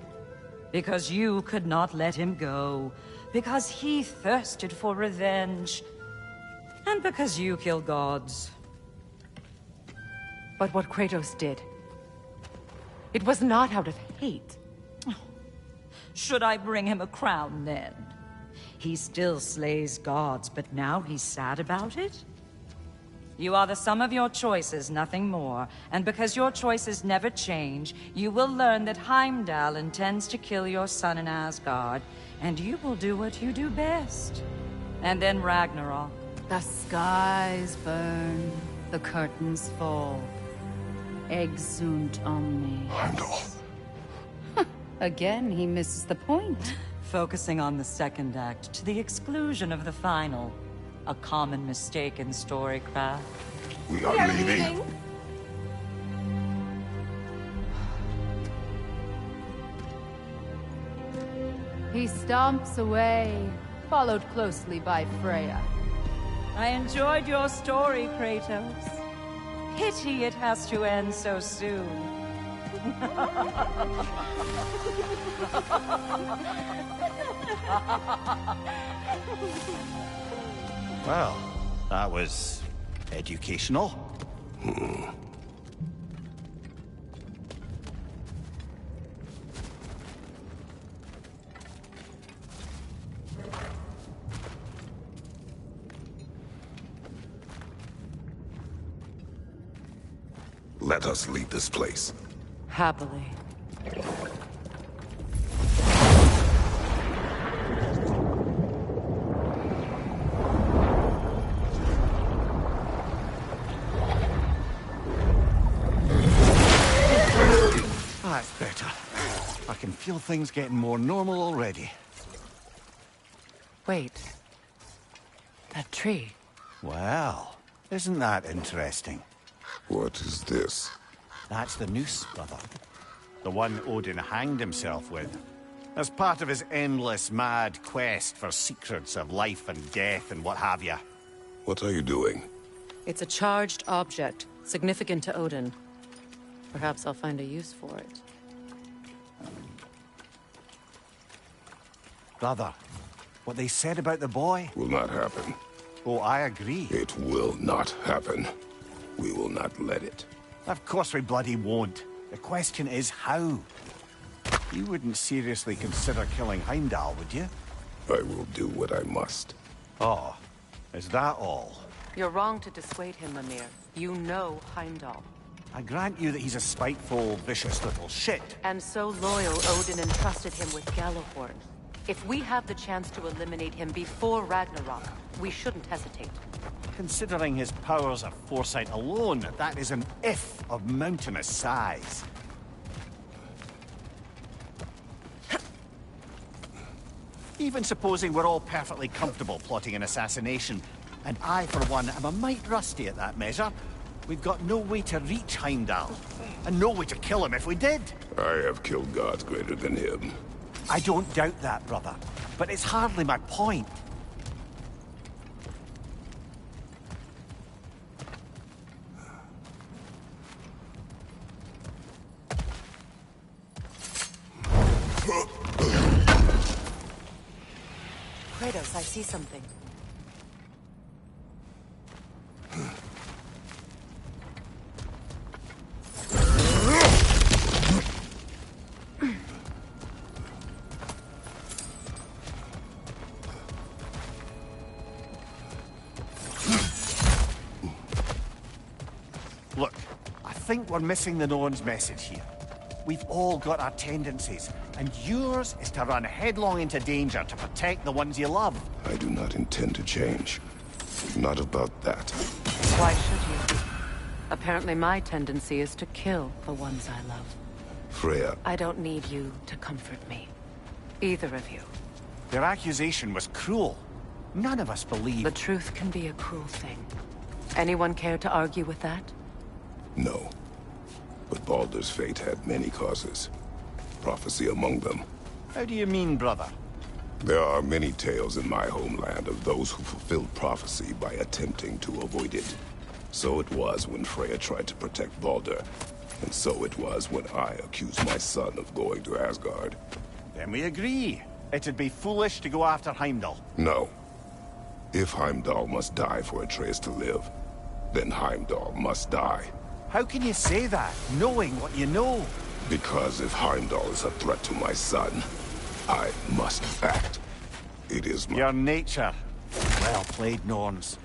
Because you could not let him go. Because he thirsted for revenge. And because you kill gods. But what Kratos did, it was not out of hate. Should I bring him a crown then? He still slays gods, but now he's sad about it? You are the sum of your choices, nothing more. And because your choices never change, you will learn that Heimdall intends to kill your son in Asgard, and you will do what you do best. And then Ragnarok. The skies burn, the curtains fall. Exunt omni. Heimdall. Again, he misses the point. Focusing on the second act to the exclusion of the final. A common mistake in storycraft. We are leaving. He stomps away, followed closely by Freya. I enjoyed your story, Kratos. Pity it has to end so soon. Well, that was educational. Let us leave this place. Happily. That's better. I can feel things getting more normal already. Wait. That tree. Well, isn't that interesting? What is this? That's the noose, brother. The one Odin hanged himself with. As part of his endless, mad quest for secrets of life and death and what have you. What are you doing? It's a charged object, significant to Odin. Perhaps I'll find a use for it. Brother, what they said about the boy? Will not happen. Oh, I agree. It will not happen. We will not let it. Of course we bloody won't. The question is how. You wouldn't seriously consider killing Heimdall, would you? I will do what I must. Oh, is that all? You're wrong to dissuade him, Mimir. You know Heimdall. I grant you that he's a spiteful, vicious little shit. And so loyal, Odin entrusted him with Gjallarhorn. If we have the chance to eliminate him before Ragnarok, we shouldn't hesitate. Considering his powers of foresight alone, that is an if of mountainous size. Even supposing we're all perfectly comfortable plotting an assassination, and I, for one, am a mite rusty at that measure, we've got no way to reach Heimdall, and no way to kill him if we did. I have killed gods greater than him. I don't doubt that, brother, but it's hardly my point. Kratos, I see something. Look, I think we're missing the Norn's message here. We've all got our tendencies, and yours is to run headlong into danger to protect the ones you love. I do not intend to change. Not about that. Why should you? Apparently my tendency is to kill the ones I love. Freya. I don't need you to comfort me. Either of you. Their accusation was cruel. None of us believe. The truth can be a cruel thing. Anyone care to argue with that? No. But Baldur's fate had many causes. Prophecy among them. How do you mean, brother? There are many tales in my homeland of those who fulfilled prophecy by attempting to avoid it. So it was when Freya tried to protect Baldur. And so it was when I accused my son of going to Asgard. Then we agree. It'd be foolish to go after Heimdall. No. If Heimdall must die for Atreus to live, then Heimdall must die. How can you say that, knowing what you know? Because if Heimdall is a threat to my son, I must act. It is my... Your nature. Well played, Norns.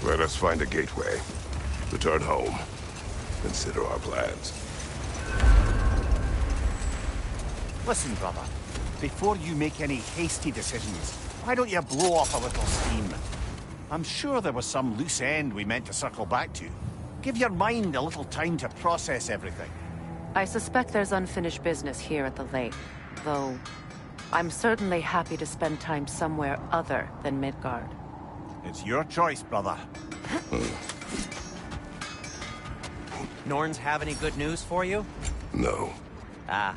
Let us find a gateway. Return home. Consider our plans. Listen, brother. Before you make any hasty decisions, why don't you blow off a little steam? I'm sure there was some loose end we meant to circle back to. Give your mind a little time to process everything. I suspect there's unfinished business here at the lake, though I'm certainly happy to spend time somewhere other than Midgard. It's your choice, brother. Norns have any good news for you? No. Ah,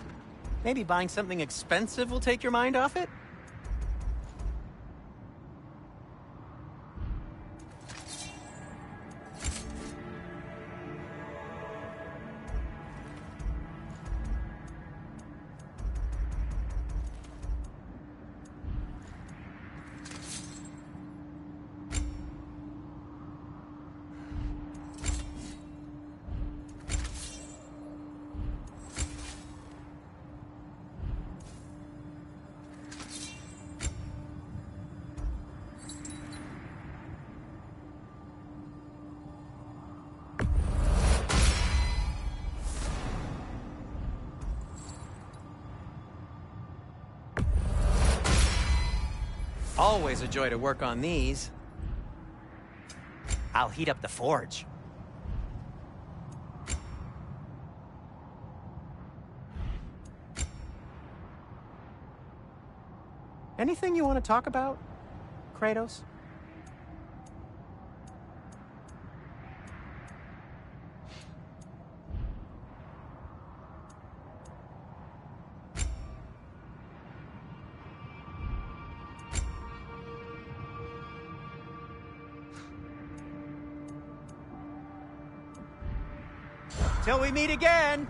maybe buying something expensive will take your mind off it? Always a joy to work on these. I'll heat up the forge. Anything you want to talk about, Kratos? Till we meet again!